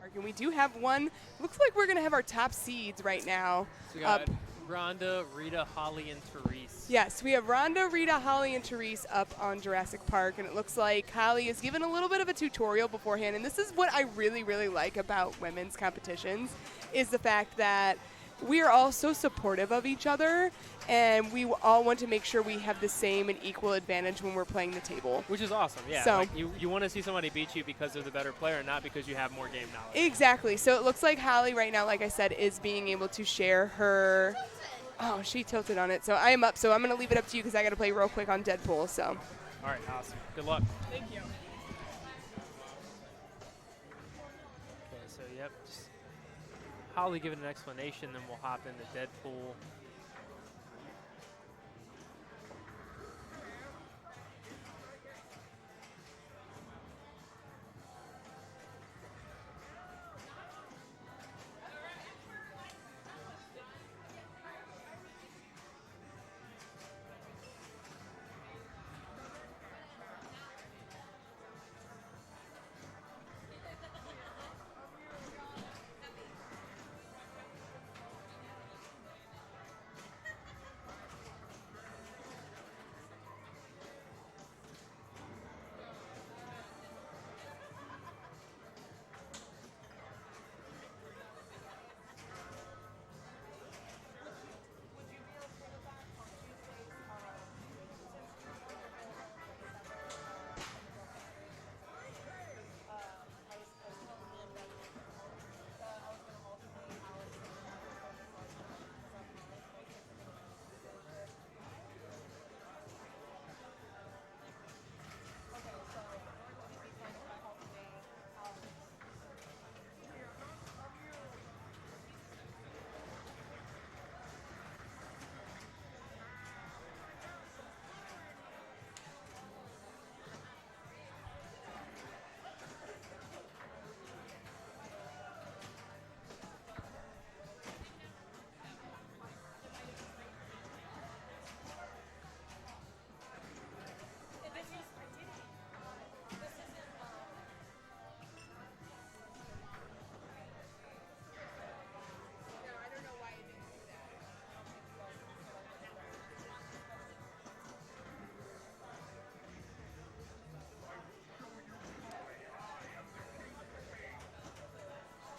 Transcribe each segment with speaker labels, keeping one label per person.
Speaker 1: Park, and we do have one. Looks like we're going to have our top seeds right now.
Speaker 2: So we got Rhonda, Rita, Holly, and Therese.
Speaker 1: Yes, we have Rhonda, Rita, Holly, and Therese up on Jurassic Park, and it looks like Holly is given a little bit of a tutorial beforehand, and this is what I really, really like about women's competitions, is the fact that we are all so supportive of each other, and we all want to make sure we have the same and equal advantage when we're playing the table.
Speaker 2: Which is awesome, yeah.
Speaker 1: So
Speaker 2: like you want to see somebody beat you because they're the better player, not because you have more game knowledge.
Speaker 1: Exactly. So it looks like Holly right now, like I said, is being able to share her. Oh, she tilted on it. So I am up. So I'm going to leave it up to you because I got to play real quick on Deadpool. So.
Speaker 2: All right, awesome. Good luck.
Speaker 1: Thank you.
Speaker 2: Okay, so yep, just Holly giving an explanation, then we'll hop into Deadpool.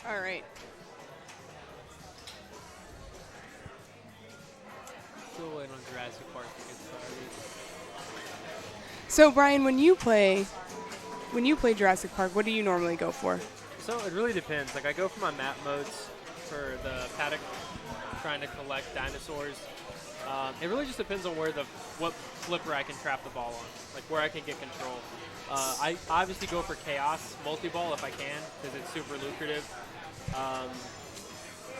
Speaker 1: All right.
Speaker 2: Still waiting on Jurassic Park to get started.
Speaker 1: So Brian, when you play Jurassic Park, what do you normally go for?
Speaker 2: So it really depends. Like I go for my map modes for the paddock, trying to collect dinosaurs. It really just depends on what flipper I can trap the ball on, like where I can get control. I obviously go for Chaos multi-ball if I can because it's super lucrative.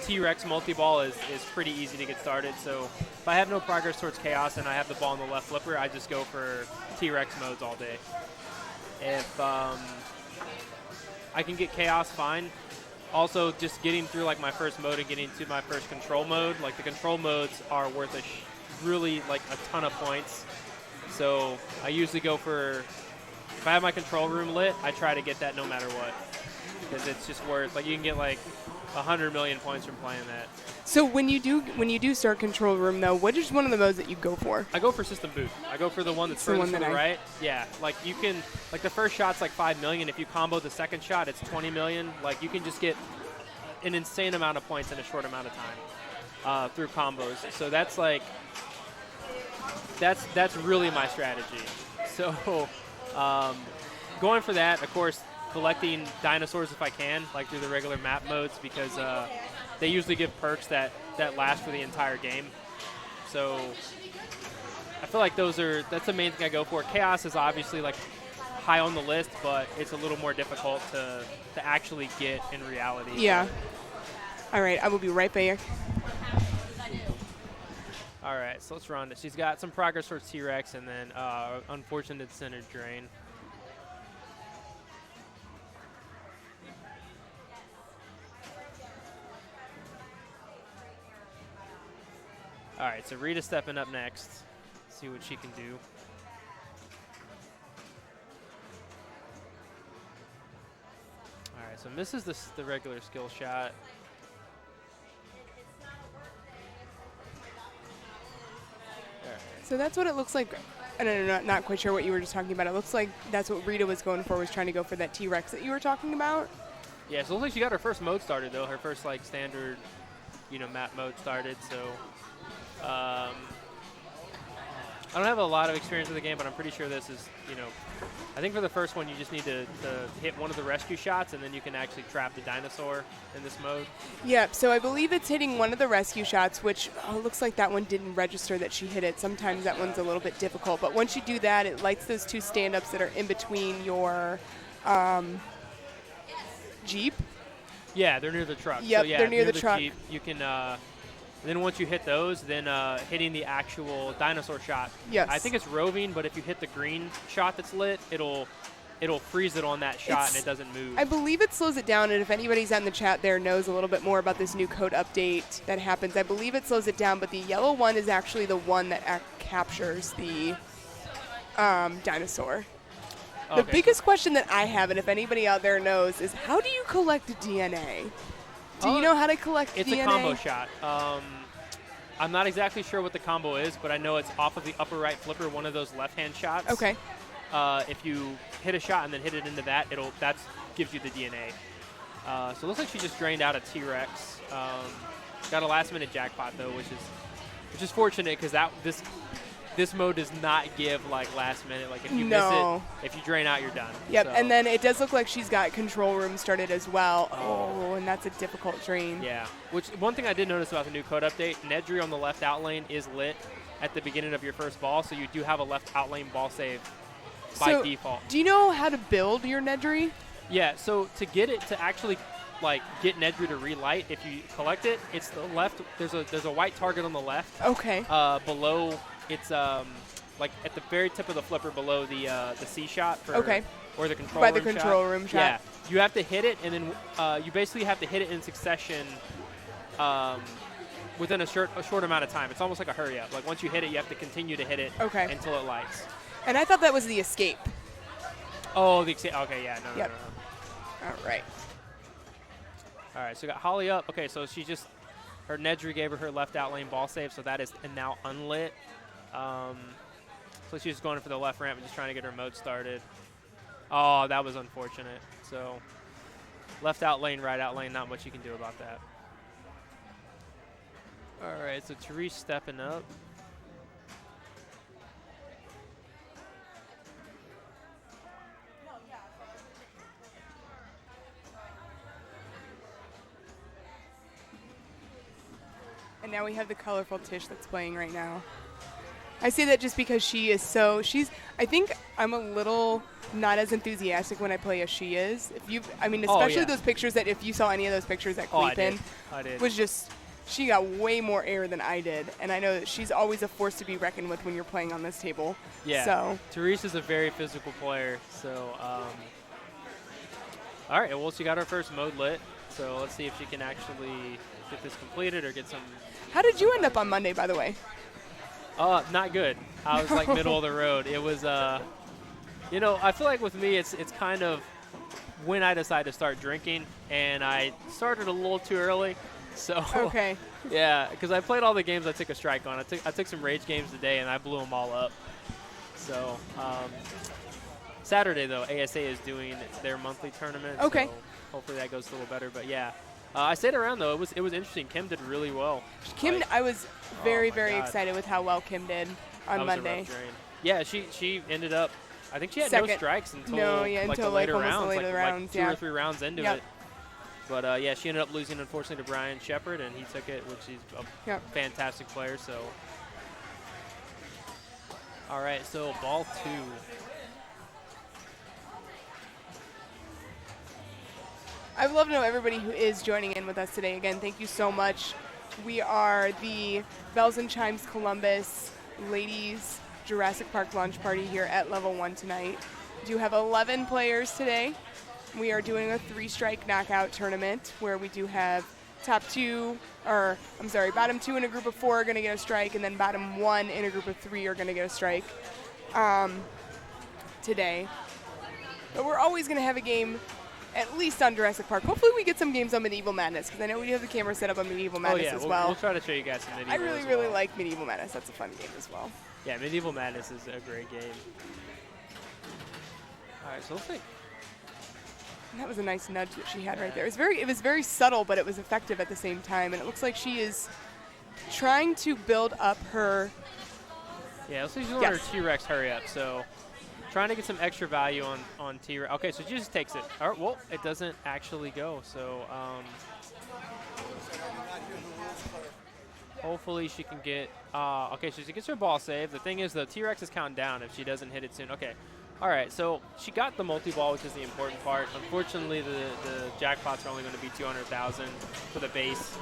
Speaker 2: T-Rex multi-ball is pretty easy to get started. So if I have no progress towards Chaos and I have the ball in the left flipper, I just go for T-Rex modes all day. If I can get Chaos, fine. Also, just getting through like my first mode and getting to my first control mode, like the control modes are worth really like a ton of points. So I usually go for, if I have my control room lit, I try to get that no matter what, because it's just worth, like you can get like 100 million points from playing that.
Speaker 1: So when you do start control room though, what is one of the modes that you go for?
Speaker 2: I go for system boot. I go for the one that's furthest to the right. Yeah, like you can, like the first shot's like 5 million. If you combo the second shot, it's 20 million. Like you can just get an insane amount of points in a short amount of time through combos. So that's like, that's really my strategy. So going for that, of course, collecting dinosaurs if I can, like through the regular map modes, because they usually give perks that last for the entire game. So I feel like that's the main thing I go for. Chaos is obviously like high on the list, but it's a little more difficult to actually get in reality.
Speaker 1: Yeah. All right, I will be right back.
Speaker 2: All right, so let's run it. She's got some progress towards T-Rex and then unfortunate center drain. All right, so Rita stepping up next. See what she can do. All right, So misses the regular skill shot.
Speaker 1: So that's what it looks like. I'm not quite sure what you were just talking about. It looks like that's what Rita was going for, was trying to go for that T-Rex that you were talking about.
Speaker 2: Yeah, so it looks like she got her first mode started, though. Her first, like, standard, map mode started. So I don't have a lot of experience with the game, but I'm pretty sure this is, I think for the first one, you just need to hit one of the rescue shots, and then you can actually trap the dinosaur in this mode.
Speaker 1: Yep, so I believe it's hitting one of the rescue shots, which looks like that one didn't register that she hit it. Sometimes that one's a little bit difficult. But once you do that, it lights those 2 stand-ups that are in between your Jeep.
Speaker 2: Yeah, they're near the truck.
Speaker 1: Yep,
Speaker 2: so, yeah,
Speaker 1: they're near the truck.
Speaker 2: Jeep, you can, then once you hit those, then hitting the actual dinosaur shot.
Speaker 1: Yes.
Speaker 2: I think it's roving, but if you hit the green shot that's lit, it'll freeze it on that shot and it doesn't move.
Speaker 1: I believe it slows it down, and if anybody's on the chat there knows a little bit more about this new code update that happens, I believe it slows it down, but the yellow one is actually the one that captures the dinosaur.
Speaker 2: Okay.
Speaker 1: The biggest question that I have, and if anybody out there knows, is how do you collect DNA? Do you know how to collect DNA?
Speaker 2: It's a combo shot. I'm not exactly sure what the combo is, but I know it's off of the upper right flipper, one of those left-hand shots.
Speaker 1: Okay.
Speaker 2: If you hit a shot and then hit it into that, that gives you the DNA. So it looks like she just drained out a T-Rex. Got a last-minute jackpot though, which is fortunate because this mode does not give like last minute. Like if you miss it, if you drain out, you're done.
Speaker 1: Yep,
Speaker 2: so.
Speaker 1: And then it does look like she's got control room started as well. Oh, and that's a difficult drain.
Speaker 2: Yeah. Which one thing I did notice about the new code update, Nedry on the left out lane is lit at the beginning of your first ball, so you do have a left out lane ball save by default. Do
Speaker 1: you know how to build your Nedry?
Speaker 2: Yeah. So to get it to actually get Nedry to relight, if you collect it, it's the left. There's a white target on the left.
Speaker 1: Okay.
Speaker 2: Below. It's like at the very tip of the flipper below the C shot or the control room
Speaker 1: by the control room shot.
Speaker 2: Yeah, you have to hit it, and then you basically have to hit it in succession within a short amount of time. It's almost like a hurry up. Like once you hit it, you have to continue to hit it until it lights.
Speaker 1: And I thought that was the escape.
Speaker 2: Oh, the escape. Okay, yeah, no.
Speaker 1: All right.
Speaker 2: All right, so we got Holly up. Okay, so her Nedry gave her left out lane ball save, so that is now unlit. So she's just going for the left ramp and just trying to get her mode started. Oh, that was unfortunate. So left out lane, right out lane, not much you can do about that. All right, so Therese stepping up.
Speaker 1: And now we have the colorful Tish that's playing right now. I say that just because I think I'm a little not as enthusiastic when I play as she is. Especially those pictures that if you saw any of those pictures that Cleepin was just, she got way more air than I did. And I know that she's always a force to be reckoned with when you're playing on this table.
Speaker 2: Yeah.
Speaker 1: So
Speaker 2: Therese is a very physical player. So, all right. Well, she got her first mode lit. So let's see if she can actually get this completed or get some.
Speaker 1: How did you end up on Monday, by the way?
Speaker 2: Not good. I was like middle of the road. It was, I feel like with me, it's kind of when I decide to start drinking, and I started a little too early. So
Speaker 1: okay.
Speaker 2: Yeah, because I played all the games I took a strike on. I took some rage games today, and I blew them all up. So Saturday though, ASA is doing their monthly tournament.
Speaker 1: Okay.
Speaker 2: So hopefully that goes a little better. But yeah. I stayed around though. It was interesting. Kim did really well.
Speaker 1: I was very excited with how well Kim did on Monday.
Speaker 2: Yeah, she ended up. I think she had no strikes until the later rounds, like 2 or 3 rounds into it. But yeah, she ended up losing unfortunately to Brian Shepard, and he took it, which he's a fantastic player. So, all right, so ball 2.
Speaker 1: I would love to know everybody who is joining in with us today. Again, thank you so much. We are the Bells and Chimes Columbus Ladies Jurassic Park launch party here at Level 1 tonight. We do have 11 players today. We are doing a 3-strike knockout tournament where we do have bottom 2 in a group of 4 are going to get a strike, and then bottom 1 in a group of 3 are going to get a strike today. But we're always going to have a game at least on Jurassic Park. Hopefully we get some games on Medieval Madness, because I know we have the camera set up on Medieval Madness as well.
Speaker 2: We'll try to show you guys some Medieval
Speaker 1: I really, really like Medieval Madness. That's a fun game as well.
Speaker 2: Yeah, Medieval Madness is a great game. All right, so let's see.
Speaker 1: That was a nice nudge that she had right there. It was very subtle, but it was effective at the same time. And it looks like she is trying to build up her.
Speaker 2: Yeah, looks like she's on her T-Rex hurry up. So trying to get some extra value on T-Rex. Okay, so she just takes it. All right, well, it doesn't actually go. So hopefully she can get. Okay, so she gets her ball save. The thing is, the T-Rex is counting down if she doesn't hit it soon. Okay. All right, so she got the multi-ball, which is the important part. Unfortunately, the jackpots are only going to be $200,000 for the base.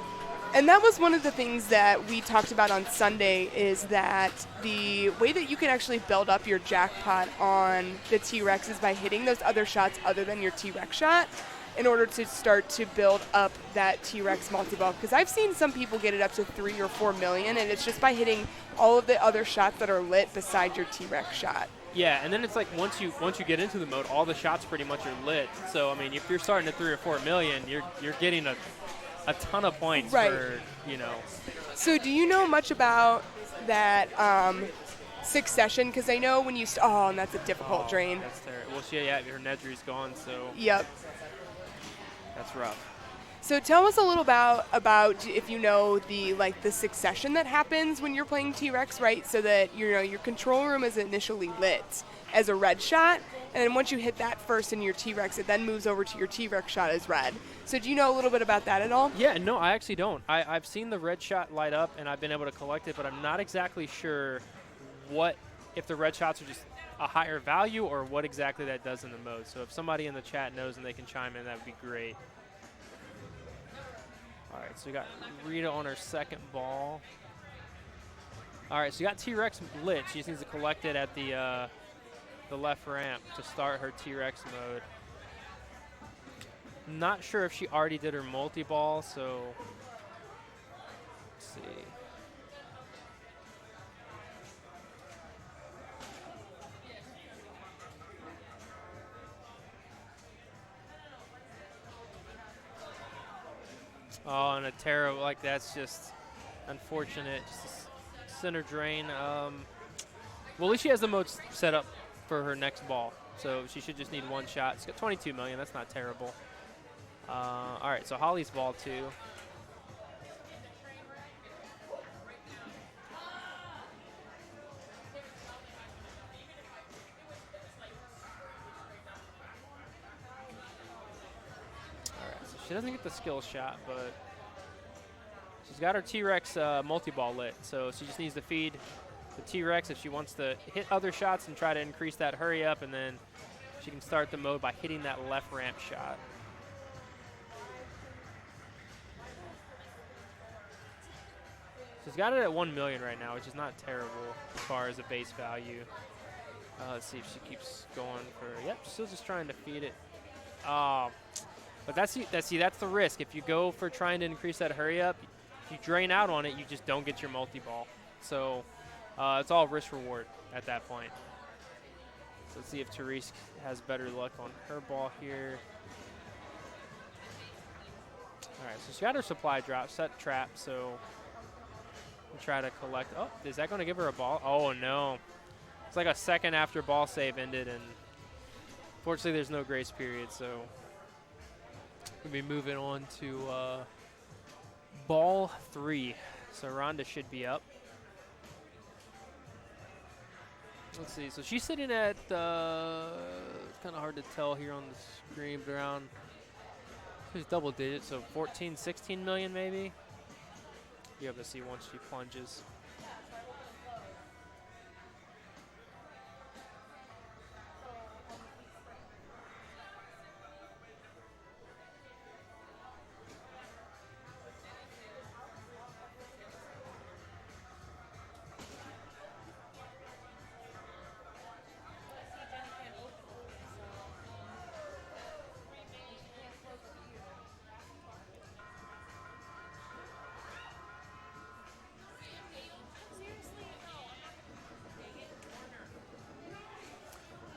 Speaker 1: And that was one of the things that we talked about on Sunday, is that the way that you can actually build up your jackpot on the T-Rex is by hitting those other shots other than your T-Rex shot in order to start to build up that T-Rex multi-ball. Because I've seen some people get it up to 3 or 4 million, and it's just by hitting all of the other shots that are lit beside your T-Rex shot.
Speaker 2: Yeah, and then it's like once you get into the mode, all the shots pretty much are lit. So I mean, if you're starting at 3 or 4 million, you're getting a ton of points for, you know.
Speaker 1: So do you know much about that succession? Because I know when you and that's a difficult drain.
Speaker 2: That's terrible. Well, her Nedry's gone, so.
Speaker 1: Yep.
Speaker 2: That's rough.
Speaker 1: So tell us a little about if you know the succession that happens when you're playing T-Rex, right? So that your control room is initially lit as a red shot, and then once you hit that first in your T-Rex, it then moves over to your T-Rex shot as red. So do you know a little bit about that at all?
Speaker 2: Yeah, no, I actually don't. I've seen the red shot light up, and I've been able to collect it, but I'm not exactly sure if the red shots are just a higher value or what exactly that does in the mode. So if somebody in the chat knows and they can chime in, that would be great. All right, so we got Rita on her second ball. All right, so you got T-Rex lit. She just needs to collect it at the left ramp to start her T-Rex mode. Not sure if she already did her multi-ball, so let's see. Oh, and a terrible, that's just unfortunate. Just a center drain. Well, at least she has the mode set up for her next ball, so she should just need one shot. She's got 22 million. That's not terrible. All right, so Holly's ball too. She doesn't get the skill shot, but she's got her T-Rex multi-ball lit, so she just needs to feed the T-Rex if she wants to hit other shots and try to increase that hurry up, and then she can start the mode by hitting that left ramp shot. She's got it at 1 million right now, which is not terrible as far as a base value. Let's see if she keeps going for, yep, still just trying to feed it. But that's the risk. If you go for trying to increase that hurry up, if you drain out on it, you just don't get your multi-ball. So it's all risk reward at that point. So let's see if Therese has better luck on her ball here. All right, so she's got her supply drop, set trap, so we'll try to collect. Oh, is that going to give her a ball? Oh, no. It's like a second after ball save ended, and fortunately there's no grace period, so we'll be moving on to ball 3. So Rhonda should be up. Let's see. So she's sitting at, it's kind of hard to tell here on the screen, but around, she's double digits, so 14, 16 million maybe. You have to see once she plunges.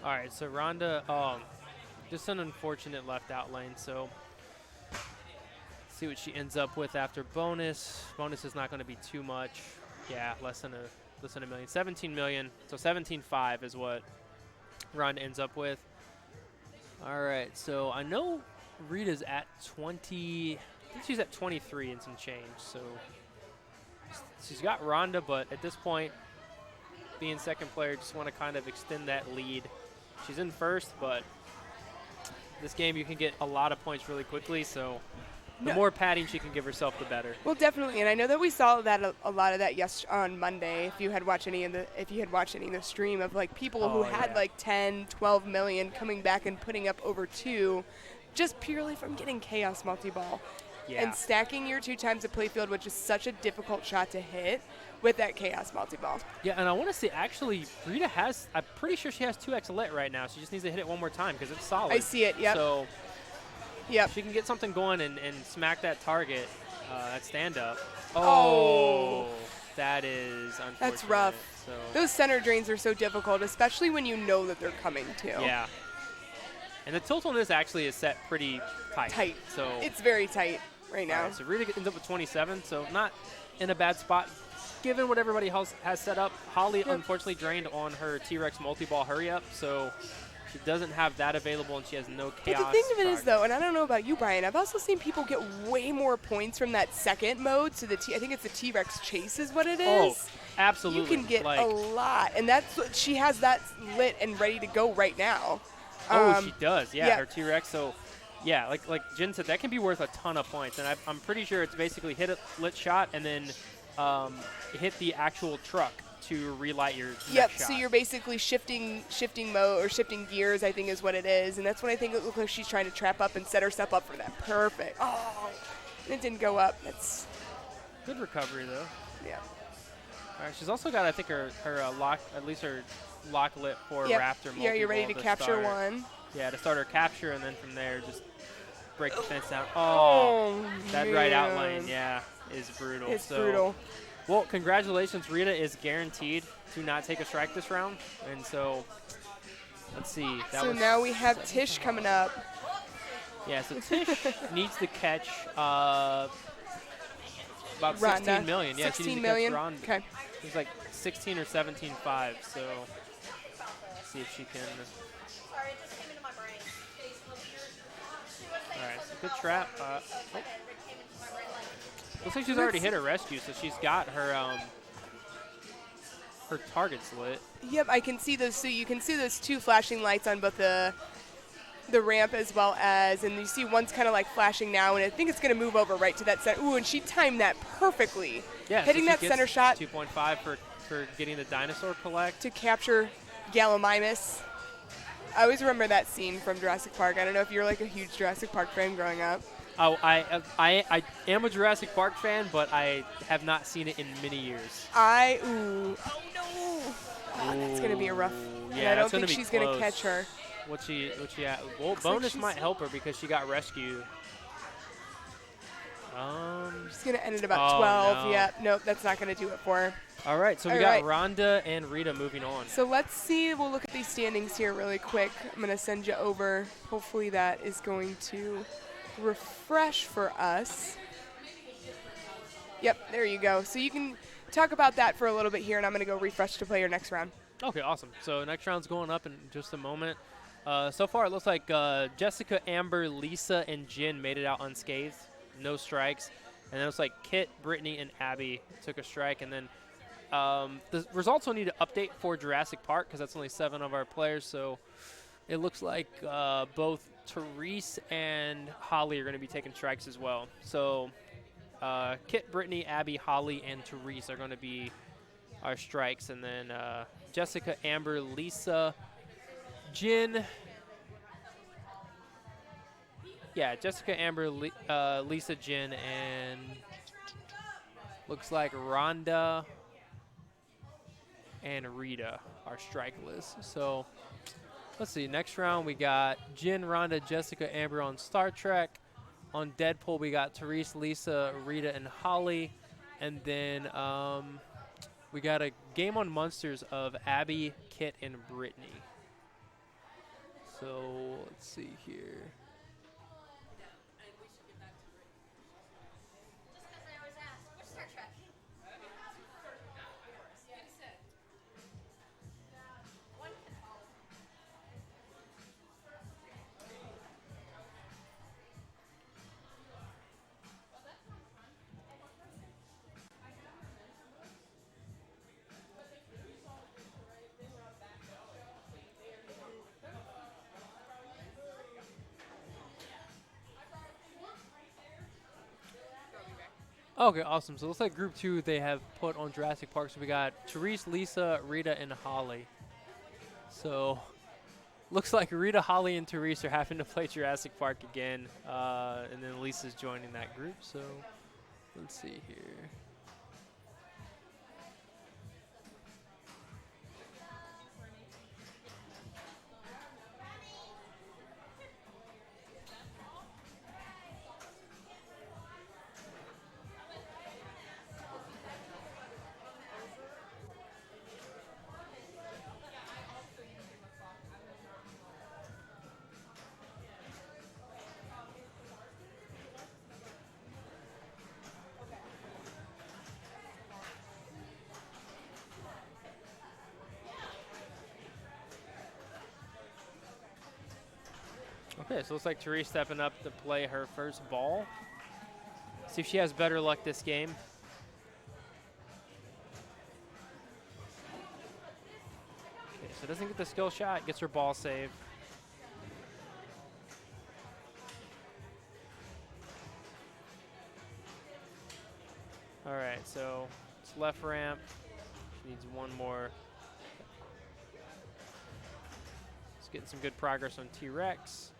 Speaker 2: All right, so Rhonda, just an unfortunate left out lane. So see what she ends up with after bonus. Bonus is not going to be too much. Yeah, less than a million. 17 million. So 17.5 is what Ronda ends up with. All right. So I know Rita's at 20. I think she's at 23 and some change. So she's got Ronda, but at this point, being second player, just want to kind of extend that lead. She's in first, but this game you can get a lot of points really quickly. So the more padding she can give herself, the better.
Speaker 1: Well, definitely, and I know that we saw that a lot of that on Monday. If you had watched any of the stream of like people who had like 10, 12 million coming back and putting up over 2, just purely from getting chaos multi-ball.
Speaker 2: Yeah.
Speaker 1: And stacking your 2 times the playfield, which is such a difficult shot to hit with that chaos multi-ball.
Speaker 2: Yeah, and I want to say, actually, Rita has, I'm pretty sure she has 2x lit right now. She just needs to hit it one more time because it's solid.
Speaker 1: I see it, yep.
Speaker 2: So
Speaker 1: yep.
Speaker 2: she can get something going and smack that target, that stand-up.
Speaker 1: Oh.
Speaker 2: That is unfortunate.
Speaker 1: That's rough.
Speaker 2: So.
Speaker 1: Those center drains are so difficult, especially when you know that they're coming too.
Speaker 2: Yeah. And the tilt on this actually is set pretty tight.
Speaker 1: So it's very tight right now.
Speaker 2: Right, so Rita ends up with 27, so not in a bad spot. Given what everybody else has set up, Holly unfortunately drained on her T-Rex multi-ball hurry-up, so she doesn't have that available, and she has no chaos.
Speaker 1: But the thing of it is, though, and I don't know about you, Brian, I've also seen people get way more points from that second mode. So I think it's the T-Rex chase is what it is.
Speaker 2: Oh, absolutely.
Speaker 1: You can get a lot, and that's what she has that lit and ready to go right now.
Speaker 2: She does. Yeah, her T-Rex. So, yeah, like Jen said, that can be worth a ton of points, and I'm pretty sure it's basically hit a lit shot and then hit the actual truck to relight your next shot.
Speaker 1: So you're basically shifting mode or shifting gears, I think is what it is. And that's what I think it looks like she's trying to trap up and set herself up for that. Perfect. Oh, and it didn't go up. That's
Speaker 2: good recovery, though.
Speaker 1: Yeah.
Speaker 2: All right, she's also got, I think, her lock, at least her lock lit for Raptor multi-ball.
Speaker 1: Yeah, you're ready to capture one.
Speaker 2: Yeah, to start her capture, and then from there, just break the fence down. Oh, that right out lane, is brutal.
Speaker 1: It's brutal.
Speaker 2: Well, congratulations. Rita is guaranteed to not take a strike this round. And so, let's see.
Speaker 1: So now we have Tish coming up.
Speaker 2: Yeah, so Tish needs to catch about 16 million. Yeah,
Speaker 1: 16 million?
Speaker 2: Ronda.
Speaker 1: Okay.
Speaker 2: It's like 16 or 17.5. So, let's see if she can.
Speaker 3: Sorry, it just came into my brain.
Speaker 2: All right, so good trap. Looks like she's already hit her rescue, so she's got her her targets lit.
Speaker 1: Yep, I can see those. So you can see those 2 flashing lights on both the ramp as well as, and you see one's kind of like flashing now, and I think it's going to move over right to that center. Ooh, and she timed that perfectly.
Speaker 2: Yeah,
Speaker 1: hitting
Speaker 2: so
Speaker 1: that center shot.
Speaker 2: 2.5 for getting the dinosaur collect.
Speaker 1: To capture Gallimimus. I always remember that scene from Jurassic Park. I don't know if you're like a huge Jurassic Park fan growing up.
Speaker 2: Oh, I am a Jurassic Park fan, but I have not seen it in many years.
Speaker 1: Oh no! Oh, that's gonna be a rough.
Speaker 2: Yeah,
Speaker 1: I don't think she's gonna catch her.
Speaker 2: What's she at? Well, bonus might help her because she got rescued.
Speaker 1: She's gonna end at about 12.
Speaker 2: No.
Speaker 1: Yeah, nope, that's not gonna do it for her.
Speaker 2: All right, so we got Ronda and Rita moving on.
Speaker 1: So let's see. We'll look at these standings here really quick. I'm gonna send you over. Hopefully that is going to refresh for us. Yep, there you go. So you can talk about that for a little bit here, and I'm going to go refresh to play your next round.
Speaker 2: Okay, awesome. So next round's going up in just a moment. So far, it looks like Jessica, Amber, Lisa, and Jen made it out unscathed. No strikes. And then it looks like Kit, Brittany, and Abby took a strike. And then the results will need to update for Jurassic Park because that's only 7 of our players. So it looks like both Therese and Holly are going to be taking strikes as well. So Kit, Brittany, Abby, Holly, and Therese are going to be our strikes. And then Jessica, Amber, Lisa, Jen. Yeah, Jessica, Amber, Lisa, Jen, and looks like Rhonda and Rita are strike list. So let's see. Next round, we got Jen, Rhonda, Jessica, Amber on Star Trek. On Deadpool, we got Therese, Lisa, Rita, and Holly. And then we got a game on Monsters of Abby, Kit, and Brittany.
Speaker 4: So let's see here.
Speaker 3: Just because I always ask, which Star Trek? One can follow.
Speaker 4: Okay, awesome. So it looks like group 2 they have put on Jurassic Park. So we got Therese, Lisa, Rita, and Holly. So looks like Rita, Holly, and Therese are having to play Jurassic Park again. And then Lisa's joining that group. So let's see here. Okay, so it looks like Therese stepping up to play her first ball. See if she has better luck this game. Okay, so doesn't get the skill shot, gets her ball saved. All right, so it's left ramp. She needs one more. It's getting some good progress on T-Rex.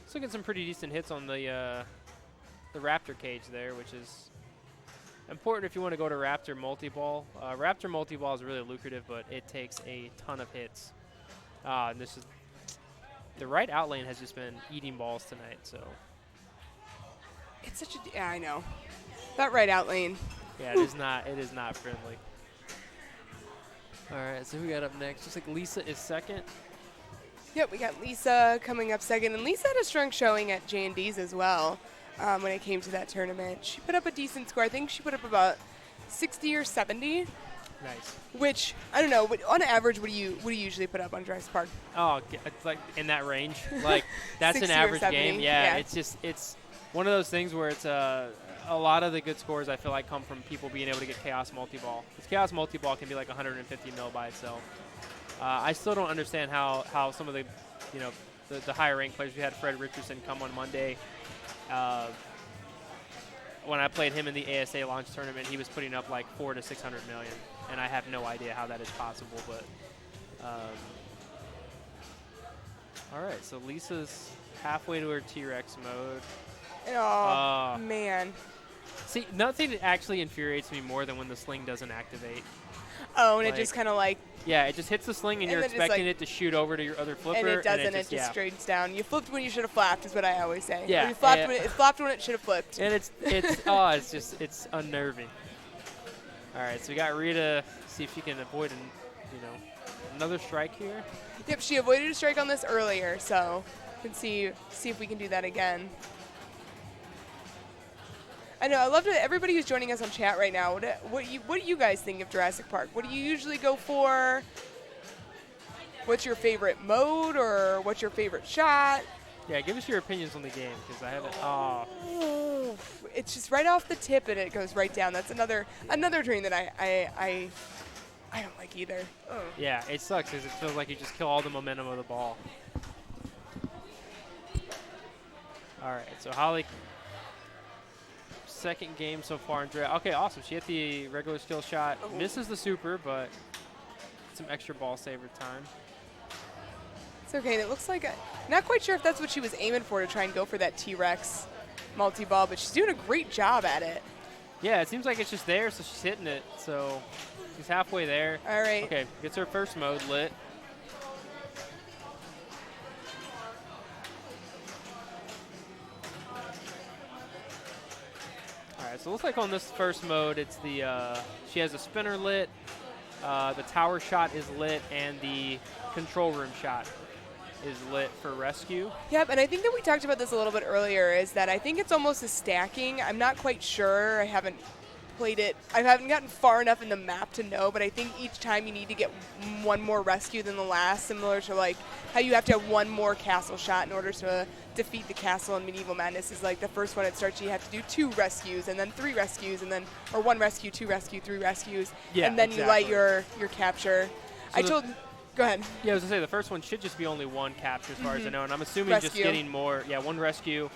Speaker 4: Still getting some pretty decent hits on the Raptor cage there, which is important if you want to go to Raptor multi-ball. Raptor multi-ball is really lucrative, but it takes a ton of hits. And this is the right out lane has just been eating balls tonight. So
Speaker 1: It's such a yeah, I know. That right out lane.
Speaker 4: yeah, it is not. It is not friendly. All right, so who we got up next? Looks like Lisa is second.
Speaker 1: Yep, we got Lisa coming up second, and Lisa had a strong showing at J&D's as well when it came to that tournament. She put up a decent score. I think she put up about 60 or 70,
Speaker 4: Nice.
Speaker 1: which I don't know. But on average, what do you usually put up on Jurassic Park?
Speaker 4: Oh, it's like in that range. Like that's an
Speaker 1: 60 or
Speaker 4: average
Speaker 1: 70,
Speaker 4: game. Yeah,
Speaker 1: yeah.
Speaker 4: it's one of those things where it's a lot of the good scores I feel like come from people being able to get Chaos multi-ball. Because Chaos multi-ball can be like 150 mil by itself. I still don't understand how some of the, the higher ranked players. We had Fred Richardson come on Monday. When I played him in the ASA launch tournament, he was putting up like 400 to 600 million, and I have no idea how that is possible. But all right, so Lisa's halfway to her T-Rex mode.
Speaker 1: Oh, man.
Speaker 4: See, nothing actually infuriates me more than when the sling doesn't activate.
Speaker 1: Oh, and
Speaker 4: Like-
Speaker 1: it just kind of like,
Speaker 4: Yeah, it just hits the sling, and
Speaker 1: And
Speaker 4: you're
Speaker 1: then just,
Speaker 4: expecting
Speaker 1: like-
Speaker 4: it to shoot over to your other flipper.
Speaker 1: and it doesn't.
Speaker 4: just,
Speaker 1: It just straightens down. You flipped when you should have flapped, is what I always say.
Speaker 4: Yeah,
Speaker 1: Or you flopped
Speaker 4: and-
Speaker 1: when it flopped when it should have flipped.
Speaker 4: And it's it's unnerving. All right, so we got Rita. See if she can avoid another strike here.
Speaker 1: Yep, she avoided a strike on this earlier, so we can see if we can do that again. I know. I love that everybody who's joining us on chat right now. What do you guys think of Jurassic Park? What do you usually go for? What's your favorite mode, or what's your favorite shot?
Speaker 4: Yeah, give us your opinions on the game because I haven't.
Speaker 1: It's just right off the tip and it goes right down. That's another dream that I don't like either. Oh.
Speaker 4: Yeah, it sucks because it feels like you just kill all the momentum of the ball. All right, so Holly, second game so far in draft. Okay, awesome. She hit the regular skill shot, misses the super, but some extra ball saver time.
Speaker 1: It's okay. And it looks like not quite sure if that's what she was aiming for, to try and go for that T-Rex multi-ball, but she's doing a great job at it.
Speaker 4: Yeah, it seems like it's just there, so she's hitting it. So she's halfway there.
Speaker 1: All right.
Speaker 4: Okay, gets her first mode lit. All
Speaker 2: right, so it looks like on this first mode, it's the she has a spinner lit, the tower shot is lit, and the control room shot is lit for rescue.
Speaker 1: Yep, and I think that we talked about this a little bit earlier, is that I think it's almost a stacking. I'm not quite sure. I haven't played it. I haven't gotten far enough in the map to know, but I think each time you need to get one more rescue than the last, similar to like how you have to have one more castle shot in order to defeat the castle in Medieval Madness. Is like the first one it starts, you have to do 2 rescues and then 3 rescues and then, or 1 rescue, 2 rescue, 3 rescues,
Speaker 2: Yeah,
Speaker 1: and then
Speaker 2: exactly.
Speaker 1: you light your capture.
Speaker 2: So
Speaker 1: Go ahead.
Speaker 2: Yeah, I was gonna say the first one should just be only 1 capture as far as I know, and I'm assuming just
Speaker 1: Rescue.
Speaker 2: getting more. Yeah, 1 rescue.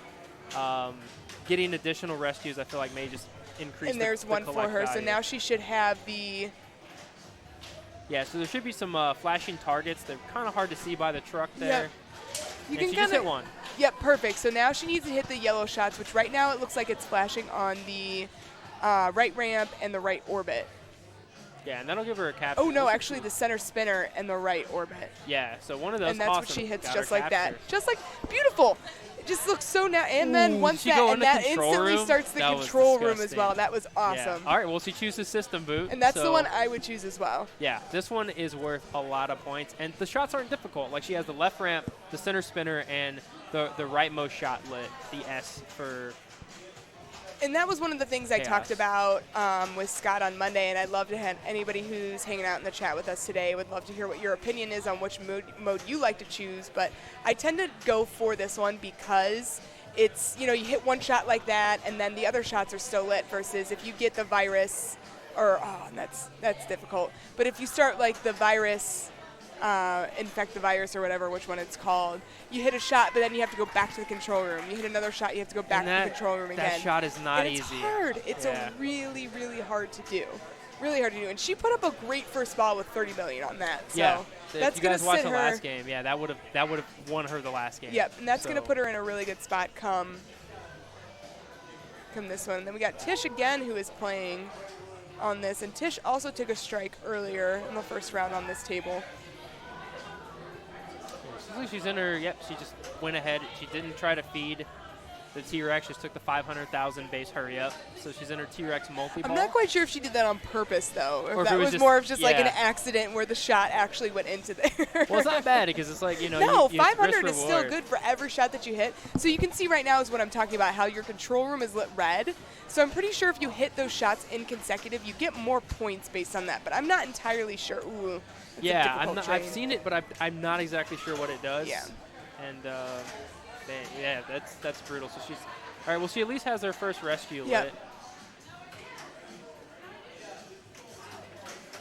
Speaker 2: Getting additional rescues, I feel like may just increase.
Speaker 1: And there's
Speaker 2: the
Speaker 1: one for
Speaker 2: collect
Speaker 1: her, so
Speaker 2: value.
Speaker 1: now she should have the.
Speaker 2: Yeah, so there should be some flashing targets. They're kind of hard to see by the truck there.
Speaker 1: Yep. You
Speaker 2: And
Speaker 1: can
Speaker 2: she just
Speaker 1: kinda-
Speaker 2: hit 1.
Speaker 1: Yep, perfect. So now she needs to hit the yellow shots, which right now it looks like it's flashing on the right ramp and the right orbit.
Speaker 2: Yeah, and that'll give her a capture.
Speaker 1: Oh no,
Speaker 2: Those are
Speaker 1: actually
Speaker 2: two-
Speaker 1: the center spinner and the right orbit.
Speaker 2: Yeah, so one of those.
Speaker 1: And that's what
Speaker 2: awesome.
Speaker 1: she hits
Speaker 2: Got
Speaker 1: just
Speaker 2: her
Speaker 1: like that.
Speaker 2: capture.
Speaker 1: Just like, beautiful. It just looks so now. And then
Speaker 2: Ooh,
Speaker 1: once
Speaker 2: she
Speaker 1: that,
Speaker 2: go in
Speaker 1: and
Speaker 2: the
Speaker 1: that
Speaker 2: control
Speaker 1: instantly
Speaker 2: room?
Speaker 1: starts the
Speaker 2: That was
Speaker 1: control room as
Speaker 2: disgusting.
Speaker 1: well. That was awesome.
Speaker 2: Yeah. All right, well, she chooses system boot.
Speaker 1: And that's the
Speaker 2: so-
Speaker 1: one I would choose as well.
Speaker 2: Yeah, this one is worth a lot of points, and the shots aren't difficult. Like she has the left ramp, the center spinner, and the rightmost shot lit, the S for.
Speaker 1: And that was one of the things I
Speaker 2: Chaos.
Speaker 1: talked about with Scott on Monday, and I'd love to have anybody who's hanging out in the chat with us today would love to hear what your opinion is on which mode you like to choose. But I tend to go for this one because it's, you hit 1 shot like that, and then the other shots are still lit, versus if you get the virus, or, and that's difficult. But if you start like the virus, infect the virus or whatever, which one it's called, you hit a shot, but then you have to go back to the control room. You hit another shot, you have to go back
Speaker 2: And
Speaker 1: to the control room again.
Speaker 2: That shot is not
Speaker 1: And
Speaker 2: easy.
Speaker 1: it's hard. It's
Speaker 2: Yeah.
Speaker 1: a really, really hard to do. Really hard to do. And she put up a great first ball with 30 million on that. So
Speaker 2: Yeah.
Speaker 1: that's
Speaker 2: if you
Speaker 1: going
Speaker 2: guys
Speaker 1: to
Speaker 2: watched
Speaker 1: sit
Speaker 2: the
Speaker 1: her.
Speaker 2: last game, yeah, that would have won her the last game.
Speaker 1: Yep, and that's going to
Speaker 2: So-
Speaker 1: put her in a really good spot come this one. And then we got Tish again, who is playing on this. And Tish also took a strike earlier in the first round on this table.
Speaker 2: Seems like she's in her. Yep, she just went ahead. She didn't try to feed the T-Rex. Just took the 500,000 base hurry up. So she's in her T-Rex multi-ball.
Speaker 1: I'm not quite sure if she did that on purpose, though. Or
Speaker 2: Or
Speaker 1: if
Speaker 2: if
Speaker 1: that
Speaker 2: it was
Speaker 1: was
Speaker 2: just-
Speaker 1: more of just like an
Speaker 2: yeah.
Speaker 1: accident where the shot actually went into there.
Speaker 2: Well, it's not bad because it's like,
Speaker 1: No,
Speaker 2: you
Speaker 1: 500 is still
Speaker 2: risk-reward.
Speaker 1: good for every shot that you hit. So you can see right now is what I'm talking about, how your control room is lit red. So I'm pretty sure if you hit those shots in consecutive, you get more points based on that. But I'm not entirely sure. Ooh, that's a
Speaker 2: Yeah,
Speaker 1: difficult
Speaker 2: I've
Speaker 1: train.
Speaker 2: seen it, but I'm not exactly sure what it does.
Speaker 1: Yeah.
Speaker 2: And man, yeah, that's brutal. So she's all right. Well, she at least has her first rescue
Speaker 1: Yep.
Speaker 2: lit.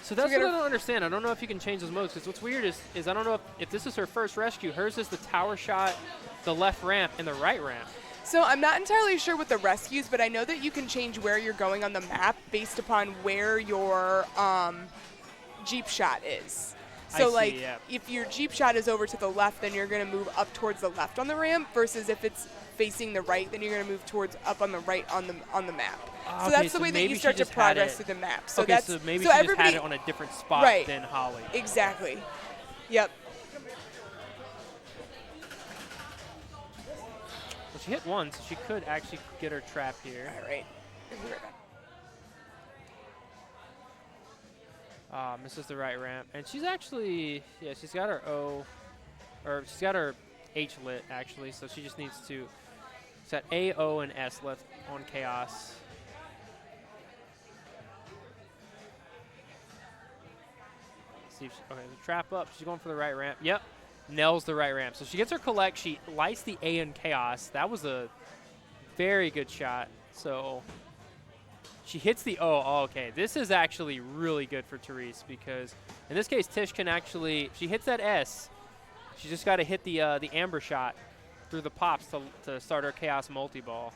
Speaker 2: So that's
Speaker 1: we're
Speaker 2: what I
Speaker 1: gonna-
Speaker 2: don't understand. I don't know if you can change those modes, because what's weird is I don't know if this is her first rescue. Hers is the tower shot, the left ramp, and the right ramp.
Speaker 1: So I'm not entirely sure with the rescues, but I know that you can change where you're going on the map based upon where your Jeep shot is. So
Speaker 2: I see,
Speaker 1: like
Speaker 2: yeah.
Speaker 1: if your Jeep shot is over to the left, then you're going to move up towards the left on the ramp, versus if it's facing the right, then you're going to move towards up on the right on the map.
Speaker 2: Ah,
Speaker 1: So
Speaker 2: okay,
Speaker 1: that's the
Speaker 2: so
Speaker 1: way that
Speaker 2: maybe
Speaker 1: you
Speaker 2: she
Speaker 1: start to
Speaker 2: just had
Speaker 1: progress
Speaker 2: it-
Speaker 1: through the map. So
Speaker 2: Okay,
Speaker 1: that's
Speaker 2: so maybe
Speaker 1: so
Speaker 2: she
Speaker 1: everybody
Speaker 2: just had it on a different spot
Speaker 1: Right.
Speaker 2: than Holly.
Speaker 1: exactly. Yep.
Speaker 2: Well, she hit one, so she could actually get her trap here.
Speaker 1: All right. We'll be right back.
Speaker 2: Misses the right ramp, and she's actually, yeah, she's got her O, or she's got her H lit actually, so she just needs to set A, O, and S left on Chaos. See if she, okay, the trap up, she's going for the right ramp. Yep, nails the right ramp. So she gets her collect, she lights the A in Chaos. That was a very good shot. So she hits the O. Oh, okay. This is actually really good for Therese, because in this case, Tish can actually, if she hits that S, she just got to hit the amber shot through the pops to start her Chaos multi-ball.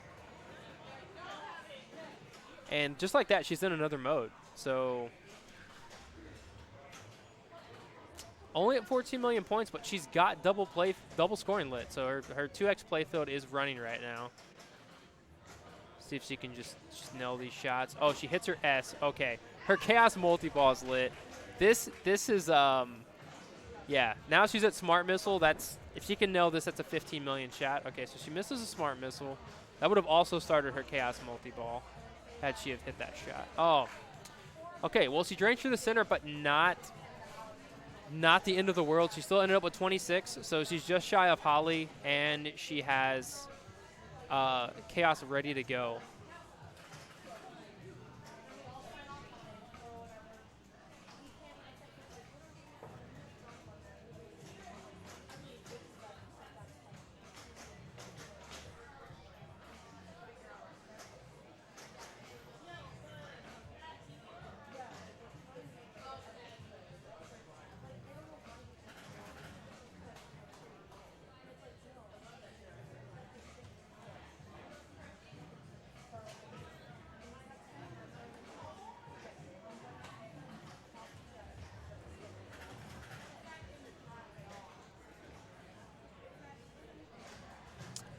Speaker 2: And just like that, she's in another mode. So only at 14 million points, but she's got double scoring lit. So her 2x playfield is running right now. See if she can just nail these shots. Oh, she hits her S. Okay. Her Chaos multi-ball is lit. This is, yeah. Now she's at Smart Missile. That's, if she can nail this, that's a 15 million shot. Okay, so she misses a Smart Missile. That would have also started her Chaos multi-ball.
Speaker 4: had she have hit that shot. Oh, okay. Well, she drained through the center, but not the end of the world. She still ended up with 26, so she's just shy of Holly, and she has Chaos ready to go.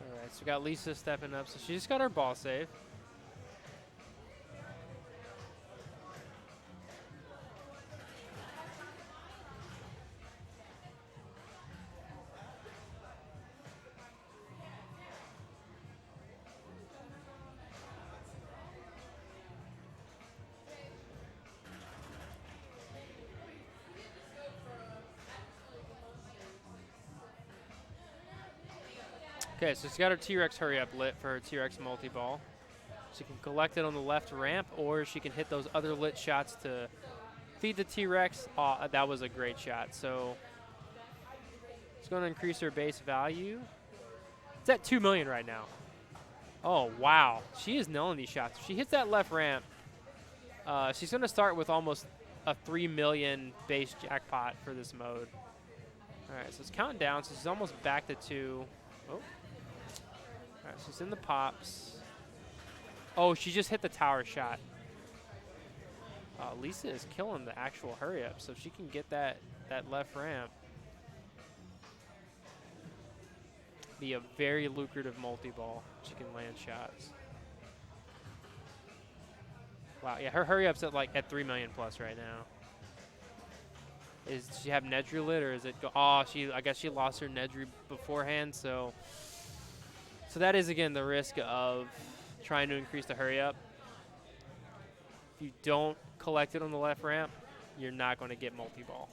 Speaker 4: All right, so we got Lisa stepping up, so she just got her ball save. Okay, so she's got her T-Rex hurry up lit for her T-Rex multi-ball. She can collect it on the left ramp, or she can hit those other lit shots to feed the T-Rex. Oh, that was a great shot. So it's going to increase her base value. It's at 2 million right now. Oh, wow. She is nailing these shots. If she hits that left ramp, she's going to start with almost a 3 million base jackpot for this mode. All right, so it's counting down. So she's almost back to 2. Oh. All right, she's in the pops. Oh, she just hit the tower shot. Lisa is killing the actual hurry up, so she can get that left ramp. Be a very lucrative multi-ball. She can land shots. Wow, yeah, her hurry up's at 3 million plus right now. Does she have Nedry lit, or is it go? Oh, I guess she lost her Nedry beforehand, so that is again the risk of trying to increase the hurry up. If you don't collect it on the left ramp, you're not going to get multi-ball.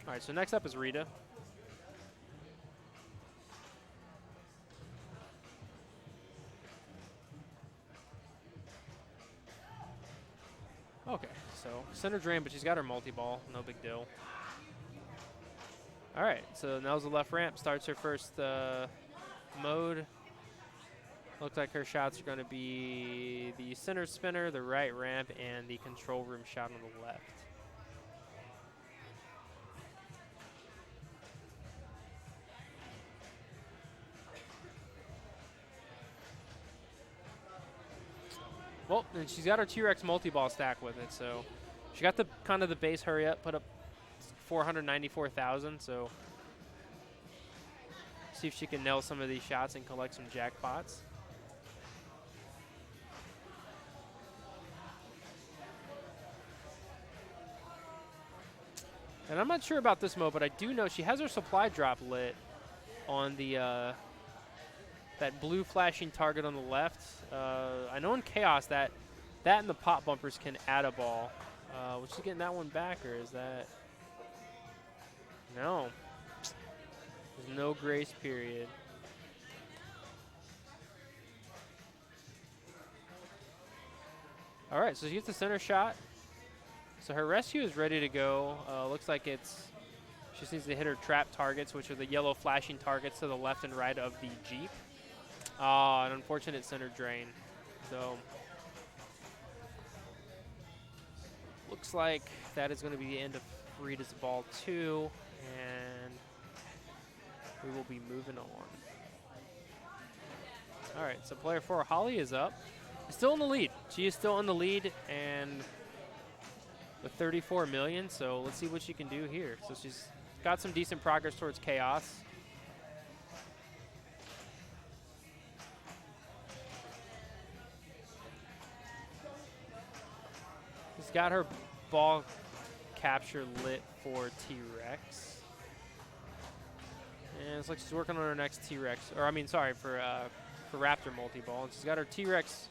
Speaker 4: All right, so next up is Rita. Okay, so center drain, but she's got her multi-ball. No big deal. All right, so now's the left ramp. Starts her first mode. Looks like her shots are going to be the center spinner, the right ramp, and the control room shot on the left. Well, and she's got her T-Rex multi-ball stack with it, so she got the kind of the base hurry up, put up 494,000, so see if she can nail some of these shots and collect some jackpots. And I'm not sure about this mode, but I do know she has her supply drop lit on the that blue flashing target on the left. I know in Chaos that and the pop bumpers can add a ball. Was she getting that one back, or is that? No. There's no grace period. All right, so she gets the center shot. So her rescue is ready to go. Looks like she just needs to hit her trap targets, which are the yellow flashing targets to the left and right of the Jeep. An unfortunate center drain. So looks like that is going to be the end of Rita's ball 2, and we will be moving on. All right, so player 4, Holly, is up. Still in the lead. She is still in the lead, and with 34 million, so let's see what she can do here. So she's got some decent progress towards Chaos. She's got her ball capture lit for T-Rex. And it's like she's working on her next T-Rex, or I mean, sorry, for Raptor multi-ball. And she's got her T-Rex.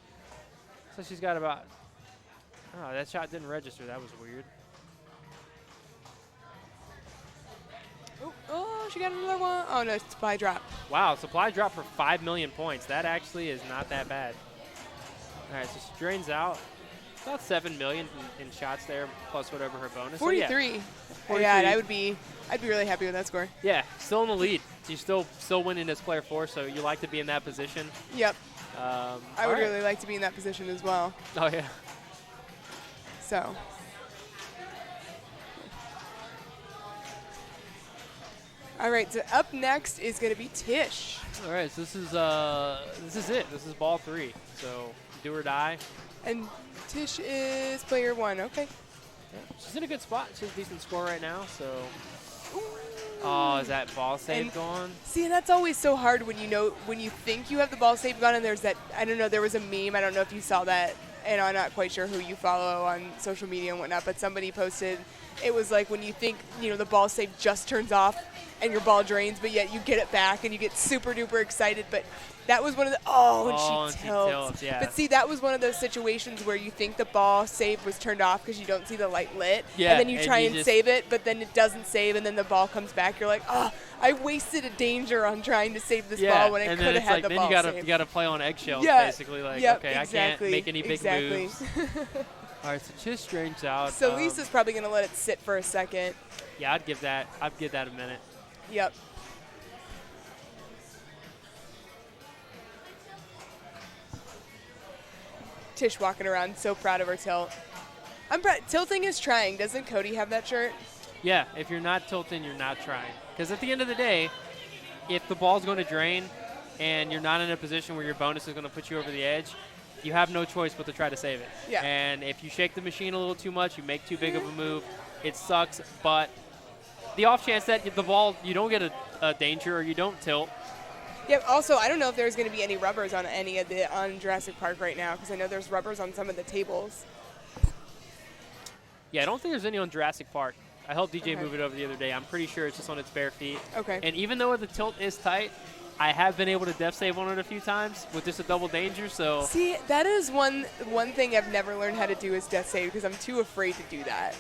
Speaker 4: So she's got about. Oh, that shot didn't register. That was weird.
Speaker 1: Oh, she got another one. Oh no, supply drop.
Speaker 4: Wow, supply drop for 5 million points. That actually is not that bad. All right, so she drains out about 7 million in shots there, plus whatever her bonus.
Speaker 1: 43.
Speaker 4: So yeah,
Speaker 1: 43. Yeah, I'd be really happy with that score.
Speaker 4: Yeah, still in the lead. She's still winning as player 4, so you like to be in that position.
Speaker 1: Yep. I would
Speaker 4: all right.
Speaker 1: really like to be in that position as well.
Speaker 4: Oh yeah.
Speaker 1: So. All right, so up next is going to be Tish.
Speaker 4: All right, so this is it. This is ball 3. So do or die.
Speaker 1: And Tish is player 1. Okay.
Speaker 4: Yeah, she's in a good spot. She has a decent score right now. So. Oh, is that ball save gone?
Speaker 1: See, that's always so hard when you think you have the ball save gone, and there's that. I don't know. There was a meme. I don't know if you saw that, and I'm not quite sure who you follow on social media and whatnot. But somebody posted. It was like when you think the ball save just turns off and your ball drains, but yet you get it back and you get super duper excited. But that was one of the and she tilts.
Speaker 4: Yeah.
Speaker 1: But see, that was one of those situations where you think the ball save was turned off because you don't see the light lit,
Speaker 4: yeah,
Speaker 1: and then you try and
Speaker 4: just
Speaker 1: save it, but then it doesn't save, and then the ball comes back. You're like, I wasted a danger on trying to save this ball when I could have had the ball
Speaker 4: then
Speaker 1: saved.
Speaker 4: you gotta play on eggshells,
Speaker 1: Yeah.
Speaker 4: basically. Like,
Speaker 1: Yep,
Speaker 4: okay,
Speaker 1: exactly.
Speaker 4: I can't make any big
Speaker 1: exactly.
Speaker 4: moves. All right, so Tish drains out.
Speaker 1: So Lisa's probably gonna let it sit for a second.
Speaker 4: Yeah, I'd give that a minute.
Speaker 1: Yep. Tish walking around so proud of her tilt. I'm proud. Tilting is trying. Doesn't Cody have that shirt?
Speaker 4: Yeah, if you're not tilting, you're not trying. Because at the end of the day, if the ball's going to drain and you're not in a position where your bonus is going to put you over the edge, you have no choice but to try to save it.
Speaker 1: Yeah.
Speaker 4: And if you shake the machine a little too much, you make too big of a move, it sucks. But the off chance that the ball, you don't get a danger or you don't tilt.
Speaker 1: Yeah. Also, I don't know if there's going to be any rubbers on on Jurassic Park right now, because I know there's rubbers on some of the tables.
Speaker 4: Yeah, I don't think there's any on Jurassic Park. I helped DJ
Speaker 1: Okay.
Speaker 4: move it over the other day. I'm pretty sure it's just on its bare feet.
Speaker 1: Okay.
Speaker 4: And even though the tilt is tight, I have been able to def save on it a few times with just a double danger. So
Speaker 1: See, that is one thing I've never learned how to do is death save, because I'm too afraid to do that.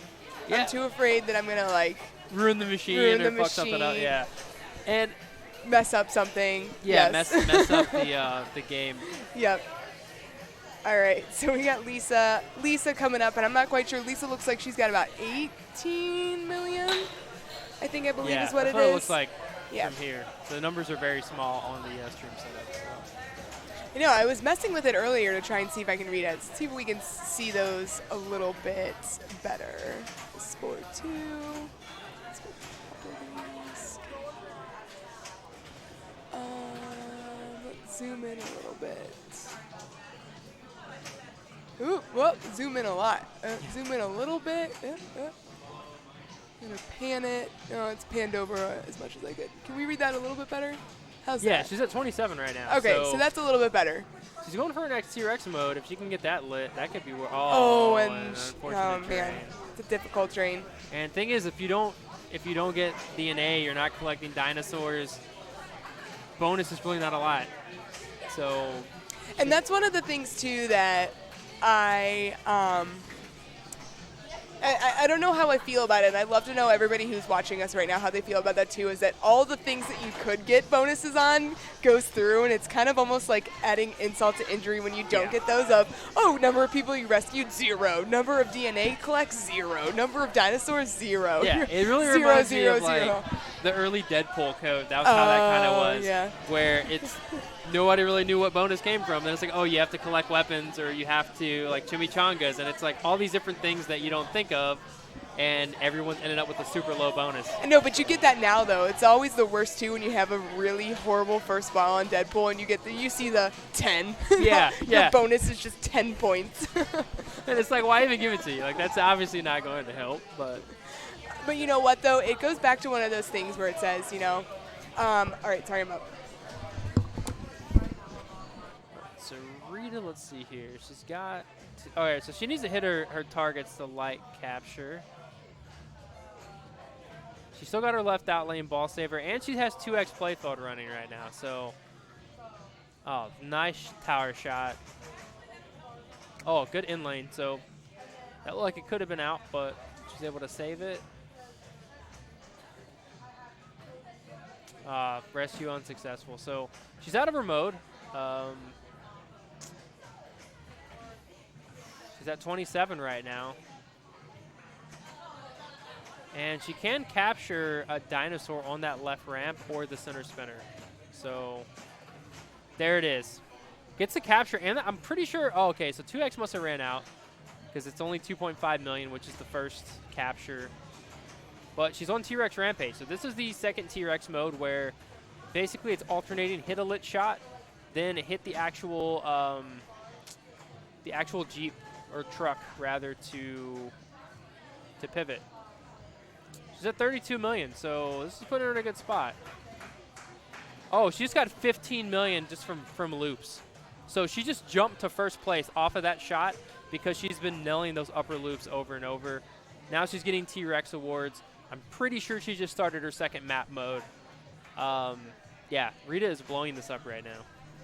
Speaker 4: Yeah.
Speaker 1: I'm too afraid that I'm gonna
Speaker 4: ruin the machine
Speaker 1: Ruin
Speaker 4: or
Speaker 1: the
Speaker 4: fuck something up.
Speaker 1: machine.
Speaker 4: Yeah. And
Speaker 1: mess up something.
Speaker 4: yeah,
Speaker 1: Yes.
Speaker 4: mess up the game.
Speaker 1: Yep. All right, so we got Lisa coming up, and I'm not quite sure. Lisa looks like she's got about 18 million, I believe
Speaker 4: Yeah,
Speaker 1: is what
Speaker 4: that's
Speaker 1: it
Speaker 4: what
Speaker 1: is.
Speaker 4: it looks like
Speaker 1: Yeah.
Speaker 4: from here. So the numbers are very small on the stream setup. So.
Speaker 1: I was messing with it earlier to try and see if I can read it. See if we can see those a little bit better. Score 2. Let's go properties. Let's zoom in a little bit. Ooh, whoa, zoom in a lot. Zoom in a little bit. I'm gonna pan it. No, it's panned over as much as I could. Can we read that a little bit better? How's that?
Speaker 4: Yeah, she's at 27 right now.
Speaker 1: Okay, so that's a little bit better.
Speaker 4: She's going for her next T-Rex mode. If she can get that lit, that could be.
Speaker 1: And
Speaker 4: an unfortunate
Speaker 1: man,
Speaker 4: drain.
Speaker 1: it's a difficult drain.
Speaker 4: And thing is, if you don't get DNA, you're not collecting dinosaurs. Bonus is really not a lot. So.
Speaker 1: And that's one of the things too that I don't know how I feel about it, and I'd love to know everybody who's watching us right now how they feel about that too, is that all the things that you could get bonuses on goes through, and it's kind of almost like adding insult to injury when you don't get those number of people you rescued, 0. Number of DNA collects, 0. Number of dinosaurs, 0.
Speaker 4: Yeah, it really
Speaker 1: 0,
Speaker 4: reminds
Speaker 1: 0,
Speaker 4: me of
Speaker 1: 0.
Speaker 4: like the early Deadpool code. That was how that kind of was.
Speaker 1: Yeah.
Speaker 4: Where it's nobody really knew what bonus came from. Then it's like, oh, you have to collect weapons or you have to like chimichangas, and it's like all these different things that you don't think of, and everyone ended up with a super low bonus.
Speaker 1: No, but you get that now though. It's always the worst too when you have a really horrible first ball on Deadpool and you see the 10.
Speaker 4: Yeah,
Speaker 1: Your bonus is just 10 points.
Speaker 4: And it's like, why even give it to you? Like, that's obviously not going to help.
Speaker 1: But you know what though? It goes back to one of those things where it says, all right, sorry, I'm up.
Speaker 4: So Rita, let's see here. She's got. All right, so she needs to hit her targets to light capture. She still got her left out lane ball saver, and she has 2x playfield running right now. So, oh, nice tower shot. Oh, good in lane. So that looked like it could have been out, but she's able to save it. Rescue unsuccessful. So she's out of her mode. She's at 27 right now. And she can capture a dinosaur on that left ramp or the center spinner. So there it is. Gets the capture, and I'm pretty sure, oh, okay, so 2x must have ran out because it's only 2.5 million, which is the first capture. But she's on T-Rex Rampage. So this is the second T-Rex mode where basically it's alternating hit a lit shot, then hit the actual Jeep or truck rather to pivot. She's at 32 million, so this is putting her in a good spot. Oh, she just got 15 million just from loops. So she just jumped to first place off of that shot because she's been nailing those upper loops over and over. Now she's getting T-Rex awards. I'm pretty sure she just started her second map mode. Yeah, Rita is blowing this up right now.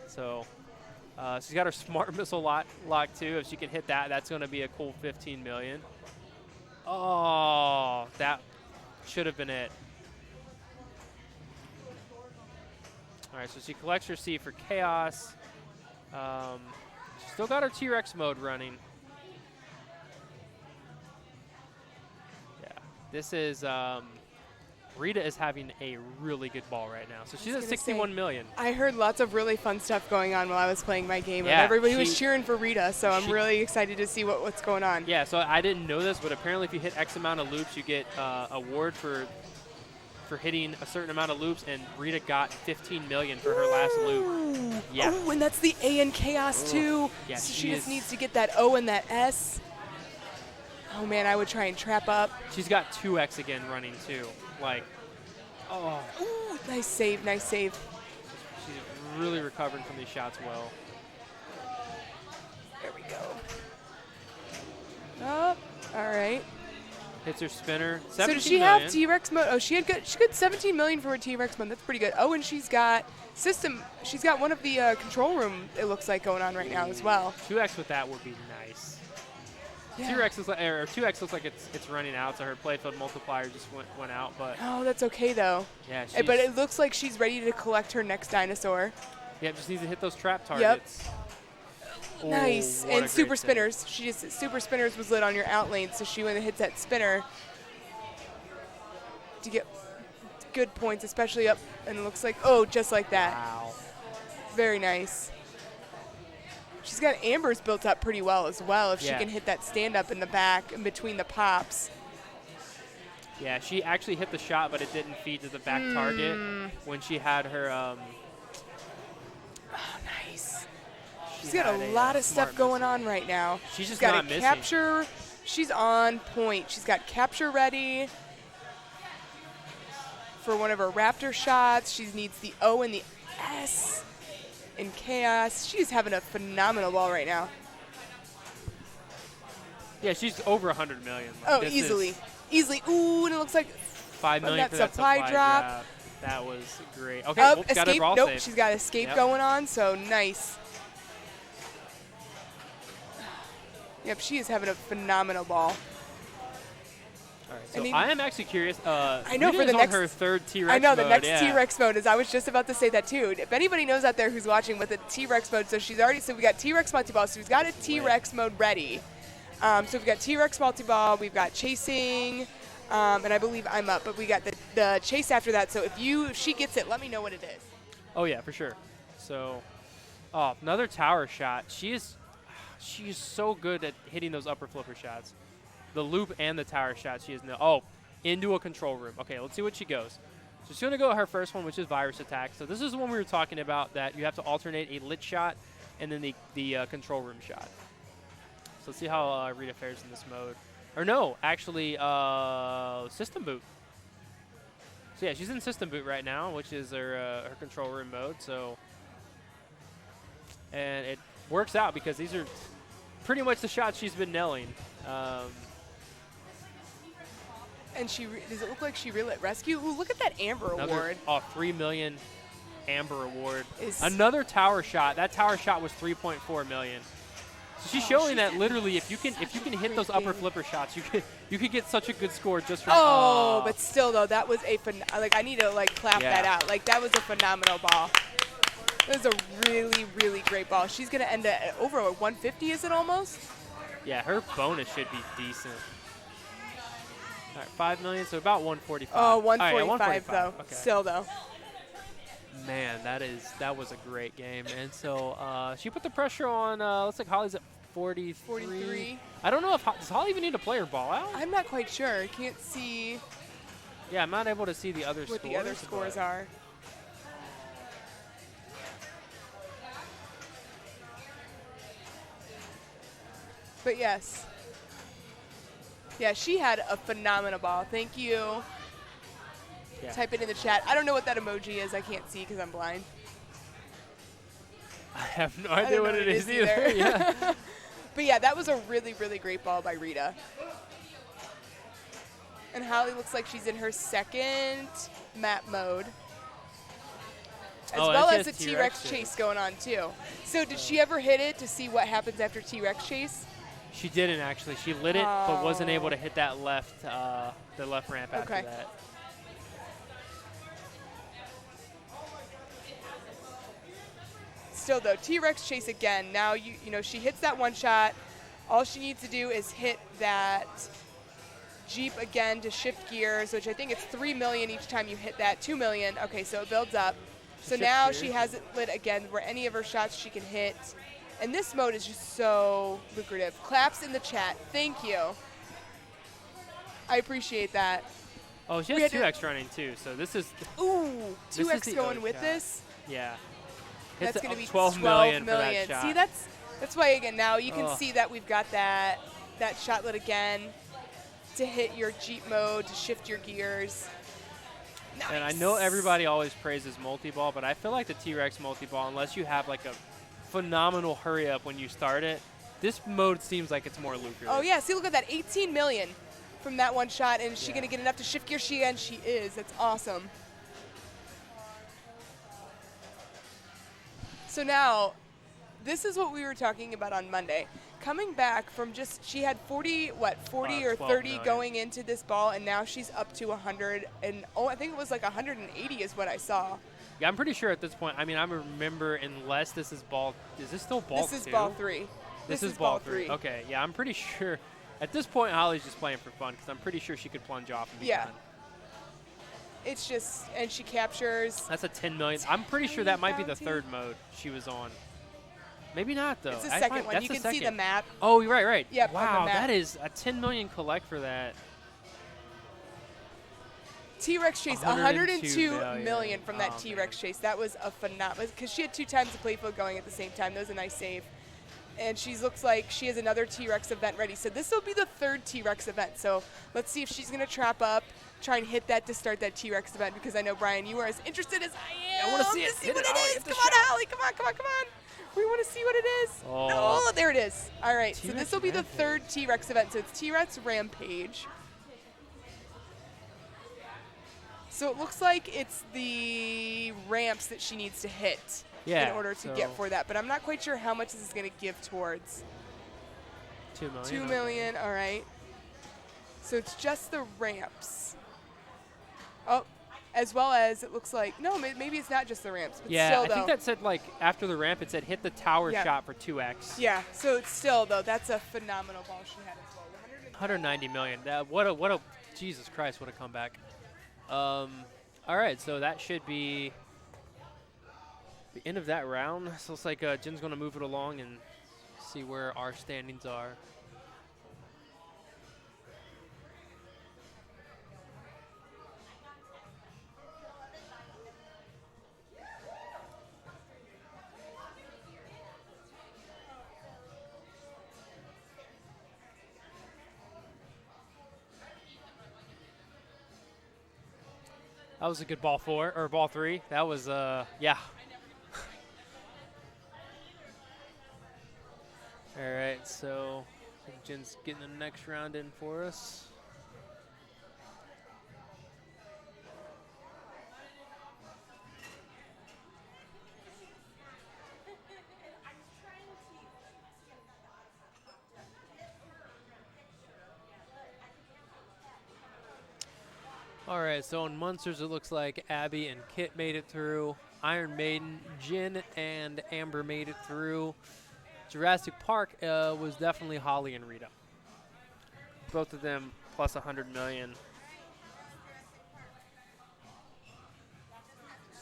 Speaker 4: So she's got her smart missile lock too. If she can hit that, that's going to be a cool 15 million. Oh, that should have been it. All right, so she collects her C for Chaos. She's still got her T-Rex mode running. Yeah, this is Rita is having a really good ball right now. So she's at 61 million.
Speaker 1: I heard lots of really fun stuff going on while I was playing my game.
Speaker 4: Yeah,
Speaker 1: And everybody was cheering for Rita, so I'm really excited to see what's going on.
Speaker 4: Yeah, so I didn't know this, but apparently if you hit X amount of loops, you get award for hitting a certain amount of loops, and Rita got 15 million for her last loop. Yeah.
Speaker 1: Oh, and that's the A in Chaos too.
Speaker 4: Yeah,
Speaker 1: so she just needs to get that O and that S. Oh man, I would try and trap up.
Speaker 4: She's got 2x again running too. Like, oh.
Speaker 1: Ooh, nice save, nice save.
Speaker 4: She's really recovering from these shots well.
Speaker 1: There we go. Oh, all right.
Speaker 4: Hits her spinner.
Speaker 1: So does she have T-Rex mode? Oh, she had 17 million for her T-Rex mode. That's pretty good. Oh, and she's got She's got one of the control room. It looks like going on right now as well.
Speaker 4: 2x with that would be nice.
Speaker 1: Yeah.
Speaker 4: T-Rex is like, or 2x looks like it's running out, so her playfield multiplier just went out. But
Speaker 1: oh, that's okay though.
Speaker 4: Yeah.
Speaker 1: But it looks like she's ready to collect her next dinosaur.
Speaker 4: Yeah, just needs to hit those trap targets.
Speaker 1: Yep.
Speaker 4: Oh,
Speaker 1: Nice.
Speaker 4: what a
Speaker 1: And super
Speaker 4: great
Speaker 1: spinners. Super spinners was lit on your out lane, so she went and hits that spinner to get good points, especially up. And it looks like, oh, just like that.
Speaker 4: Wow.
Speaker 1: Very nice. She's got Ambers built up pretty well as well if she can hit that stand up in the back in between the pops.
Speaker 4: Yeah, she actually hit the shot, but it didn't feed to the back target when she had her.
Speaker 1: Oh, nice. She's got a lot of stuff going on right now.
Speaker 4: She's just
Speaker 1: got
Speaker 4: not
Speaker 1: a
Speaker 4: missing.
Speaker 1: capture. She's on point. She's got capture ready for one of her Raptor shots. She needs the O and the S in Chaos. She's having a phenomenal ball right now.
Speaker 4: Yeah, she's over 100 million. Like,
Speaker 1: oh, easily. Easily. Ooh, and it looks like
Speaker 4: 5 million
Speaker 1: that
Speaker 4: for that
Speaker 1: supply drop.
Speaker 4: That was great. Okay,
Speaker 1: Oh,
Speaker 4: got a
Speaker 1: escape.
Speaker 4: brawl
Speaker 1: Nope,
Speaker 4: save.
Speaker 1: she's got escape going on, so nice. Yep, she is having a phenomenal ball.
Speaker 4: All right, so I am actually curious.
Speaker 1: I know for the
Speaker 4: on
Speaker 1: next
Speaker 4: her third T-Rex
Speaker 1: I know the
Speaker 4: mode,
Speaker 1: next T-Rex mode is. I was just about to say that too. If anybody knows out there who's watching with a T-Rex mode, so we got T-Rex multi-ball. So she's got a T-Rex mode ready. So we've got T-Rex multi-ball. We've got chasing, and I believe I'm up. But we got the chase after that. So if she gets it, let me know what it is.
Speaker 4: Oh yeah, for sure. So, another tower shot. She is so good at hitting those upper flipper shots. The loop and the tower shot, she is into a control room. Okay, let's see what she goes. So she's going to go her first one, which is virus attack. So this is the one we were talking about, that you have to alternate a lit shot and then the control room shot. So let's see how Rita fares in this mode. Or no, actually, system boot. So yeah, she's in system boot right now, which is her control room mode. So, and it works out because these are pretty much the shots she's been nailing.
Speaker 1: And does it look like she really rescue? Ooh, look at that Amber Award.
Speaker 4: Oh, 3 million Amber Award.
Speaker 1: Is
Speaker 4: Another tower shot. That tower shot was 3.4 million. So she's showing that literally if you can hit those upper flipper shots, you could get such a good score just from.
Speaker 1: Oh, but still though, that was I need to clap that out. That was a phenomenal ball. It was a really, really great ball. She's gonna end at over 150, is it almost?
Speaker 4: Yeah, her bonus should be decent. All right, 5 million, so about 145.
Speaker 1: Oh, 145,
Speaker 4: right, 145
Speaker 1: though.
Speaker 4: Okay.
Speaker 1: Still though.
Speaker 4: Man, that was a great game. And so she put the pressure on, looks like Holly's at 43.
Speaker 1: 43.
Speaker 4: I don't know if, does Holly even need to play her ball out?
Speaker 1: I'm not quite sure. I can't see
Speaker 4: Yeah, I'm not able to see the other
Speaker 1: what
Speaker 4: scores.
Speaker 1: the other scores are. But yes. Yeah, she had a phenomenal ball. Thank you.
Speaker 4: Yeah.
Speaker 1: Type it in the chat. I don't know what that emoji is. I can't see because I'm blind.
Speaker 4: I have no
Speaker 1: I
Speaker 4: idea
Speaker 1: don't
Speaker 4: what
Speaker 1: know
Speaker 4: it is either. Yeah.
Speaker 1: But yeah, that was a really, really great ball by Rita. And Holly looks like she's in her second map mode. As well as a T-Rex chase going on too. So did she ever hit it to see what happens after T-Rex chase?
Speaker 4: She didn't actually. She lit it, but wasn't able to hit that left, the left ramp after that.
Speaker 1: Still though, T-Rex chase again. Now you know she hits that one shot. All she needs to do is hit that Jeep again to shift gears, which I think it's 3 million each time you hit that. 2 million. Okay, so it builds up. So now she has it lit again where any of her shots she can hit. And this mode is just so lucrative. Claps in the chat. Thank you. I appreciate that.
Speaker 4: Oh, she has 2X running too, so this is.
Speaker 1: Ooh, 2X
Speaker 4: the
Speaker 1: going
Speaker 4: O
Speaker 1: with
Speaker 4: shot.
Speaker 1: this.
Speaker 4: Yeah.
Speaker 1: That's going to be
Speaker 4: 12 million for
Speaker 1: million.
Speaker 4: that shot.
Speaker 1: See, that's why again now you can see that we've got that shot lit again to hit your Jeep mode to shift your gears. Nice.
Speaker 4: And I know everybody always praises multi-ball, but I feel like the T-Rex multi-ball, unless you have like a phenomenal hurry up when you start it, this mode seems like it's more lucrative.
Speaker 1: Oh yeah, see, look at that, 18 million from that one shot, and is she going to get enough to shift gear? She is. That's awesome. So now, this is what we were talking about on Monday. Coming back from she had 40 or 30
Speaker 4: million.
Speaker 1: going into this ball, and now she's up to 100, and I think it was like 180 is what I saw.
Speaker 4: Yeah, I'm pretty sure at this point, I mean, I remember unless this is ball, is this still ball 2?
Speaker 1: This is ball 3.
Speaker 4: This is ball 3. Okay, yeah, I'm pretty sure. At this point, Holly's just playing for fun because I'm pretty sure she could plunge off and be done.
Speaker 1: It's just, and she captures.
Speaker 4: That's a 10 million. I'm pretty sure that might be the third mode she was on. Maybe not, though.
Speaker 1: It's the second one.
Speaker 4: That's
Speaker 1: You
Speaker 4: the
Speaker 1: can see the map.
Speaker 4: Oh, you're right.
Speaker 1: Yep,
Speaker 4: wow, that is a 10 million collect for that.
Speaker 1: T-Rex chase, 102 million from that T-Rex chase. That was a phenomenal, because she had 2 times the playfield going at the same time. That was a nice save. And she looks like she has another T-Rex event ready. So this will be the 3rd T-Rex event. So let's see if she's going to trap up, try and hit that to start that T-Rex event, because I know, Brian, you are as interested as I am.
Speaker 4: I want to see it.
Speaker 1: What it is. Come on, Holly. Come on. We want to see what it is. Oh, there it is. All right, so this will be the 3rd T-Rex event. So it's T-Rex Rampage. So it looks like it's the ramps that she needs to hit in order to get for that. But I'm not quite sure how much this is going to give towards.
Speaker 4: 2 million.
Speaker 1: 2 million, all right. So it's just the ramps. Oh, as well as it looks like, no, maybe it's not just the ramps. But still,
Speaker 4: I think that said, like, after the ramp, it said hit the tower shot for 2X.
Speaker 1: Yeah, so it's still, though, that's a phenomenal ball she had as well.
Speaker 4: 190 million. What a, Jesus Christ, what a comeback. All right, so that should be the end of that round. So it's like Jin's going to move it along and see where our standings are. That was a good ball 4 or ball 3. That was yeah. All right, so Jin's getting the next round in for us. All right, so in Munsters, it looks like Abby and Kit made it through. Iron Maiden, Jin, and Amber made it through. Jurassic Park was definitely Holly and Rita.
Speaker 2: Both of them plus 100 million.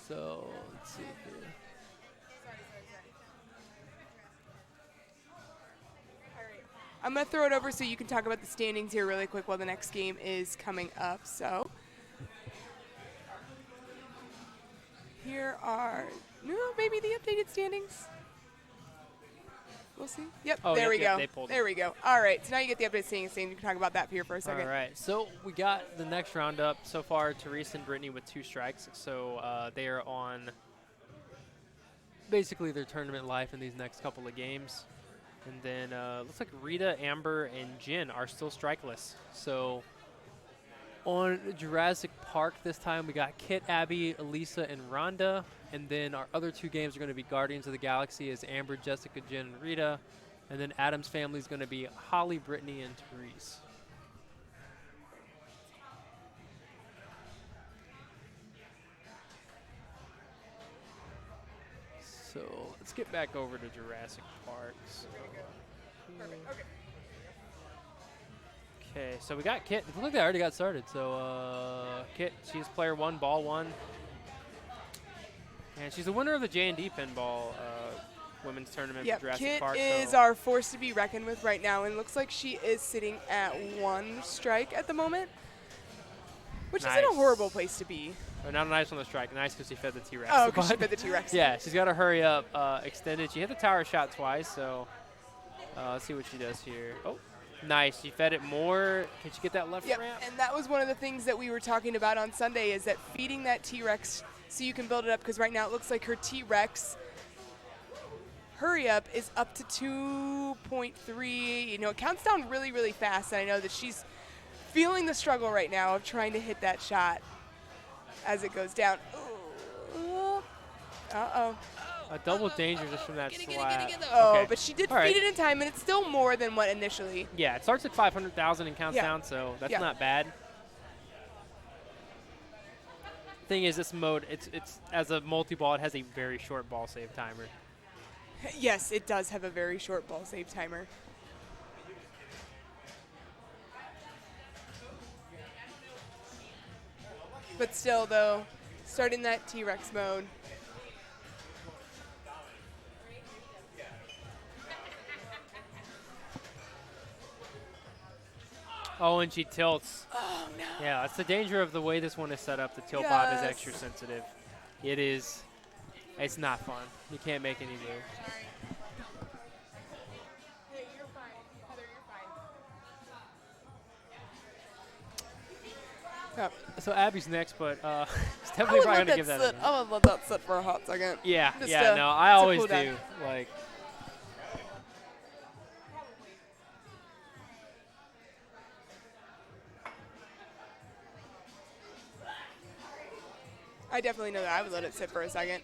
Speaker 4: So let's see here.
Speaker 1: I'm going to throw it over so you can talk about the standings here really quick while the next game is coming up. So here are maybe the updated standings. We'll see. Yep,
Speaker 2: Oh,
Speaker 1: there
Speaker 2: yep,
Speaker 1: we
Speaker 2: yep,
Speaker 1: go.
Speaker 2: they pulled it.
Speaker 1: There we go. All right, so now you get the updated standings. You can talk about that here for a second.
Speaker 4: All right, so we got the next round up. So far, Therese and Brittany with 2 strikes. So they are on basically their tournament life in these next couple of games. And then looks like Rita, Amber, and Jin are still strikeless. So on Jurassic Park this time, we got Kit, Abby, Elisa, and Rhonda. And then our other 2 games are going to be Guardians of the Galaxy as Amber, Jessica, Jen, and Rita. And then Adam's family is going to be Holly, Brittany, and Therese. So let's get back over to Jurassic Park.
Speaker 2: Okay, so we got Kit.
Speaker 4: It looked like they already got started. So Kit, she's player 1, ball 1.
Speaker 2: And she's the winner of the J&D pinball women's tournament
Speaker 1: Yep,
Speaker 2: for Jurassic
Speaker 1: Kit
Speaker 2: Park.
Speaker 1: is
Speaker 2: so
Speaker 1: our force to be reckoned with right now, and looks like she is sitting at 1 strike at the moment, which isn't a
Speaker 2: Nice.
Speaker 1: horrible place to be.
Speaker 2: not a nice on the strike. Nice because she fed the T-Rex.
Speaker 1: Oh, because she
Speaker 2: But
Speaker 1: fed the T-Rex.
Speaker 2: yeah, she's got to hurry up, extended. She hit the tower shot twice, so let's see what she does here. Oh, nice. She fed it more. Can she get that left
Speaker 1: Yep,
Speaker 2: ramp?
Speaker 1: and that was one of the things that we were talking about on Sunday is that feeding that T-Rex so you can build it up, because right now it looks like her T-Rex hurry up is up to 2.3. You know, it counts down really, really fast, and I know that she's feeling the struggle right now of trying to hit that shot as it goes down. Ooh. Uh-oh.
Speaker 2: A double danger just from that slap.
Speaker 1: Oh,
Speaker 2: Okay.
Speaker 1: but she did
Speaker 2: All right.
Speaker 1: feed it in time, and it's still more than what initially.
Speaker 2: Yeah, it starts at 500,000 and counts
Speaker 1: Yeah.
Speaker 2: down, so that's
Speaker 1: Yeah.
Speaker 2: not bad. Thing is, this mode, it's as a multi-ball, it has a very short ball save timer.
Speaker 1: Yes, it does have a very short ball save timer. But still, though, starting that T-Rex mode.
Speaker 2: Oh, and she tilts.
Speaker 1: Oh, no.
Speaker 2: Yeah, that's the danger of the way this one is set up. The tilt pop is
Speaker 1: Yes.
Speaker 2: extra sensitive. It is. It's not fun. You can't make any moves.
Speaker 1: Hey, you're fine. Heather, you're fine.
Speaker 2: So Abby's next, but it's
Speaker 1: I
Speaker 2: definitely
Speaker 1: would
Speaker 2: probably
Speaker 1: let
Speaker 2: going to
Speaker 1: that
Speaker 2: give that
Speaker 1: sit.
Speaker 2: a
Speaker 1: I would let that sit for a hot second.
Speaker 2: Yeah,
Speaker 1: Just
Speaker 2: yeah,
Speaker 1: to-
Speaker 2: no, I
Speaker 1: to
Speaker 2: always
Speaker 1: cool down.
Speaker 2: do. Like,
Speaker 1: I definitely know that I would let it sit for a second.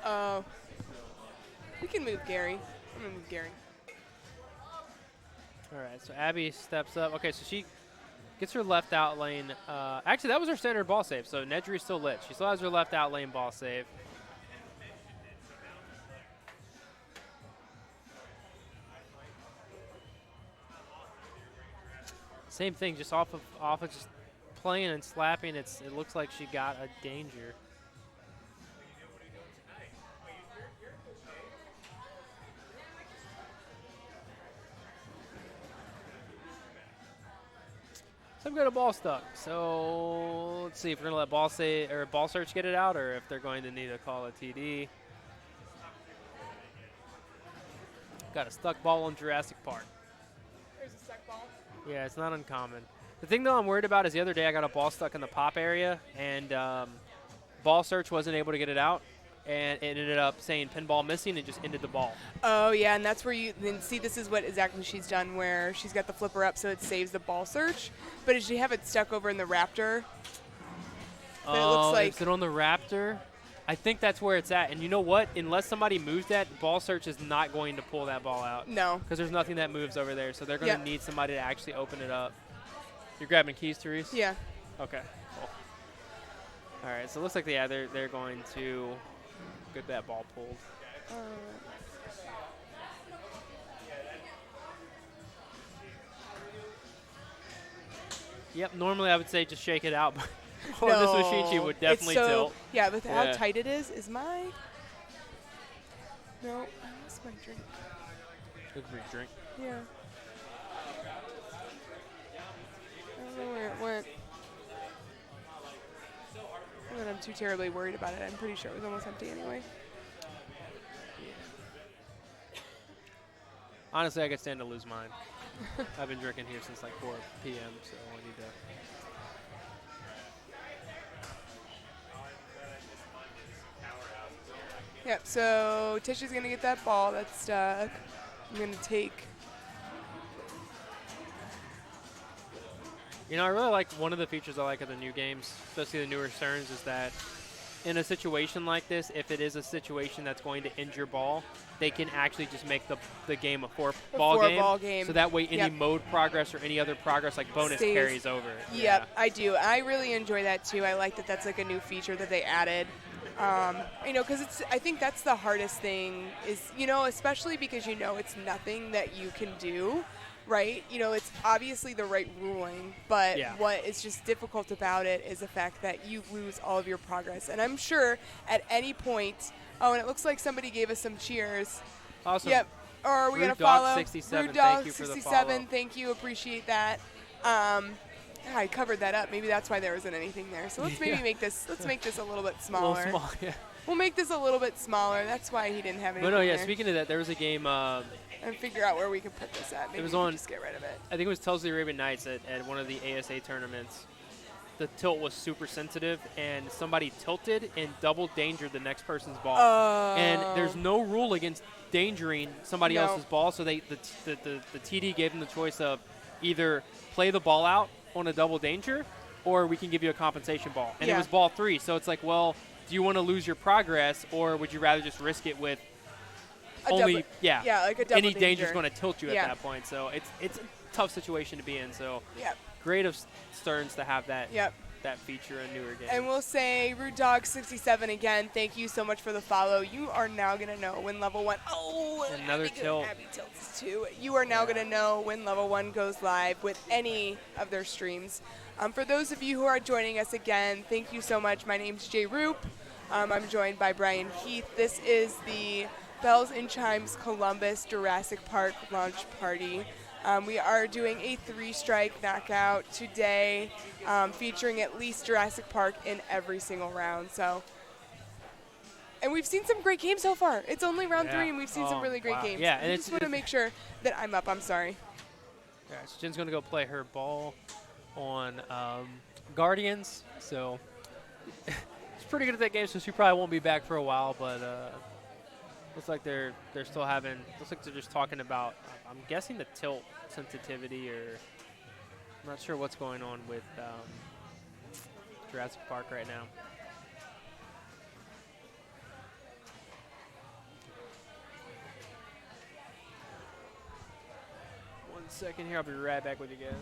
Speaker 1: Oh. We can move Gary. I'm going to move Gary.
Speaker 2: all right, so Abby steps up. Okay, so she gets her left out lane. Actually, that was her standard ball save, so Nedry's still lit. She still has her left out lane ball save. Same thing, just off of just playing and slapping. It looks like she got a danger. So I've got a ball stuck. So let's see if we're gonna let ball search get it out, or if they're going to need to call a TD. Got a stuck ball in Jurassic Park.
Speaker 1: There's a stuck ball.
Speaker 2: Yeah, it's not uncommon. The thing though I'm worried about is the other day I got a ball stuck in the pop area, and ball search wasn't able to get it out, and it ended up saying pinball missing and just ended the ball.
Speaker 1: Oh, yeah, and that's where you then see this is what exactly she's done, where she's got the flipper up so it saves the ball search. But as you have it stuck over in the Raptor, but it looks like
Speaker 2: Is it on the Raptor? I think that's where it's at. And you know what? Unless somebody moves that, ball search is not going to pull that ball out.
Speaker 1: no.
Speaker 2: Because there's nothing that moves over there, so they're going to
Speaker 1: Yeah.
Speaker 2: need somebody to actually open it up. You're grabbing keys, Therese?
Speaker 1: Yeah.
Speaker 2: Okay. Cool. All right. So it looks like they're going to get that ball pulled. Yep. Normally I would say just shake it out, but on this machine she would definitely
Speaker 1: it's so,
Speaker 2: tilt.
Speaker 1: Yeah, with how
Speaker 2: Yeah.
Speaker 1: tight it is my. No, I lost my drink.
Speaker 2: Good for your drink.
Speaker 1: Yeah. I don't know where it went. Not that I'm too terribly worried about it. I'm pretty sure it was almost empty anyway.
Speaker 2: Honestly, I could stand to lose mine. I've been drinking here since like 4 p.m., so I need to.
Speaker 1: Yep, so Tish is going to get that ball that's stuck. I'm going to take.
Speaker 2: You know, I really like one of the features I like of the new games, especially the newer Sterns, is that in a situation like this, if it is a situation that's going to end your ball, they can actually just make the game a four-ball game. So that way any mode progress or any other progress, like bonus, carries over.
Speaker 1: Yep,
Speaker 2: Yeah.
Speaker 1: I do. I really enjoy that too. I like that that's like a new feature that they added. You know, because I think that's the hardest thing is, you know, especially because, you know, it's nothing that you can do, right? You know, it's obviously the right ruling, but what is just difficult about it is the fact that you lose all of your progress. And I'm sure at any point, and it looks like somebody gave us some cheers.
Speaker 2: Awesome.
Speaker 1: Yep. Or are we going to
Speaker 2: Rude Dog
Speaker 1: follow?
Speaker 2: 67,
Speaker 1: Rude
Speaker 2: thank
Speaker 1: Dog
Speaker 2: you for the
Speaker 1: 67,
Speaker 2: follow.
Speaker 1: thank you, appreciate that. I covered that up. Maybe that's why there wasn't anything there. So let's maybe make this. Let's make this a little bit smaller.
Speaker 2: A little small, yeah.
Speaker 1: We'll make this a little bit smaller. That's why he didn't have anything.
Speaker 2: But no, yeah.
Speaker 1: there.
Speaker 2: Speaking of that, there was a game.
Speaker 1: And figure out where we can put this at. Maybe
Speaker 2: was
Speaker 1: we can
Speaker 2: on-
Speaker 1: just get rid of it.
Speaker 2: I think it was Tales of the Arabian Nights at one of the ASA tournaments. The tilt was super sensitive, and somebody tilted and double dangered the next person's ball. And there's no rule against dangering somebody else's ball, so the TD gave them the choice of either play the ball out on a double danger, or we can give you a compensation ball. And it was ball 3, so it's like, well, do you want to lose your progress, or would you rather just risk it with like a double
Speaker 1: any
Speaker 2: danger's going to tilt you at
Speaker 1: Yeah.
Speaker 2: that point. So it's a tough situation to be in. So
Speaker 1: Yep.
Speaker 2: great of Stearns to have that
Speaker 1: Yep.
Speaker 2: that feature in newer games.
Speaker 1: And we'll say Rude Dog 67 again. Thank you so much for the follow. You are now gonna know when level 1. Oh, and
Speaker 2: Another tilt.
Speaker 1: Abby tilts too. You are now gonna know when level 1 goes live with any of their streams. For those of you who are joining us again, thank you so much. My name's Jay Roop. I'm joined by Brian Heath. This is the Bells and Chimes Columbus Jurassic Park launch party. We are doing a 3-strike knockout today, featuring at least Jurassic Park in every single round. And we've seen some great games so far. It's only round 3, and we've seen some really great games.
Speaker 2: Yeah, and
Speaker 1: I just want to make sure that I'm up. I'm sorry.
Speaker 2: Yeah, so Jen's going to go play her ball on Guardians. So she's pretty good at that game, so she probably won't be back for a while, but looks like they're still having. Looks like they're just talking about. I'm guessing the tilt sensitivity, or I'm not sure what's going on with Jurassic Park right now. One second here, I'll be right back with you guys.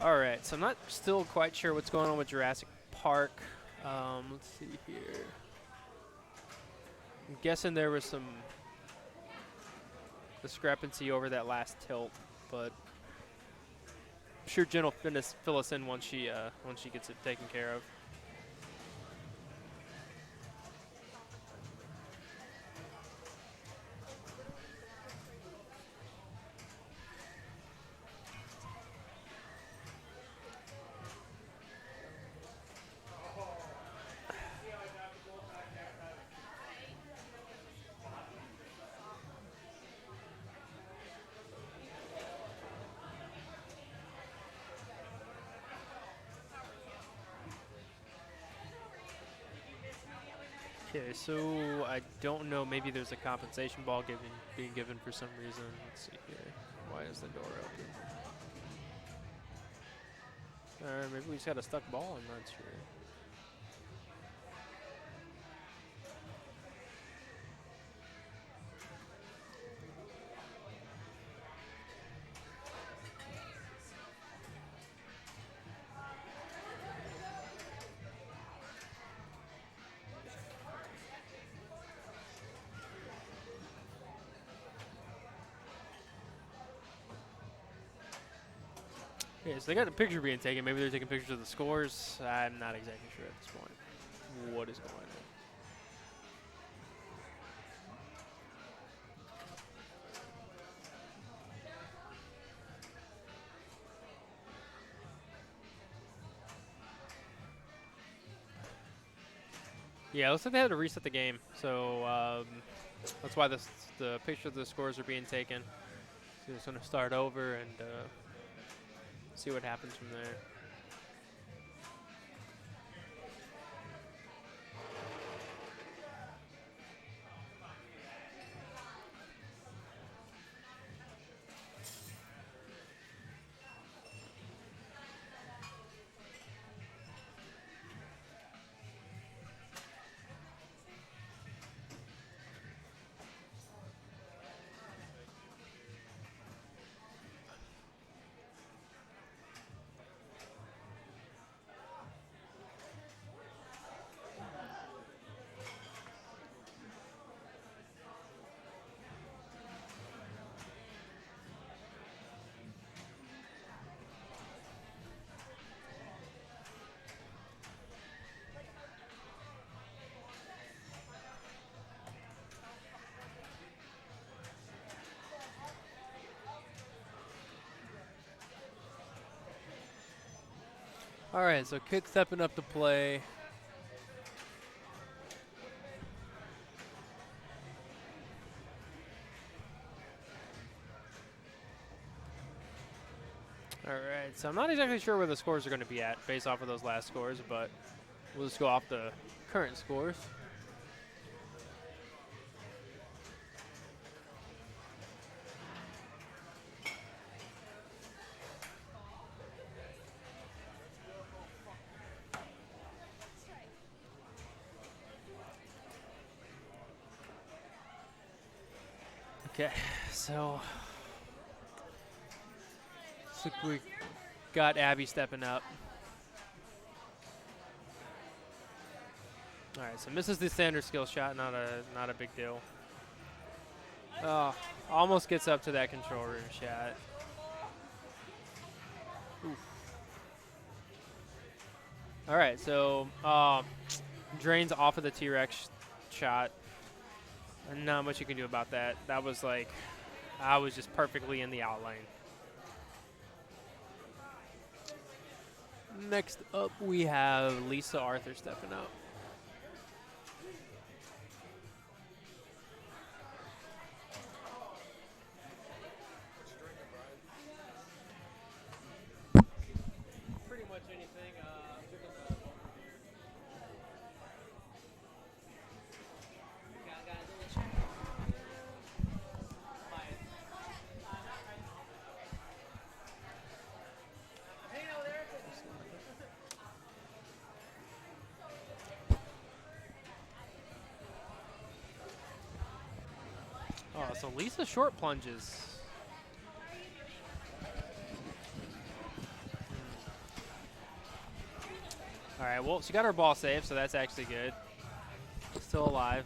Speaker 2: All right, so I'm not still quite sure what's going on with Jurassic Park. Let's see here. I'm guessing there was some discrepancy over that last tilt, but I'm sure Jen will fill us in once she gets it taken care of. Okay, so I don't know. Maybe there's a compensation ball being given for some reason. Let's see here. Why is the door open? Maybe we just got a stuck ball. I'm not sure. Okay, so they got a picture being taken. Maybe they're taking pictures of the scores. I'm not exactly sure at this point what is going on. Yeah, it looks like they had to reset the game. So that's why the picture of the scores are being taken. So it's going to start over and see what happens from there. All right, so kid stepping up to play. All right, so I'm not exactly sure where the scores are going to be at based off of those last scores, but we'll just go off the current scores. Okay, so looks like we got Abby stepping up. All right, so misses the standard skill shot, not a big deal. Oh, almost gets up to that control room shot. Oof. All right, so drains off of the T-Rex shot. Not much you can do about that. That was like, I was just perfectly in the out lane. Next up, we have Lisa Arthur stepping up. Pretty much anything. Oh, so Lisa short plunges. All right, well, she got her ball safe, so that's actually good. Still alive.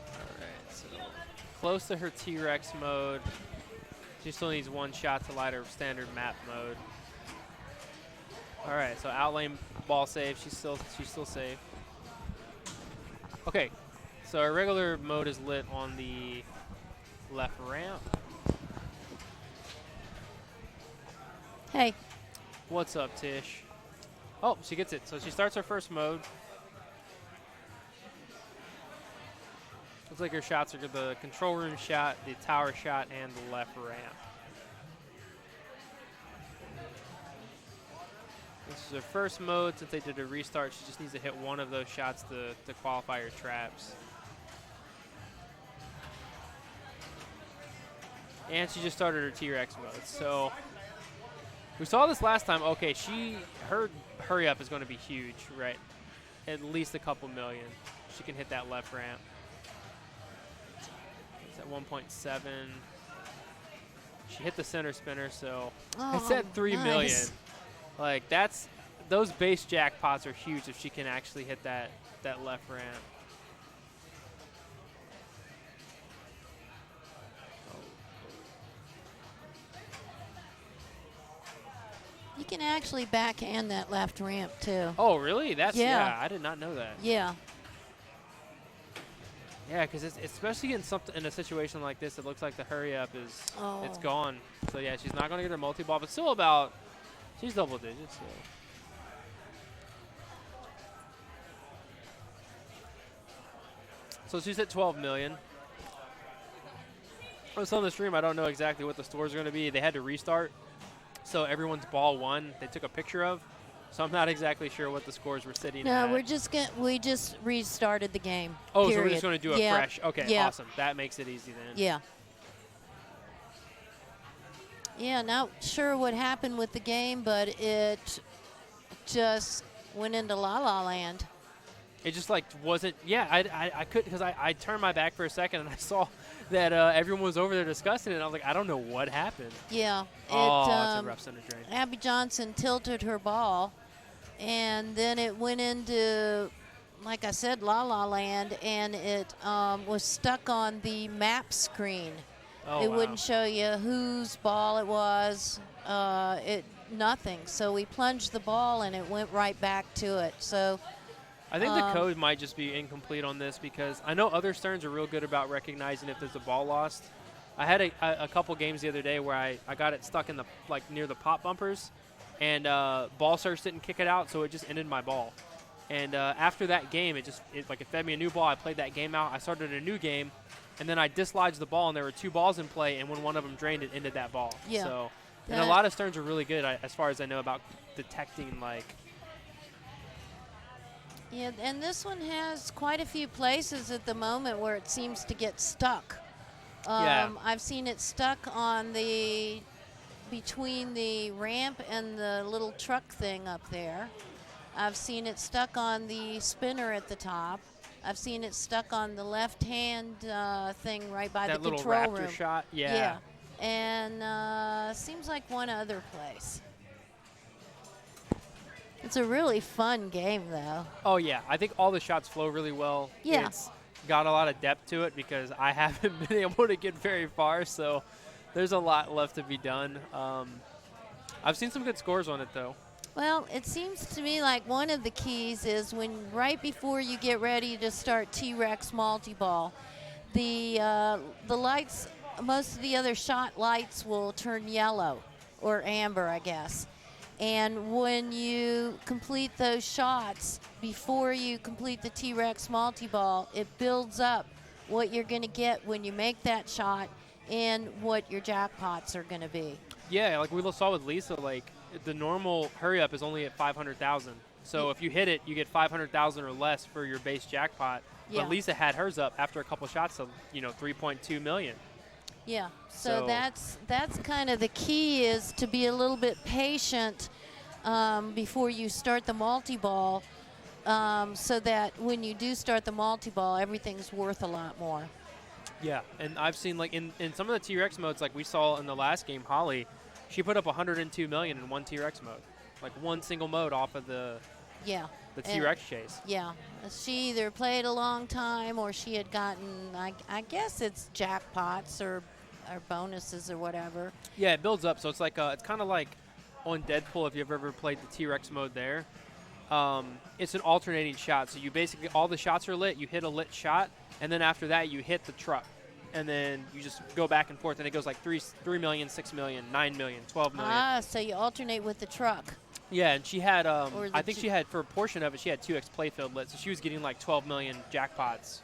Speaker 2: All right, so close to her T-Rex mode. She still needs one shot to light her standard map mode. All right, so outlane ball save. She's still safe. Okay, so our regular mode is lit on the left ramp.
Speaker 5: Hey.
Speaker 2: What's up, Tish? Oh, she gets it. So she starts her first mode. Looks like her shots are the control room shot, the tower shot, and the left ramp. This is her first mode. Since they did a restart, she just needs to hit one of those shots to qualify her traps. And she just started her T-Rex mode. So we saw this last time. Okay, her hurry up is going to be huge, right? At least a couple million. She can hit that left ramp. It's at 1.7. She hit the center spinner, so it's at 3 million. Like those base jackpots are huge if she can actually hit that left ramp.
Speaker 5: You can actually backhand that left ramp, too.
Speaker 2: Oh, really?
Speaker 5: Yeah.
Speaker 2: I did not know that.
Speaker 5: Yeah.
Speaker 2: Yeah, because especially in a situation like this, it looks like the hurry up it's gone. So yeah, she's not going to get her multi-ball, but still she's double digits. So she's at 12 million. I was on the stream. I don't know exactly what the scores are going to be. They had to restart, so everyone's ball won. They took a picture of. So I'm not exactly sure what the scores were sitting at.
Speaker 5: No, we just restarted the game.
Speaker 2: Oh,
Speaker 5: period.
Speaker 2: So we're just going to do a fresh. Okay,
Speaker 5: yeah.
Speaker 2: Awesome. That makes it easy then.
Speaker 5: Yeah. Yeah, not sure what happened with the game, but it just went into La La Land.
Speaker 2: It just like wasn't. Yeah, I couldn't because I turned my back for a second and I saw that everyone was over there discussing it. And I was like, I don't know what happened.
Speaker 5: Yeah.
Speaker 2: It's a rough center drain.
Speaker 5: Abby Johnson tilted her ball, and then it went into, like I said, La La Land, and it was stuck on the map screen.
Speaker 2: Oh,
Speaker 5: it
Speaker 2: wow.
Speaker 5: wouldn't show you whose ball it was. Nothing. So we plunged the ball, and it went right back to it. So.
Speaker 2: I think the code might just be incomplete on this because I know other sterns are real good about recognizing if there's a ball lost. I had a couple games the other day where I got it stuck in the near the pop bumpers, and ball search didn't kick it out, so it just ended my ball. And after that game, it fed me a new ball. I played that game out. I started a new game, and then I dislodged the ball, and there were two balls in play, and when one of them drained, it ended that ball.
Speaker 5: Yeah.
Speaker 2: So, and a lot of sterns are really good, as far as I know, about detecting
Speaker 5: Yeah, and this one has quite a few places at the moment where it seems to get stuck.
Speaker 2: Yeah.
Speaker 5: I've seen it stuck on between the ramp and the little truck thing up there. I've seen it stuck on the spinner at the top. I've seen it stuck on the left-hand thing right by the control room.
Speaker 2: That little raptor shot? Yeah.
Speaker 5: And seems like one other place. It's a really fun game, though.
Speaker 2: Oh, yeah. I think all the shots flow really well.
Speaker 5: Yeah.
Speaker 2: It's got a lot of depth to it because I haven't been able to get very far, so there's a lot left to be done. I've seen some good scores on it, though.
Speaker 5: Well, it seems to me like one of the keys is right before you get ready to start T-Rex multi-ball, the lights, most of the other shot lights will turn yellow or amber, I guess. And when you complete those shots, before you complete the T-Rex multi-ball, it builds up what you're going to get when you make that shot and what your jackpots are going to be.
Speaker 2: Yeah, like we saw with Lisa, the normal hurry-up is only at 500,000. So if you hit it, you get 500,000 or less for your base jackpot.
Speaker 5: Yeah.
Speaker 2: But Lisa had hers up after a couple shots of, 3.2 million.
Speaker 5: Yeah, so that's kind of the key, is to be a little bit patient before you start the multi-ball, so that when you do start the multi-ball, everything's worth a lot more.
Speaker 2: Yeah, and I've seen in some of the T-Rex modes, like we saw in the last game, Holly, she put up 102 million in one T-Rex mode.
Speaker 4: like one single mode off of the
Speaker 5: Yeah.
Speaker 4: T-Rex chase.
Speaker 5: Yeah. She either played a long time or she had gotten, I guess it's jackpots or bonuses or whatever.
Speaker 4: Yeah, it builds up. So it's like it's kind of like on Deadpool if you've ever played the T-Rex mode there. It's an alternating shot. So you basically, all the shots are lit. You hit a lit shot, and then after that you hit the truck. And then you just go back and forth, and it goes like 3 million, 6 million, 9 million, 12 million.
Speaker 5: Ah, so you alternate with the truck.
Speaker 4: Yeah, and she had,
Speaker 5: Or the
Speaker 4: I think she had, for a portion of it, she had 2x playfield lit, so she was getting like 12 million jackpots.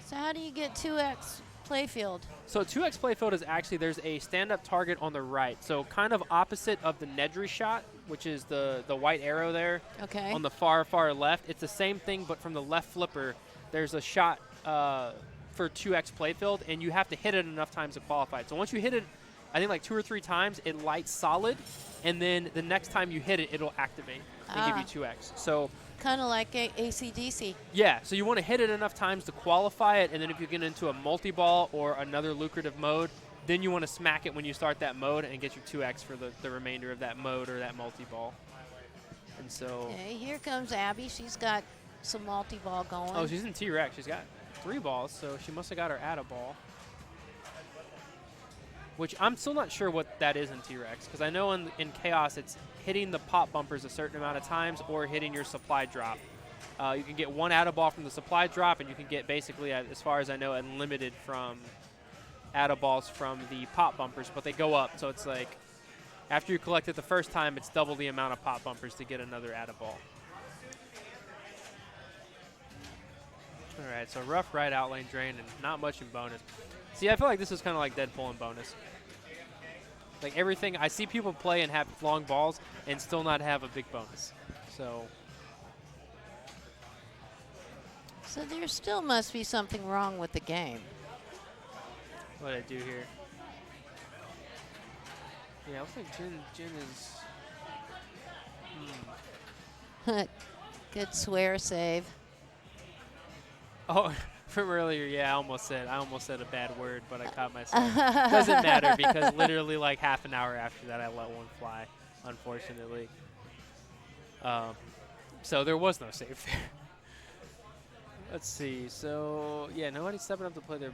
Speaker 5: So how do you get 2x playfield?
Speaker 4: So 2x playfield is actually, there's a stand-up target on the right. So kind of opposite of the Nedry shot, which is the white arrow there.
Speaker 5: Okay.
Speaker 4: On the far, far left. It's the same thing, but from the left flipper, there's a shot for 2x playfield, and you have to hit it enough times to qualify it. So once you hit it, I think like 2 or 3 times, it lights solid, and then the next time you hit it, it'll activate and give you 2x. So
Speaker 5: kind of like AC/DC.
Speaker 4: yeah, so you want to hit it enough times to qualify it, and then if you get into a multi-ball or another lucrative mode, then you want to smack it when you start that mode and get your 2x for the remainder of that mode or that multi-ball. And so...
Speaker 5: Okay, here comes Abby. She's got some multi-ball going.
Speaker 4: Oh, she's in T-Rex. She's got 3 balls, so she must have got her add-a-ball. Which I'm still not sure what that is in T-Rex, because I know in Chaos it's hitting the pop bumpers a certain amount of times or hitting your supply drop. You can get 1 add-a-ball from the supply drop, and you can get basically, as far as I know, unlimited from add-a-balls from the pop bumpers, but they go up. So it's like after you collect it the first time, it's double the amount of pop bumpers to get another add-a-ball. All right, so rough right out lane drain and not much in bonus. See, I feel like this is kind of like Deadpool in bonus. Like everything, I see people play and have long balls and still not have a big bonus. So
Speaker 5: there still must be something wrong with the game.
Speaker 4: what did I do here? Yeah, I looks like Jin is...
Speaker 5: Good swear save.
Speaker 4: Oh, from earlier, yeah, I almost said a bad word, but I caught myself. Doesn't matter because literally like half an hour after that, I let one fly, unfortunately. So there was no save there. Let's see. So yeah, nobody's stepping up to play their.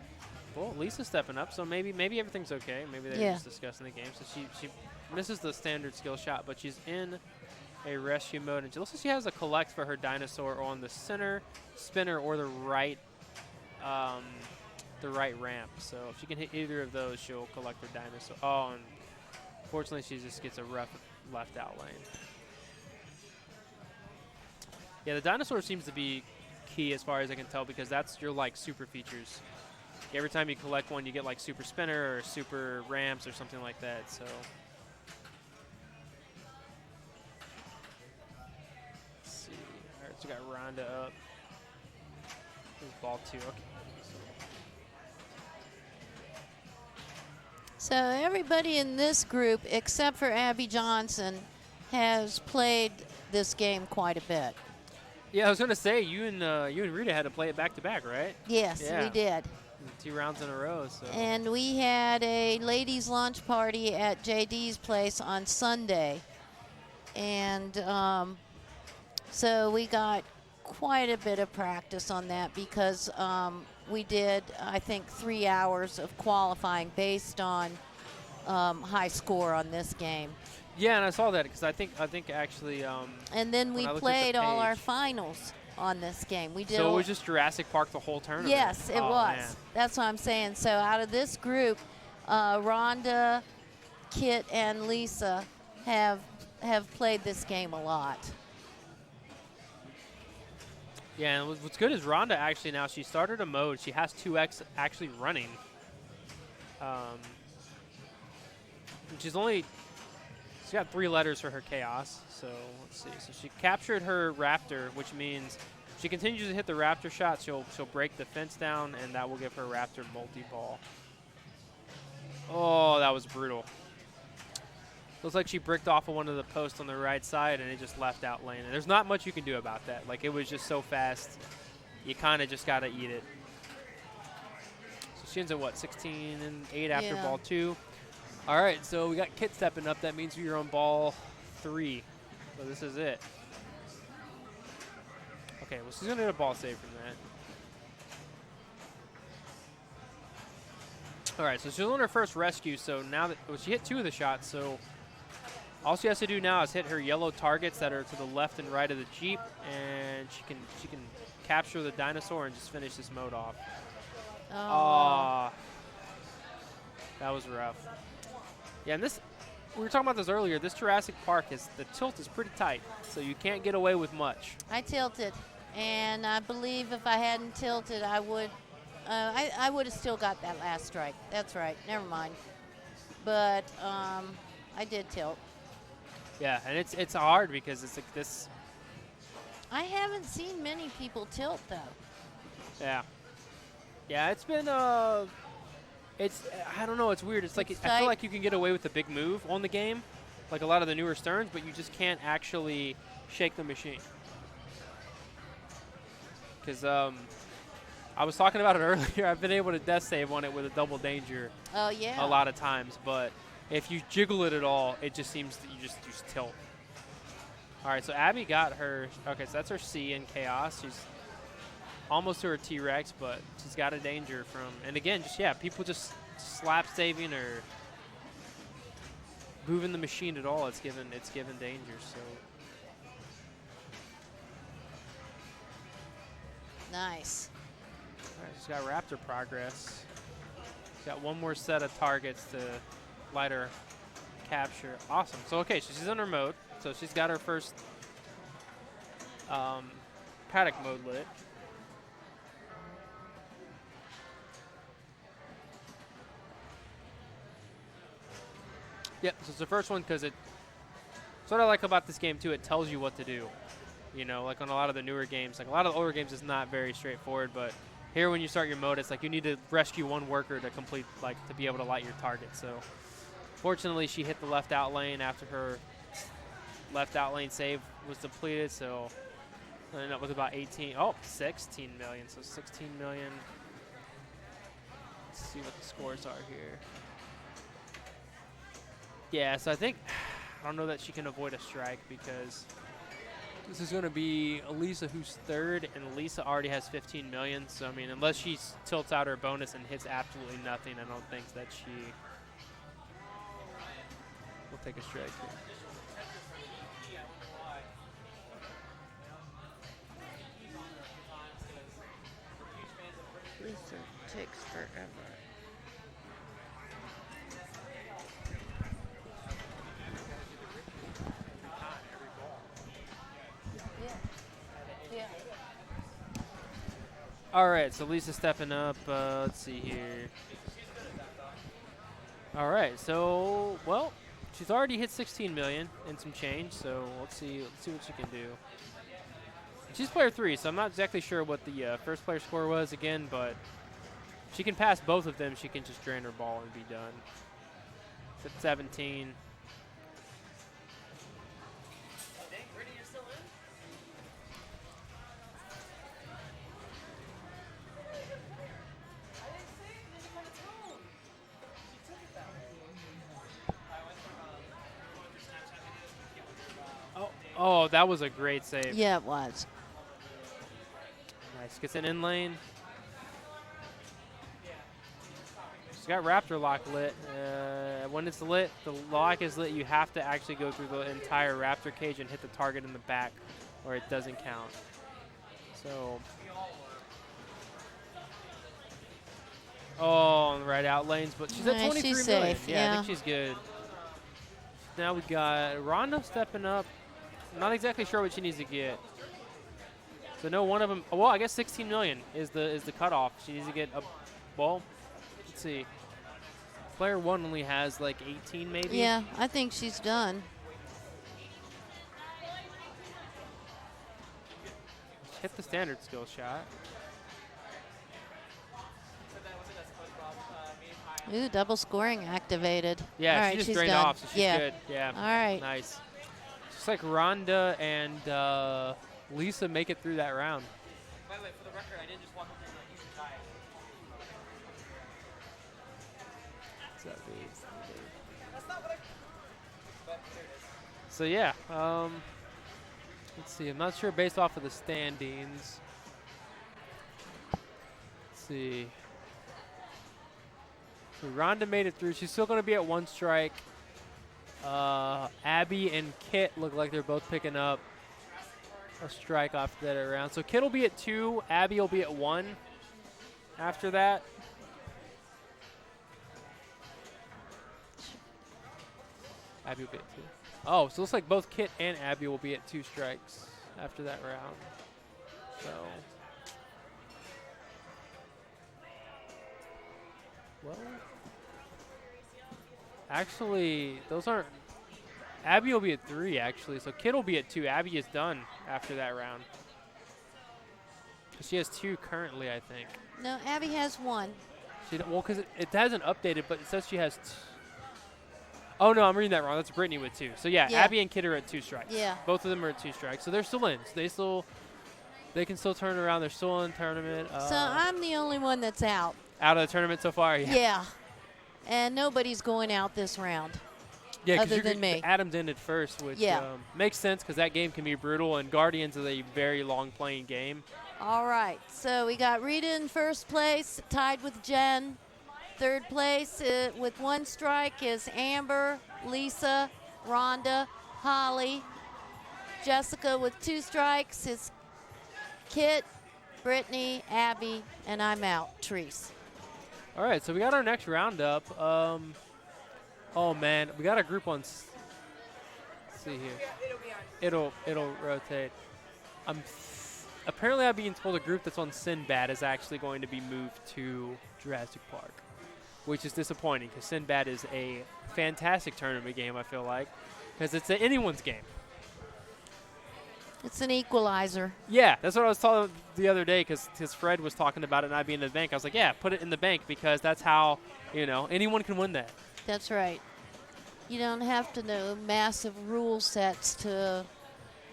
Speaker 4: Well, Lisa's stepping up, so maybe everything's okay. Maybe they're just discussing the game. So she misses the standard skill shot, but she's in a rescue mode, and it looks like she has a collect for her dinosaur on the center spinner or the right ramp. So if she can hit either of those, she'll collect her dinosaur. Oh, and unfortunately, she just gets a rough left out lane. Yeah, the dinosaur seems to be key as far as I can tell, because that's your like super features. Every time you collect one, you get like super spinner or super ramps or something like that. So. So we got Rhonda up. There's ball 2. Okay.
Speaker 5: So everybody in this group, except for Abby Johnson, has played this game quite a bit.
Speaker 4: Yeah, I was gonna say you and Rita had to play it back to back, right?
Speaker 5: Yes,
Speaker 4: Yeah.
Speaker 5: we did.
Speaker 4: 2 rounds in a row. So.
Speaker 5: And we had a ladies' lunch party at JD's place on Sunday, and so we got quite a bit of practice on that because we did, I think, 3 hours of qualifying based on high score on this game.
Speaker 4: Yeah, and I saw that because I think actually.
Speaker 5: And then we played all our finals on this game. We did.
Speaker 4: So it was just Jurassic Park the whole tournament.
Speaker 5: Yes, it was.
Speaker 4: Man.
Speaker 5: That's what I'm saying. So out of this group, Rhonda, Kit, and Lisa have played this game a lot.
Speaker 4: Yeah, and what's good is Rhonda actually now, she started a mode. She has 2x actually running. She's got 3 letters for her chaos. So let's see. So she captured her raptor, which means she continues to hit the raptor shot. She'll break the fence down, and that will give her raptor multi-ball. Oh, that was brutal. Looks like she bricked off of one of the posts on the right side, and it just left out lane. And there's not much you can do about that. Like, it was just so fast. You kind of just got to eat it. So she ends at, what, 16-8 after ball 2. All right, so we got Kit stepping up. That means you're on ball 3. So this is it. Okay, well, she's going to need a ball save from that. All right, so she's on her first rescue, so now that she hit 2 of the shots, so all she has to do now is hit her yellow targets that are to the left and right of the Jeep, and she can capture the dinosaur and just finish this mode off.
Speaker 5: Oh.
Speaker 4: That was rough. Yeah, and this, we were talking about this earlier, this Jurassic Park, the tilt is pretty tight, so you can't get away with much.
Speaker 5: I tilted, and I believe if I hadn't tilted, I would have still got that last strike. That's right. Never mind. But I did tilt.
Speaker 4: Yeah, and it's hard because it's like this.
Speaker 5: I haven't seen many people tilt, though.
Speaker 4: Yeah. Yeah, it's been it's, I don't know, it's weird. It's like,
Speaker 5: It's
Speaker 4: I feel
Speaker 5: tight.
Speaker 4: like you can get away with the big move on the game, like a lot of the newer Sterns, but you just can't actually shake the machine. Because I was talking about it earlier. I've been able to death save on it with a double danger
Speaker 5: Oh, yeah.
Speaker 4: a lot of times, but if you jiggle it at all, it just seems that you just tilt. All right, so Abby got her, okay, so that's her C in Chaos. She's almost to her T-Rex, but she's got a danger from, and again, just, yeah, people just slap saving or moving the machine at all, it's given danger, so.
Speaker 5: Nice.
Speaker 4: All right, she's got Raptor progress. Got one more set of targets to light her capture. Awesome. So, okay, so she's in her mode. So she's got her first paddock mode lit. Yep, so it's the first one because it's what I like about this game, too. It tells you what to do. You know, like on a lot of the newer games. Like a lot of the older games, it's not very straightforward, but here when you start your mode, it's like you need to rescue one worker to complete, like, to be able to light your target. So fortunately, she hit the left out lane after her left out lane save was depleted, so I ended up with about 16 million, so 16 million. Let's see what the scores are here. Yeah, so I don't know that she can avoid a strike because this is going to be Elisa who's third, and Elisa already has 15 million, so I mean, unless she tilts out her bonus and hits absolutely nothing, I don't think that she will take a strike here.
Speaker 5: This takes forever. Yeah.
Speaker 4: All right, so Lisa stepping up. Let's see here. All right, so, well, she's already hit 16 million and some change, so let's see what she can do. She's player 3, so I'm not exactly sure what the first player score was again, but if she can pass both of them, she can just drain her ball and be done. It's at 17. Oh, that was a great save.
Speaker 5: Yeah, it was.
Speaker 4: Nice. Gets an in lane. She's got Raptor Lock lit. When it's lit, the lock is lit, you have to actually go through the entire Raptor cage and hit the target in the back, or it doesn't count. So. Oh, on the right out lanes, but she's at
Speaker 5: Nice,
Speaker 4: 23
Speaker 5: she's
Speaker 4: million.
Speaker 5: safe,
Speaker 4: I
Speaker 5: yeah.
Speaker 4: think she's good. Now we got Rondo stepping up. Not exactly sure what she needs to get. So no one of them. Well, I guess 16 million is the cutoff. She needs to get a. Well, let's see. Player 1 only has like 18 maybe.
Speaker 5: Yeah, I think she's done.
Speaker 4: Hit the standard skill shot.
Speaker 5: Ooh, double scoring activated.
Speaker 4: Yeah,
Speaker 5: All
Speaker 4: she
Speaker 5: right,
Speaker 4: just
Speaker 5: she's
Speaker 4: drained
Speaker 5: done.
Speaker 4: off, so she's
Speaker 5: yeah.
Speaker 4: good. Yeah.
Speaker 5: All right.
Speaker 4: Nice. Just like Rhonda and Lisa make it through that round.
Speaker 2: By the way, for the record, I didn't just walk up there and use your tie.
Speaker 4: What's up, dude?
Speaker 2: That's not what I. But here it is.
Speaker 4: So yeah, Let's see. I'm not sure based off of the standings. Let's see. So Rhonda made it through. She's still going to be at 1 strike. Abby and Kit look like they're both picking up a strike after that round. So Kit will be at 2. Abby will be at 1 after that. Abby will be at 2. Oh, so it looks like both Kit and Abby will be at 2 strikes after that round. So, well, actually, those aren't. Abby will be at 3, actually. So Kit will be at 2. Abby is done after that round. She has 2 currently, I think.
Speaker 5: No, Abby has 1.
Speaker 4: Well, because it hasn't updated, but it says she has. Oh, no, I'm reading that wrong. That's Brittany with 2. So, yeah,
Speaker 5: Yeah.
Speaker 4: Abby and Kit are at 2 strikes.
Speaker 5: Yeah.
Speaker 4: Both of them are at 2 strikes. So they're still in. So they can still turn around. They're still in the tournament.
Speaker 5: So I'm the only one that's out.
Speaker 4: Out of the tournament so far?
Speaker 5: Yeah. And nobody's going out this round.
Speaker 4: Yeah, 'cause
Speaker 5: other than me.
Speaker 4: Adams ended first, which
Speaker 5: Yeah.
Speaker 4: Makes sense because that game can be brutal, and Guardians is a very long playing game.
Speaker 5: All right. So we got Rita in first place, tied with Jen. Third place with 1 strike is Amber, Lisa, Rhonda, Holly. Jessica with 2 strikes is Kit, Brittany, Abby, and I'm out, Therese.
Speaker 4: All right, so we got our next roundup. Oh man, we got a group on. Let's see here. It'll rotate. Apparently I'm being told a group that's on Sinbad is actually going to be moved to Jurassic Park, which is disappointing because Sinbad is a fantastic tournament game. I feel like because it's anyone's game.
Speaker 5: It's an equalizer.
Speaker 4: Yeah, that's what I was telling the other day because Fred was talking about it not being in the bank. I was like, yeah, put it in the bank because that's how, anyone can win that.
Speaker 5: That's right. You don't have to know massive rule sets to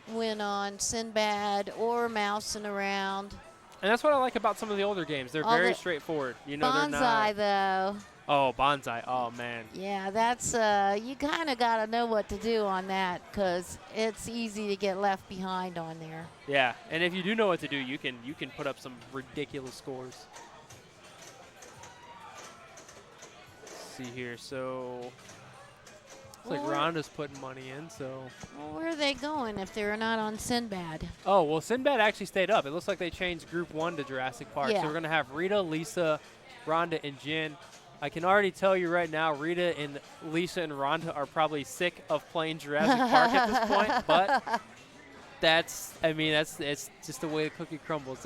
Speaker 5: win on Sinbad or mousing around.
Speaker 4: And that's what I like about some of the older games. They're very straightforward. They're not.
Speaker 5: Bonsai, though.
Speaker 4: Oh, Bonsai. Oh, man.
Speaker 5: Yeah, that's, you kind of got to know what to do on that because it's easy to get left behind on there.
Speaker 4: Yeah, and if you do know what to do, you can put up some ridiculous scores. Let's see here. So, looks like Rhonda's putting money in, so.
Speaker 5: Well, where are they going if they're not on Sinbad?
Speaker 4: Oh, well, Sinbad actually stayed up. It looks like they changed Group 1 to Jurassic Park.
Speaker 5: Yeah.
Speaker 4: So we're going to have Rita, Lisa, Rhonda, and Jen. I can already tell you right now, Rita and Lisa and Rhonda are probably sick of playing Jurassic Park at this point, but it's just the way the cookie crumbles,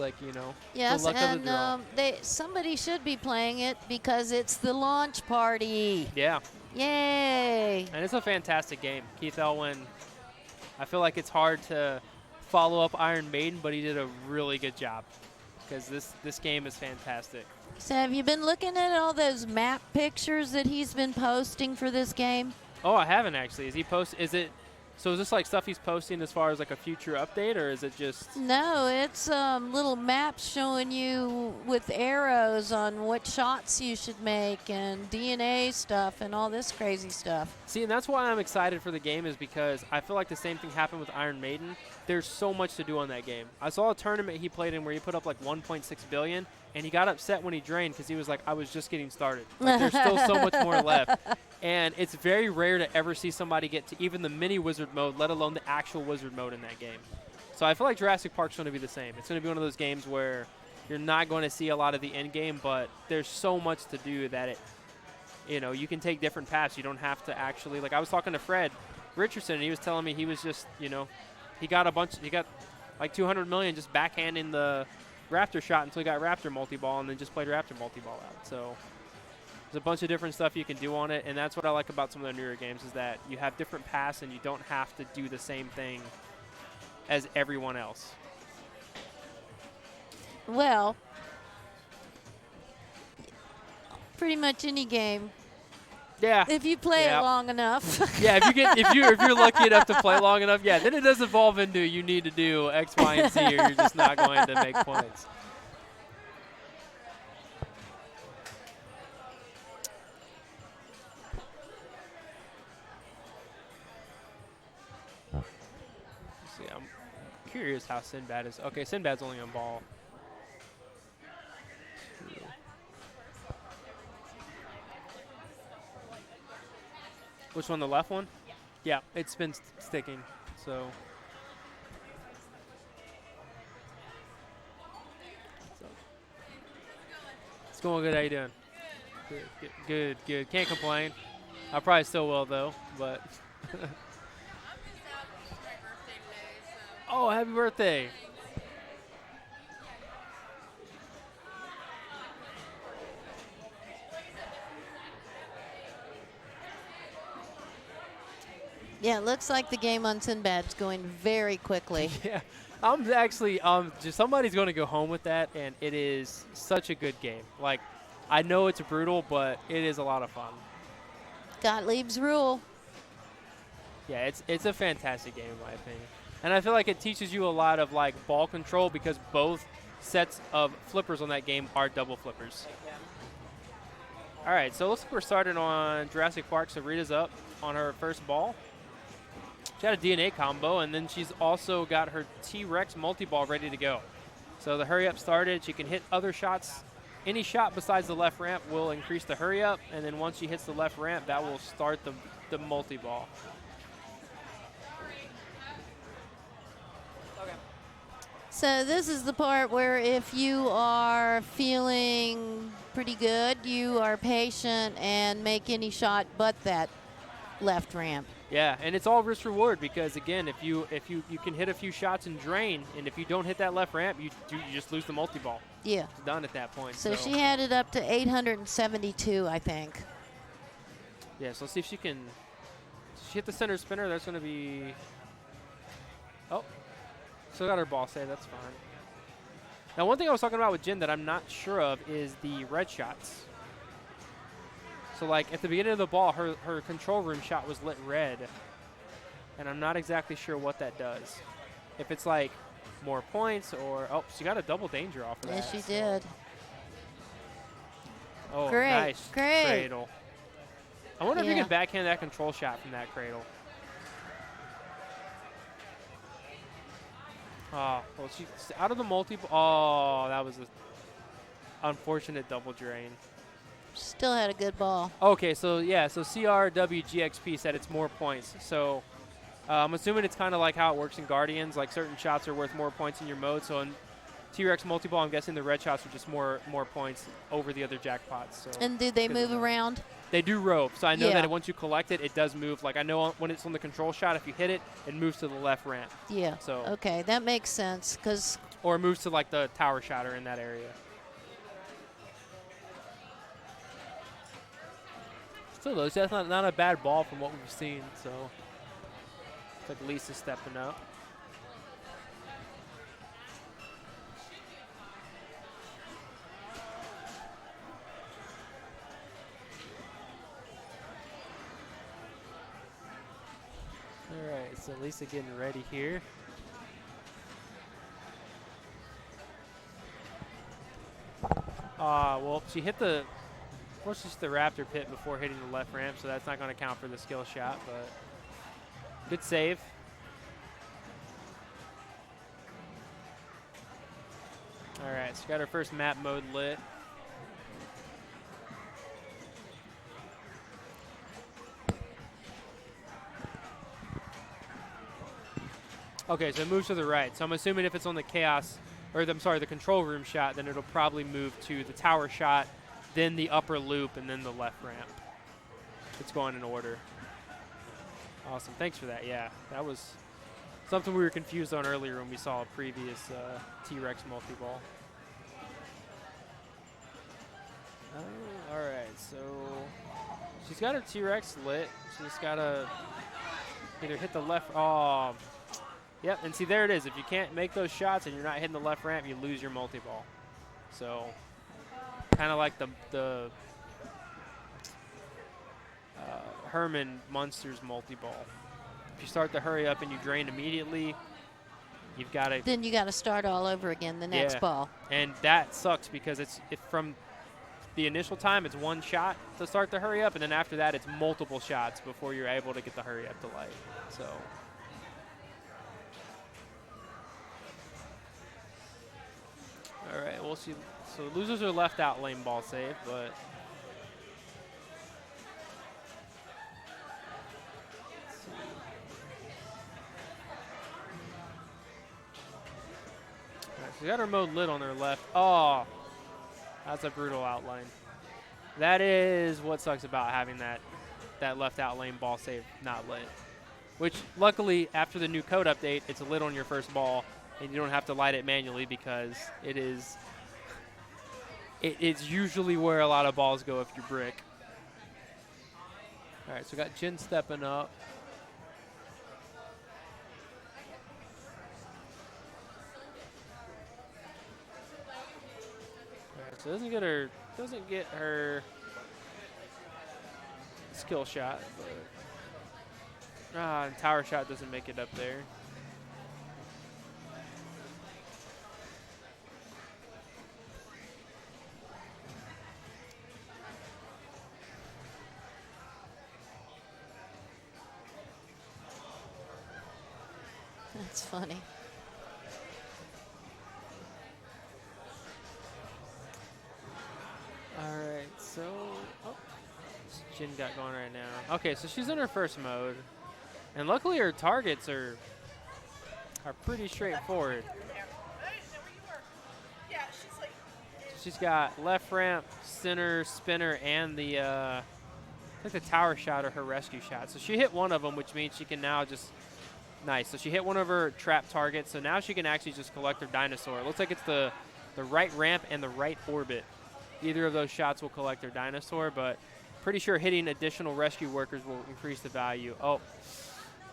Speaker 5: Yes,
Speaker 4: the luck of the draw.
Speaker 5: and somebody should be playing it because it's the launch party.
Speaker 4: Yeah.
Speaker 5: Yay!
Speaker 4: And it's a fantastic game. Keith Elwin, I feel like it's hard to follow up Iron Maiden, but he did a really good job because this game is fantastic.
Speaker 5: So have you been looking at all those map pictures that he's been posting for this game?
Speaker 4: Oh, I haven't actually. So is this like stuff he's posting as far as like a future update, or is it just?
Speaker 5: No, it's little maps showing you with arrows on what shots you should make and DNA stuff and all this crazy stuff.
Speaker 4: See, and that's why I'm excited for the game is because I feel like the same thing happened with Iron Maiden. There's so much to do on that game. I saw a tournament he played in where he put up like 1.6 billion, and he got upset when he drained because he was like, I was just getting started. Like, there's still so much more left. And it's very rare to ever see somebody get to even the mini wizard mode, let alone the actual wizard mode in that game. So I feel like Jurassic Park's going to be the same. It's going to be one of those games where you're not going to see a lot of the end game, but there's so much to do that you can take different paths. You don't have to actually, like I was talking to Fred Richardson, and he was telling me he was just, he got like 200 million just backhanding the Raptor shot until he got Raptor multi-ball and then just played Raptor multi-ball out. So there's a bunch of different stuff you can do on it, and that's what I like about some of the newer games is that you have different paths and you don't have to do the same thing as everyone else.
Speaker 5: Well, pretty much any game.
Speaker 4: Yeah.
Speaker 5: If you play it long enough.
Speaker 4: Yeah, if you're lucky enough to play long enough, yeah, then it does evolve into you need to do X, Y, and Z, or you're just not going to make points. curious how Sinbad is. Okay, Sinbad's only on ball. Which one, the left one? Yeah, it's been sticking, so. It's going good, how you doing? Good. Can't complain. I probably still will though, but. Oh, happy birthday.
Speaker 5: Yeah, it looks like the game on Sinbad's going very quickly.
Speaker 4: Yeah, I'm actually just somebody's going to go home with that, and it is such a good game. Like, I know it's brutal, but it is a lot of fun.
Speaker 5: Gottlieb's rule.
Speaker 4: Yeah, it's a fantastic game in my opinion, and I feel like it teaches you a lot of like ball control because both sets of flippers on that game are double flippers. All right, so it looks like we're starting on Jurassic Park. So Rita's up on her first ball. She had a DNA combo, and then she's also got her T-Rex multi-ball ready to go. So the hurry up started. She can hit other shots. Any shot besides the left ramp will increase the hurry up, and then once she hits the left ramp, that will start the multi-ball.
Speaker 5: So this is the part where if you are feeling pretty good, you are patient and make any shot but that left ramp.
Speaker 4: Yeah, and it's all risk reward because again, if you can hit a few shots and drain, and if you don't hit that left ramp, you just lose the multi-ball.
Speaker 5: Yeah.
Speaker 4: It's done at that point.
Speaker 5: So she had it up to 872, I think.
Speaker 4: Yeah, so let's see if she can. She hit the center spinner. That's going to be. Oh, still got her ball save. That's fine. Now, one thing I was talking about with Jin that I'm not sure of is the red shots. So, like, at the beginning of the ball, her control room shot was lit red. And I'm not exactly sure what that does. If it's, like, more points or... Oh, she got a double danger off of that.
Speaker 5: Yes, she did.
Speaker 4: Oh,
Speaker 5: Great,
Speaker 4: nice
Speaker 5: great.
Speaker 4: cradle. I wonder if you
Speaker 5: Yeah.
Speaker 4: can backhand that control shot from that cradle. Oh, well, she's out of the multi... Oh, that was an unfortunate double drain.
Speaker 5: Still had a good ball.
Speaker 4: Okay, so yeah, so CRWGXP said it's more points. So I'm assuming it's kind of like how it works in Guardians, like certain shots are worth more points in your mode. So in T-Rex multi-ball, I'm guessing the red shots are just more points over the other jackpots. So
Speaker 5: And do they
Speaker 4: because
Speaker 5: move
Speaker 4: of that.
Speaker 5: around?
Speaker 4: They do rope, so I know
Speaker 5: Yeah.
Speaker 4: that once you collect it, it does move. Like I know when it's on the control shot, if you hit it, it moves to the left ramp.
Speaker 5: Yeah.
Speaker 4: So
Speaker 5: Okay, that makes sense because
Speaker 4: or it moves to like the tower shot or in that area. Still though, that's not a bad ball from what we've seen. So it's like Lisa stepping up. All right, so Lisa getting ready here. Well, she hit the, well, she's the Raptor pit before hitting the left ramp, so that's not going to count for the skill shot, but good save. All right, she got her first map mode lit. Okay, so it moves to the right. So I'm assuming if it's on the chaos, or the control room shot, then it'll probably move to the tower shot, then the upper loop, and then the left ramp. It's going in order. Awesome, thanks for that. Yeah, that was something we were confused on earlier when we saw a previous T-Rex multi-ball. All right, so she's got her T-Rex lit. She's got to either hit the left. Oh, yep. And see, there it is. If you can't make those shots and you're not hitting the left ramp, you lose your multi-ball. So kind of like the Herman Munster's multi-ball. If you start to hurry up and you drain immediately, you've got to.
Speaker 5: then you got to start all over again the next
Speaker 4: Yeah.
Speaker 5: ball.
Speaker 4: And that sucks because it's from the initial time, it's one shot to start the hurry up, and then after that, it's multiple shots before you're able to get the hurry up to light. So All right, we'll see. So losers are left out lane ball save, but she got her mode lit on her left. Oh, that's a brutal outline. That is what sucks about having that left out lane ball save not lit. Which, luckily, after the new code update, it's lit on your first ball, and you don't have to light it manually because it's usually where a lot of balls go if you brick. All right, so we got Jin stepping up. So doesn't get her skill shot, but tower shot doesn't make it up there.
Speaker 5: That's funny.
Speaker 4: All right, so Jin got going right now. Okay, so she's in her first mode, and luckily her targets are pretty straightforward. She's got left ramp, center, spinner, and I think the tower shot or her rescue shot. So she hit one of them, which means she can now just nice. So she hit one of her trap targets, so now she can actually just collect her dinosaur. It looks like it's the right ramp and the right orbit. Either of those shots will collect their dinosaur, but pretty sure hitting additional rescue workers will increase the value. Oh,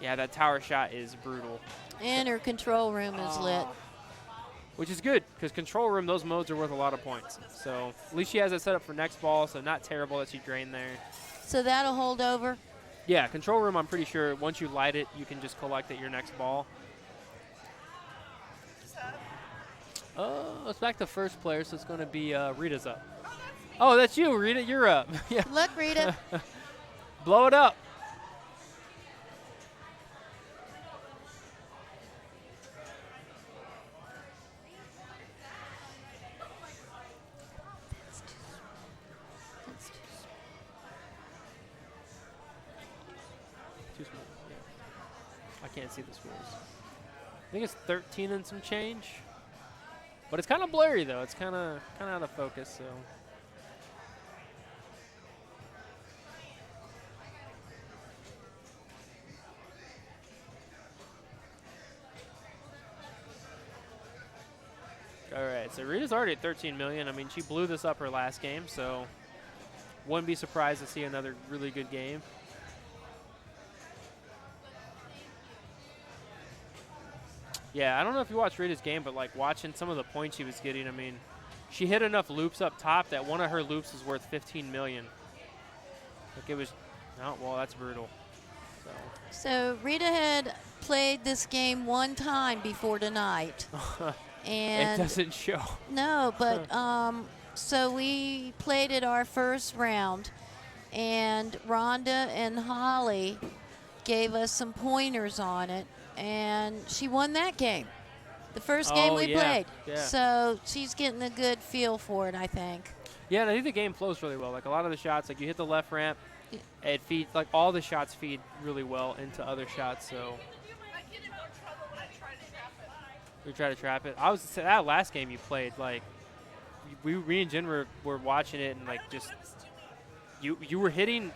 Speaker 4: yeah, that tower shot is brutal.
Speaker 5: And her control room is lit.
Speaker 4: Which is good, because control room, those modes are worth a lot of points. So at least she has it set up for next ball, so not terrible that she drained there.
Speaker 5: So that'll hold over?
Speaker 4: Yeah, control room, I'm pretty sure once you light it, you can just collect at your next ball. It's back to first player, so it's going to be Rita's up. Oh, that's you, Rita. You're up. Yeah.
Speaker 5: Good luck, Rita.
Speaker 4: Blow it up. Too small. Yeah. I can't see the scores. I think it's 13 and some change. But it's kind of blurry, though. It's kind of out of focus, so. All right, so Rita's already at 13 million. I mean, she blew this up her last game, so wouldn't be surprised to see another really good game. Yeah, I don't know if you watched Rita's game, but like watching some of the points she was getting, I mean, she hit enough loops up top that one of her loops is worth 15 million. Like it was, oh, well, that's brutal.
Speaker 5: So Rita had played this game one time before tonight. And
Speaker 4: it doesn't show.
Speaker 5: No, but so we played it our first round, and Rhonda and Holly gave us some pointers on it, and she won that game. The first game we played.
Speaker 4: Yeah.
Speaker 5: So she's getting a good feel for it, I think.
Speaker 4: Yeah, and I think the game flows really well. Like a lot of the shots, like you hit the left ramp, it feeds, like all the shots feed really well into other shots, so. We try to trap it. I was that last game you played, like me and Jen were watching it, and like just you were hitting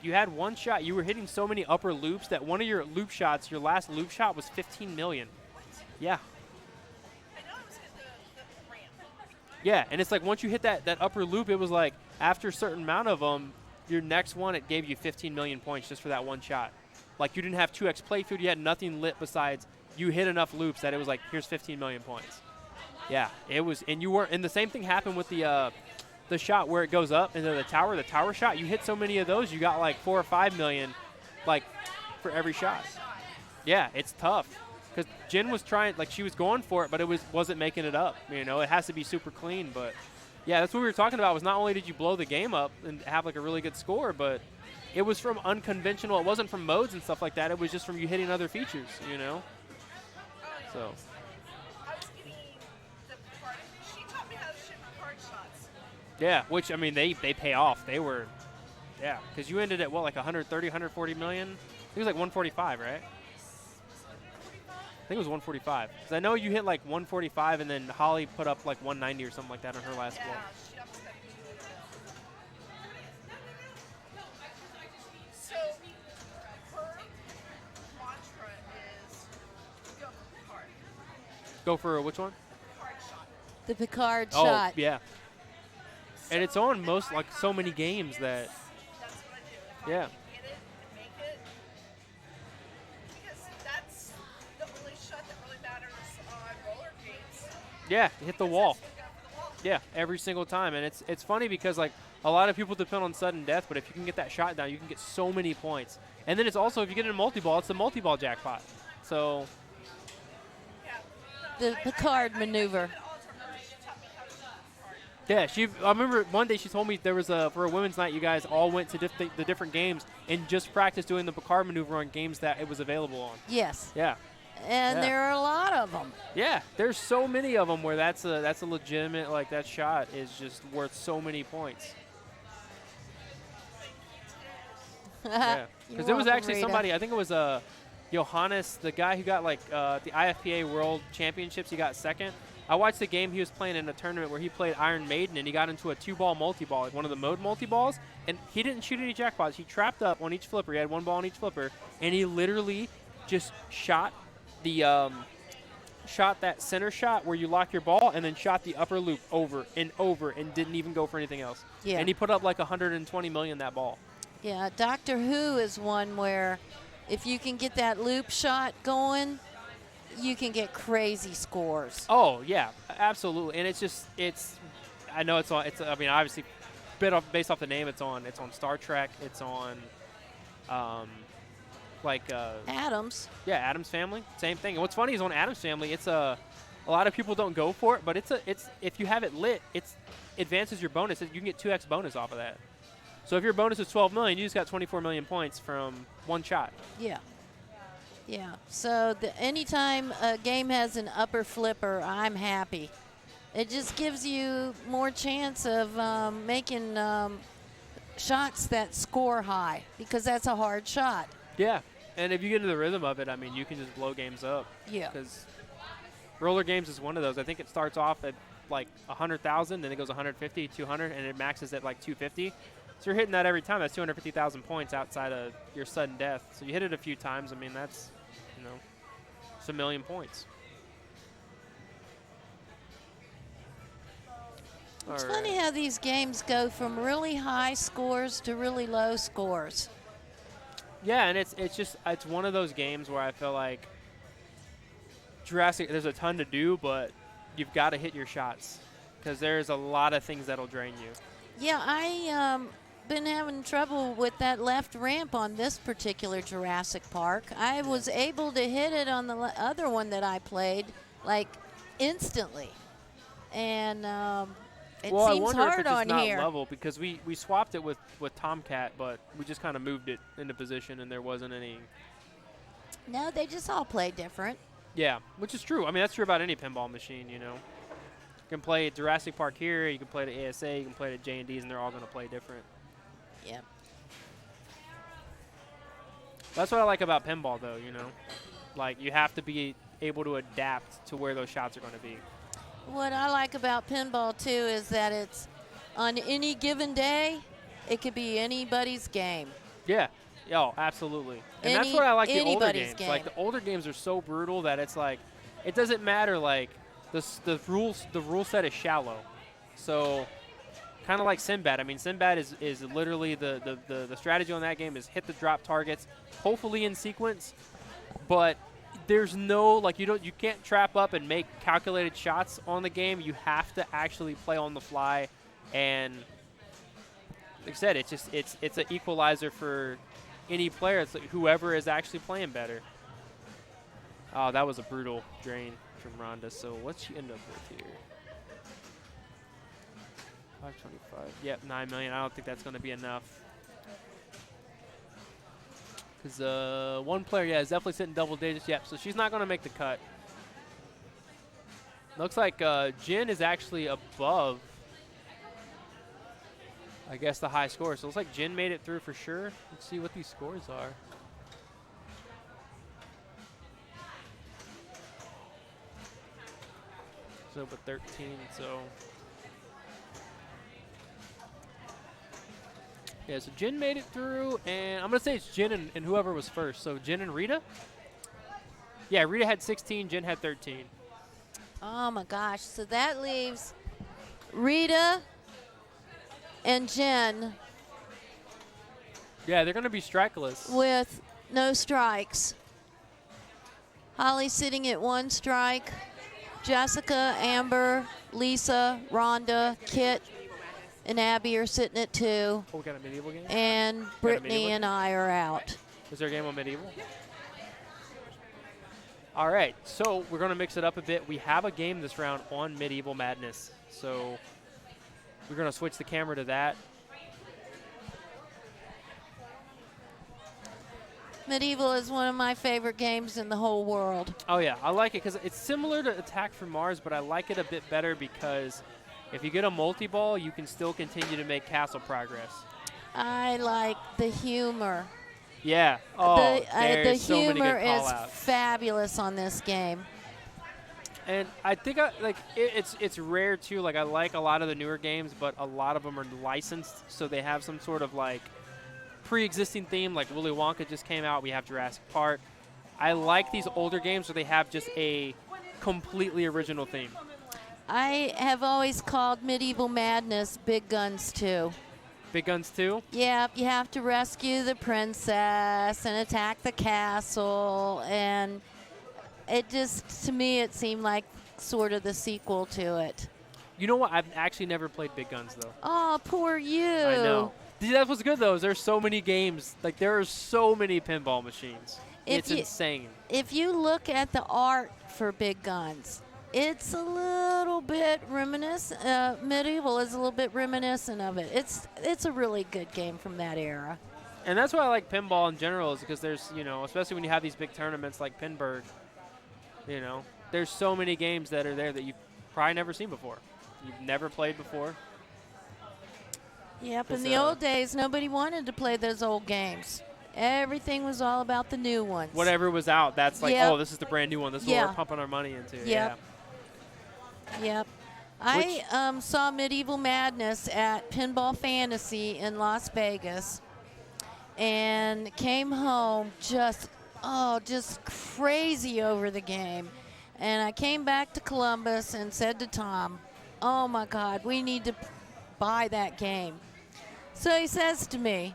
Speaker 4: you had one shot, you were hitting so many upper loops that one of your loop shots, your last loop shot was 15 million. Yeah. Yeah, and it's like once you hit that upper loop, it was like after a certain amount of them, your next one, it gave you 15 million points just for that one shot. Like you didn't have 2x playfield, you had nothing lit besides you hit enough loops that it was like, here's 15 million points. Yeah, it was, and you weren't, and the same thing happened with the shot where it goes up into the tower shot. You hit so many of those, you got like 4 or 5 million, like for every shot. Yeah, it's tough because Jen was trying, like she was going for it, but it wasn't making it up. You know, it has to be super clean. But yeah, that's what we were talking about. Was not only did you blow the game up and have like a really good score, but it was from unconventional. It wasn't from modes and stuff like that. It was just from you hitting other features. You know. So.
Speaker 2: Yeah, which, I mean, they pay off. They were, yeah, because you ended at, what, like 130, 140 million? I think it was like 145, right? I think it was 145. Because I know you hit like 145, and then Holly put up like 190 or something like that on her last blow.
Speaker 6: She almost got it. So her mantra is go hard.
Speaker 2: Go for which one?
Speaker 6: Hard shot.
Speaker 5: The Picard
Speaker 2: Oh,
Speaker 5: shot.
Speaker 2: yeah. And it's on most, like, so many games that,
Speaker 6: That's what I do.
Speaker 2: yeah.
Speaker 6: Get it and make it. Because that's the only shot that really matters on roller games.
Speaker 2: Yeah, hit the wall.
Speaker 6: That's going for the wall.
Speaker 2: Yeah, every single time. And it's funny because, like, a lot of people depend on sudden death, but if you can get that shot down, you can get so many points. And then it's also, if you get in a multi-ball, it's the multi-ball jackpot. So,
Speaker 6: Yeah.
Speaker 5: The Picard maneuver.
Speaker 2: yeah, I remember one day she told me there was for a women's night, you guys all went to the different games and just practiced doing the Picard maneuver on games that it was available on.
Speaker 5: Yes.
Speaker 2: Yeah.
Speaker 5: And
Speaker 2: Yeah.
Speaker 5: there are a lot of them.
Speaker 2: Yeah, there's so many of them where that's a legitimate, like, that shot is just worth so many points. Yeah, because it was actually somebody, I think it was Johannes, the guy who got, like, the IFPA World Championships, he got second. I watched the game he was playing in a tournament where he played Iron Maiden, and he got into a 2-ball multi-ball, like one of the mode multi-balls, and he didn't shoot any jackpots. He trapped up on each flipper. He had 1 ball on each flipper, and he literally just shot the shot that center shot where you lock your ball, and then shot the upper loop over and over and didn't even go for anything else.
Speaker 5: Yeah.
Speaker 2: And he put up like 120 million that ball.
Speaker 5: Yeah, Doctor Who is one where if you can get that loop shot going, you can get crazy scores.
Speaker 2: Oh yeah, absolutely. And I know it's on. I mean, obviously, based off the name, it's on Star Trek. It's on,
Speaker 5: Adams.
Speaker 2: Yeah, Adam's Family, same thing. And what's funny is on Adam's Family, it's a lot of people don't go for it, but it's if you have it lit, it advances your bonus. You can get 2x bonus off of that. So if your bonus is 12 million, you just got 24 million points from one shot.
Speaker 5: Yeah. Yeah. So anytime a game has an upper flipper, I'm happy. It just gives you more chance of making shots that score high because that's a hard shot.
Speaker 2: Yeah, and if you get into the rhythm of it, I mean, you can just blow games up.
Speaker 5: Yeah.
Speaker 2: Because roller games is one of those. I think it starts off at like 100,000, then it goes 150, 200, and it maxes at like 250. So you're hitting that every time. That's 250,000 points outside of your sudden death. So you hit it a few times. I mean, that's, it's a million points.
Speaker 5: It's
Speaker 2: All
Speaker 5: funny
Speaker 2: right.
Speaker 5: how these games go from really high scores to really low scores.
Speaker 2: Yeah, and it's one of those games where I feel like Jurassic, there's a ton to do, but you've got to hit your shots because there's a lot of things that'll drain you.
Speaker 5: Yeah, I been having trouble with that left ramp on this particular Jurassic Park. I was able to hit it on the other one that I played, like, instantly. And it
Speaker 2: Well, I
Speaker 5: seems
Speaker 2: wonder if
Speaker 5: hard
Speaker 2: it's just
Speaker 5: on
Speaker 2: not
Speaker 5: here.
Speaker 2: level because we swapped it with Tomcat, but we just kind of moved it into position and there wasn't any.
Speaker 5: No, they just all play different.
Speaker 2: Yeah, which is true. I mean, that's true about any pinball machine, You can play at Jurassic Park here, you can play at ASA, you can play at J&D's, and they're all going to play different.
Speaker 5: Yep.
Speaker 2: That's what I like about pinball, though, Like, you have to be able to adapt to where those shots are going to be.
Speaker 5: What I like about pinball, too, is that it's on any given day, it could be anybody's game.
Speaker 2: Yeah. Oh, absolutely. And that's what I like the older
Speaker 5: anybody's
Speaker 2: games.
Speaker 5: game.
Speaker 2: Like, the older games are so brutal that it's like, it doesn't matter, like, the rule set is shallow. So, kind of like Sinbad. I mean, Sinbad is literally the strategy on that game is hit the drop targets, hopefully in sequence, but there's no, like, you can't trap up and make calculated shots on the game. You have to actually play on the fly, and like I said, it's an equalizer for any player. It's like whoever is actually playing better. Oh, that was a brutal drain from Rhonda. So what's she end up with here? 525. Yep, 9 million. I don't think that's going to be enough. Because one player, is definitely sitting double digits. Yep, so she's not going to make the cut. Looks like Jin is actually above
Speaker 4: I guess the high score. So it looks like Jin made it through for sure. Let's see what these scores are. So, but 13, so. Yeah, so Jin made it through, and I'm going to say it's Jin and whoever was first. So Jin and Rita? Yeah, Rita had 16, Jin had 13.
Speaker 5: Oh my gosh. So that leaves Rita and Jen
Speaker 4: Yeah, they're going to be strikeless.
Speaker 5: with no strikes. Holly sitting at 1 strike. Jessica, Amber, Lisa, Rhonda, Kit, and Abby are sitting at 2.
Speaker 4: Oh, we got a medieval game?
Speaker 5: And Brittany
Speaker 4: medieval?
Speaker 5: and I are out.
Speaker 4: Is there a game on medieval? All right, so we're going to mix it up a bit. We have a game this round on Medieval Madness, so we're going to switch the camera to that.
Speaker 5: Medieval is one of my favorite games in the whole world.
Speaker 4: Oh, yeah, I like it because it's similar to Attack from Mars, but I like it a bit better because if you get a multi-ball, you can still continue to make castle progress.
Speaker 5: I like the humor.
Speaker 4: Yeah. Oh,
Speaker 5: the
Speaker 4: there's so many
Speaker 5: humor
Speaker 4: good
Speaker 5: is
Speaker 4: call-outs.
Speaker 5: fabulous on this game.
Speaker 4: And I think it's rare too. Like I like a lot of the newer games, but a lot of them are licensed, so they have some sort of like pre-existing theme. Like Willy Wonka just came out. We have Jurassic Park. I like these older games where they have just a completely original theme.
Speaker 5: I have always called Medieval Madness Big Guns 2.
Speaker 4: Big Guns 2?
Speaker 5: Yeah, you have to rescue the princess and attack the castle, and it just, to me, it seemed like sort of the sequel to it.
Speaker 4: You know what? I've actually never played Big Guns though.
Speaker 5: Oh, poor you.
Speaker 4: I know. See, that's what's good though. Is there's so many games. Like there are so many pinball machines. It's insane.
Speaker 5: If you look at the art for Big Guns, it's a little bit reminiscent. Medieval is a little bit reminiscent of it. It's a really good game from that era.
Speaker 4: And that's why I like pinball in general, is because there's, especially when you have these big tournaments like Pinburg, there's so many games that are there that you've probably never seen before. You've never played before.
Speaker 5: Yep, in the old days, nobody wanted to play those old games. Everything was all about the new ones.
Speaker 4: Whatever was out, that's like,
Speaker 5: Yep.
Speaker 4: oh, this is the brand new one. This is what we're pumping our money into.
Speaker 5: Yep. Yep. I saw Medieval Madness at Pinball Fantasy in Las Vegas and came home just crazy over the game. And I came back to Columbus and said to Tom, oh my God, we need to buy that game. So he says to me,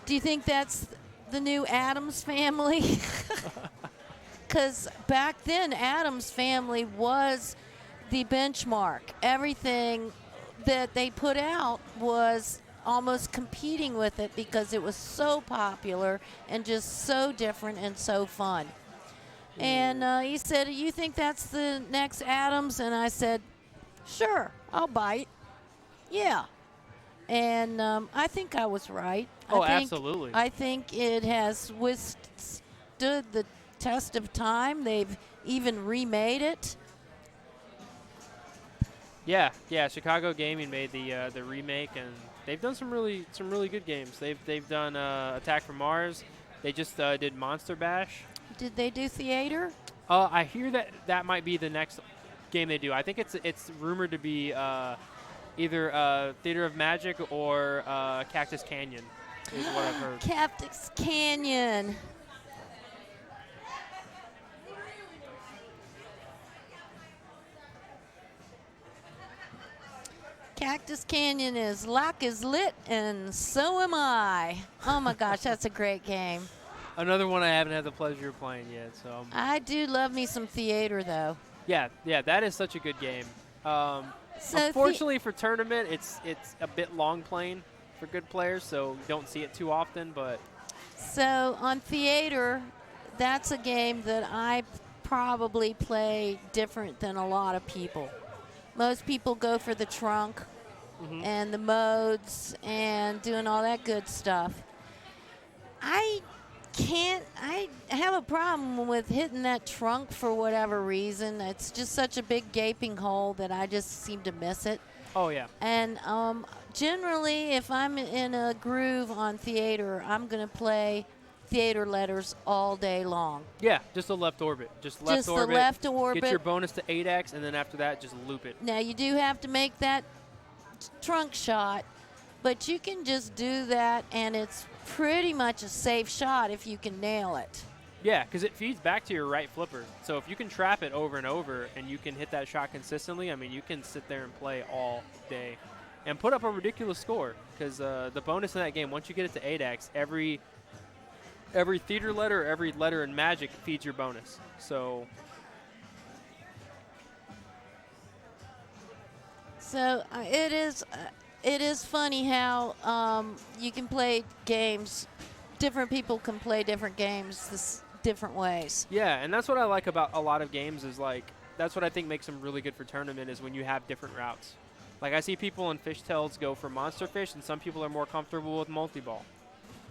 Speaker 5: do you think that's the new Addams Family? Because back then, Addams Family was the benchmark. Everything that they put out was almost competing with it because it was so popular and just so different and so fun. And he said, you think that's the next Addams? And I said, sure, I'll bite. Yeah. And I think I was right.
Speaker 4: Absolutely.
Speaker 5: I think it has withstood the test of time. They've even remade it.
Speaker 4: Yeah. Chicago Gaming made the remake, and they've done some really good games. They've done Attack from Mars. They just did Monster Bash.
Speaker 5: Did they do theater?
Speaker 4: I hear that might be the next game they do. I think it's rumored to be either Theater of Magic or Cactus Canyon is what I've heard.
Speaker 5: Cactus Canyon. Cactus Canyon is lock is lit and so am I. Oh my gosh, that's a great game.
Speaker 4: Another one I haven't had the pleasure of playing yet. So
Speaker 5: I do love me some theater though.
Speaker 4: Yeah, that is such a good game.
Speaker 5: So
Speaker 4: unfortunately for tournament, it's a bit long playing for good players, so you don't see it too often. But
Speaker 5: so on theater, that's a game that I probably play different than a lot of people. Most people go for the trunk and the modes and doing all that good stuff. I have a problem with hitting that trunk for whatever reason. It's just such a big gaping hole that I just seem to miss it.
Speaker 2: Oh, yeah.
Speaker 5: And generally, if I'm in a groove on theater, I'm going to play theater letters all day long.
Speaker 2: Yeah, just the left orbit. Just left
Speaker 5: Just
Speaker 2: orbit.
Speaker 5: the left orbit.
Speaker 2: Get your bonus to 8x, and then after that, just loop it.
Speaker 5: Now, you do have to make that trunk shot, but you can just do that, and it's pretty much a safe shot if you can nail it.
Speaker 2: Yeah, because it feeds back to your right flipper. So if you can trap it over and over and you can hit that shot consistently, I mean, you can sit there and play all day and put up a ridiculous score. Because the bonus in that game, once you get it to 8x, every theater letter, every letter in Magic feeds your bonus. So
Speaker 5: it is funny how you can play games. Different people can play different games different ways.
Speaker 2: yeah, and that's what I like about a lot of games is like that's what I think makes them really good for tournament is when you have different routes. Like I see people in Fishtails go for monster fish, and some people are more comfortable with multi-ball.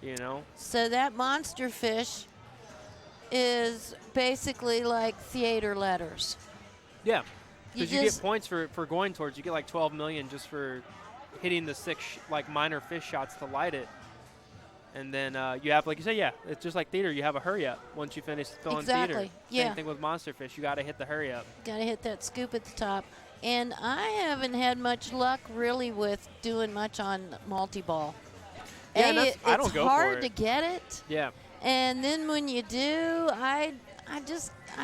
Speaker 2: You know?
Speaker 5: So that monster fish is basically like theater letters.
Speaker 2: Yeah, because you get
Speaker 5: just-
Speaker 2: points for going towards. You get like 12 million just for hitting the 6 like minor fish shots to light it. And then you have, like you say, yeah, it's just like theater. You have a hurry up once you finish throwing theater.
Speaker 5: Exactly, yeah.
Speaker 2: Same thing with monster fish. You got to hit the hurry up.
Speaker 5: Got to hit that scoop at the top. And I haven't had much luck really with doing much on multi-ball.
Speaker 2: Yeah,
Speaker 5: It's
Speaker 2: I don't go for
Speaker 5: hard
Speaker 2: it.
Speaker 5: to get it.
Speaker 2: Yeah.
Speaker 5: And then when you do, I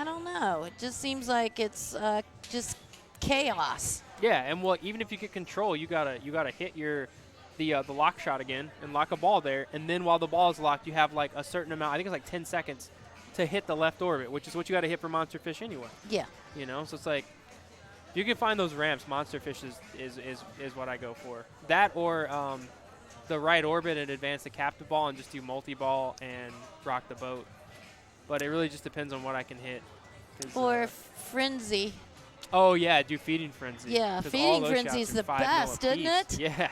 Speaker 5: don't know. It just seems like it's just chaos.
Speaker 2: Yeah, and well, even if you get control, you gotta hit the lock shot again and lock a ball there, and then while the ball is locked, you have like a certain amount. I think it's like 10 seconds to hit the left orbit, which is what you got to hit for monster fish anyway.
Speaker 5: Yeah.
Speaker 2: You know, so it's like if you can find those ramps, monster fish is what I go for. That or the right orbit and advance the captive ball and just do multi-ball and rock the boat. But it really just depends on what I can hit.
Speaker 5: Or frenzy.
Speaker 2: Oh yeah, do feeding frenzy.
Speaker 5: Yeah,
Speaker 2: 'Cause
Speaker 5: feeding
Speaker 2: all those
Speaker 5: frenzy
Speaker 2: shots
Speaker 5: is
Speaker 2: are
Speaker 5: the
Speaker 2: 5 mil
Speaker 5: best, isn't
Speaker 2: apiece.
Speaker 5: it?
Speaker 2: Yeah.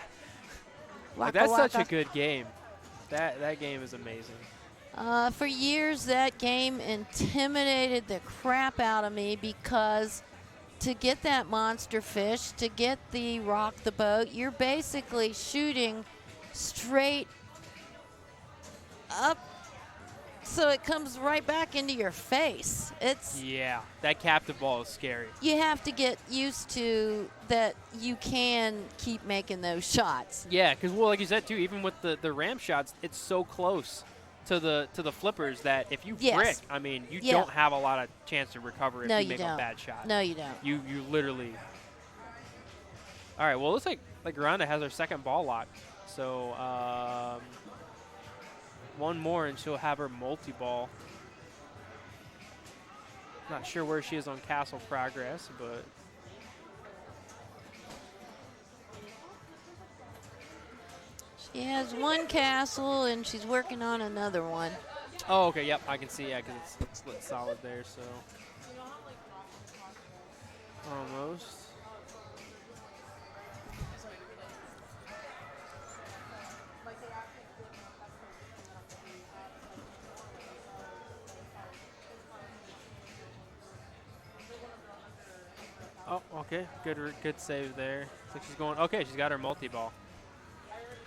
Speaker 5: Waka
Speaker 2: That's such a
Speaker 5: waka.
Speaker 2: good game. That game is amazing.
Speaker 5: For years, that game intimidated the crap out of me because to get that monster fish, to get the rock the boat, you're basically shooting straight up so it comes right back into your face.
Speaker 2: Yeah, that captive ball is scary.
Speaker 5: You have to get used to that you can keep making those shots.
Speaker 2: Yeah, because well, like you said too, even with the ramp shots, it's so close to the flippers that if you
Speaker 5: Yes.
Speaker 2: brick, I mean, you
Speaker 5: Yeah.
Speaker 2: don't have a lot of chance to recover if
Speaker 5: No,
Speaker 2: you
Speaker 5: you
Speaker 2: make a
Speaker 5: don't.
Speaker 2: bad shot.
Speaker 5: No, you don't.
Speaker 2: You literally. All right, well, it looks like Rhonda has her second ball locked. So one more and she'll have her multi-ball. Not sure where she is on castle progress, but
Speaker 5: She has one castle and she's working on another one.
Speaker 2: oh, okay, yep, I can see, yeah, because it's lit solid there, so almost. Oh, okay. Good save there. Looks like she's going. Okay, she's got her multi-ball.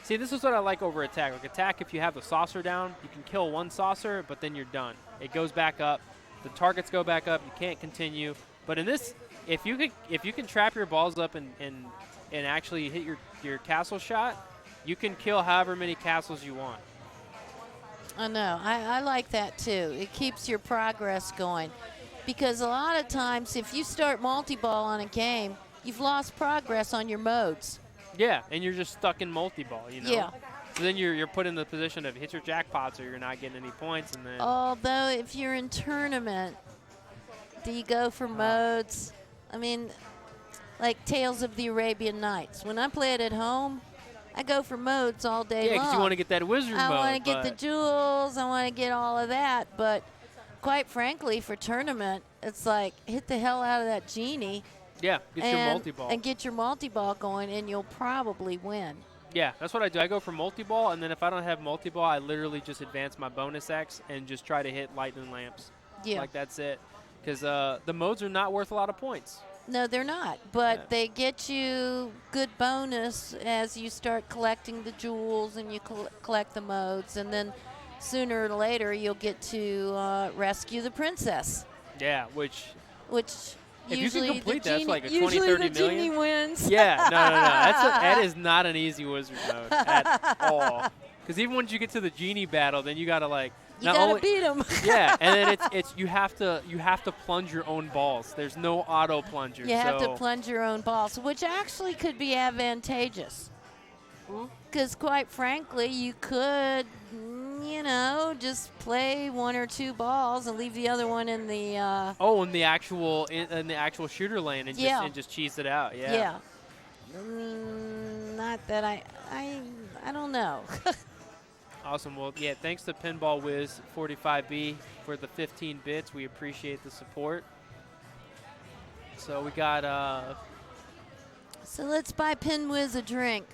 Speaker 2: See, this is what I like over attack. Like attack, if you have the saucer down, you can kill one saucer, but then you're done. It goes back up. The targets go back up. You can't continue. But in this, if you can trap your balls up and actually hit your castle shot, you can kill however many castles you want.
Speaker 5: I know. I like that too. It keeps your progress going. Because a lot of times, if you start multi-ball on a game, you've lost progress on your modes.
Speaker 2: Yeah, and you're just stuck in multi-ball, you know?
Speaker 5: Yeah.
Speaker 2: So then you're put in the position of hit your jackpots or you're not getting any points. And then
Speaker 5: Although, if you're in tournament, do you go for modes? I mean, like Tales of the Arabian Nights. When I play it at home, I go for modes all day
Speaker 2: yeah,
Speaker 5: long.
Speaker 2: because you want to get that wizard mode.
Speaker 5: I want to get the
Speaker 2: but-
Speaker 5: jewels. I want to get all of that. But quite frankly, for tournament, it's like hit the hell out of that genie
Speaker 2: Yeah, get your multi-ball.
Speaker 5: and get your multi-ball going, and you'll probably win.
Speaker 2: Yeah, that's what I do. I go for multi-ball, and then if I don't have multi-ball, I literally just advance my bonus X and just try to hit lightning lamps.
Speaker 5: Yeah.
Speaker 2: Like, that's it. Because the modes are not worth a lot of points.
Speaker 5: No, they're not. But
Speaker 4: Yeah.
Speaker 5: they get you good bonus as you start collecting the jewels and you collect the modes. And then sooner or later, you'll get to rescue the princess,
Speaker 2: Yeah, which
Speaker 5: which
Speaker 2: if you
Speaker 5: usually
Speaker 2: can complete
Speaker 5: the
Speaker 2: that,
Speaker 5: genie,
Speaker 2: it's like a 20,
Speaker 5: usually
Speaker 2: 30
Speaker 5: the
Speaker 2: million.
Speaker 5: genie wins.
Speaker 2: Yeah, no. That is not an easy wizard mode at all. Because even once you get to the genie battle, then you gotta like
Speaker 5: You
Speaker 2: not
Speaker 5: gotta
Speaker 2: only
Speaker 5: beat them.
Speaker 2: yeah, and then it's you have to plunge your own balls. There's no auto plunger.
Speaker 5: You have to
Speaker 2: so-
Speaker 5: plunge your own balls, which actually could be advantageous. Because quite frankly, you could, just play 1 or 2 balls and leave the other one in the.
Speaker 2: in the actual shooter lane and
Speaker 5: Yeah.
Speaker 2: just cheese it out. Yeah.
Speaker 5: Yeah. Not that I don't know.
Speaker 2: Awesome. Well, yeah. Thanks to Pinball Wiz 45B for the 15 bits. We appreciate the support. So we got.
Speaker 5: So let's buy Pinwiz a drink.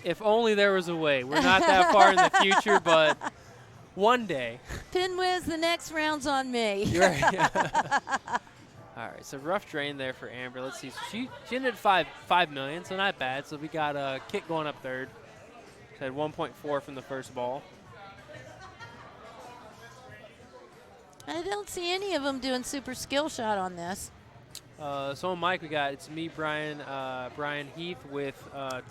Speaker 2: If only there was a way. We're not that far in the future, but one day.
Speaker 5: Pinwiz, the next round's on me.
Speaker 2: You're right. All right, so rough drain there for Amber. Let's see. So she ended at 5 million, so not bad. So we got Kit going up third. She had 1.4 from the first ball.
Speaker 5: I don't see any of them doing super skill shot on this.
Speaker 2: So on Mike, it's me, Brian Heath with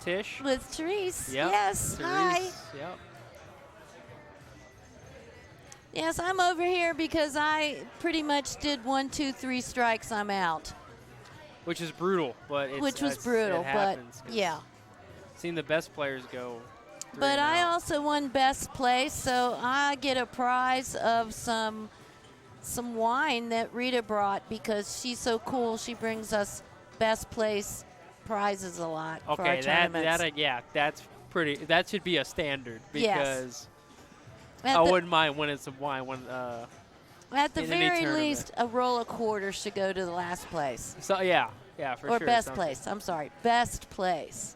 Speaker 2: Tish.
Speaker 5: With Therese.
Speaker 2: Yep.
Speaker 5: Yes.
Speaker 2: Therese,
Speaker 5: Hi.
Speaker 2: Yep.
Speaker 5: Yes, I'm over here because I pretty much did 1, 2, 3 strikes. I'm out.
Speaker 2: Which is brutal, but
Speaker 5: Which was
Speaker 2: it
Speaker 5: brutal, but
Speaker 2: happens 'cause
Speaker 5: yeah.
Speaker 2: Seen the best players go.
Speaker 5: But I
Speaker 2: out.
Speaker 5: also won best place, so I get a prize of some wine that Rita brought because she's so cool. She brings us best place prizes a lot for our
Speaker 2: Okay,
Speaker 5: tournaments.
Speaker 2: that's pretty. That should be a standard because
Speaker 5: At
Speaker 2: I
Speaker 5: the-
Speaker 2: wouldn't mind winning some wine
Speaker 5: At the
Speaker 2: in any
Speaker 5: very
Speaker 2: tournament.
Speaker 5: least, a roll of quarters should go to the last place.
Speaker 2: So yeah, for
Speaker 5: Or
Speaker 2: sure.
Speaker 5: best
Speaker 2: something.
Speaker 5: place. I'm sorry, best place.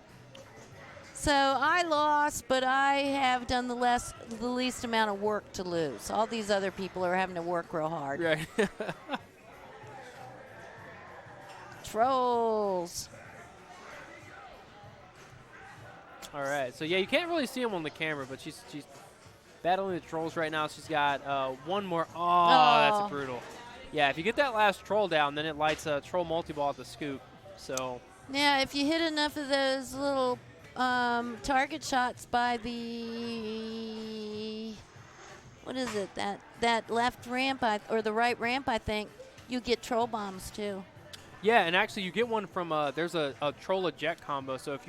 Speaker 5: So I lost, but I have done the least amount of work to lose. All these other people are having to work real hard.
Speaker 2: Right.
Speaker 5: Trolls.
Speaker 2: All right. So yeah, you can't really see him on the camera, but she's battling the trolls right now. She's got one more. Oh, that's
Speaker 5: Oh.
Speaker 2: a brutal. Yeah, if you get that last troll down, then it lights a troll multi-ball at the scoop. So
Speaker 5: Now, if you hit enough of those little target shots by the what is it that left ramp or the right ramp, I think you get troll bombs too.
Speaker 2: yeah, and actually you get one from there's a troll eject combo. So if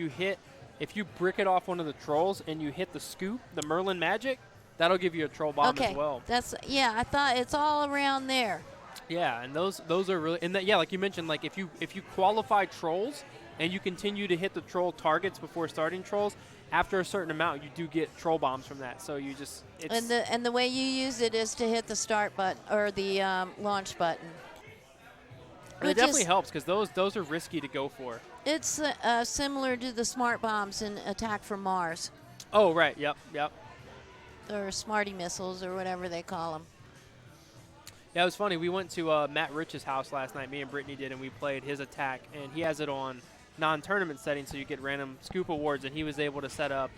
Speaker 2: you brick it off one of the trolls and you hit the scoop, the Merlin magic, that'll give you a troll bomb
Speaker 5: Okay,
Speaker 2: as well.
Speaker 5: I thought it's all around there.
Speaker 2: Yeah, and those are really, and that, yeah, like you mentioned, like if you qualify trolls and you continue to hit the troll targets before starting trolls, after a certain amount you do get troll bombs from that. So you just
Speaker 5: And the way you use it is to hit the start button or the launch button.
Speaker 2: and it
Speaker 5: which
Speaker 2: definitely
Speaker 5: is-
Speaker 2: helps because those are risky to go for.
Speaker 5: It's similar to the smart bombs in Attack from Mars
Speaker 2: Oh right, yep.
Speaker 5: or Smarty missiles or whatever they call them.
Speaker 2: Yeah, it was funny. We went to Matt Rich's house last night. Me and Brittany did, and we played his attack. And he has it on non-tournament settings, so you get random scoop awards. And he was able to set up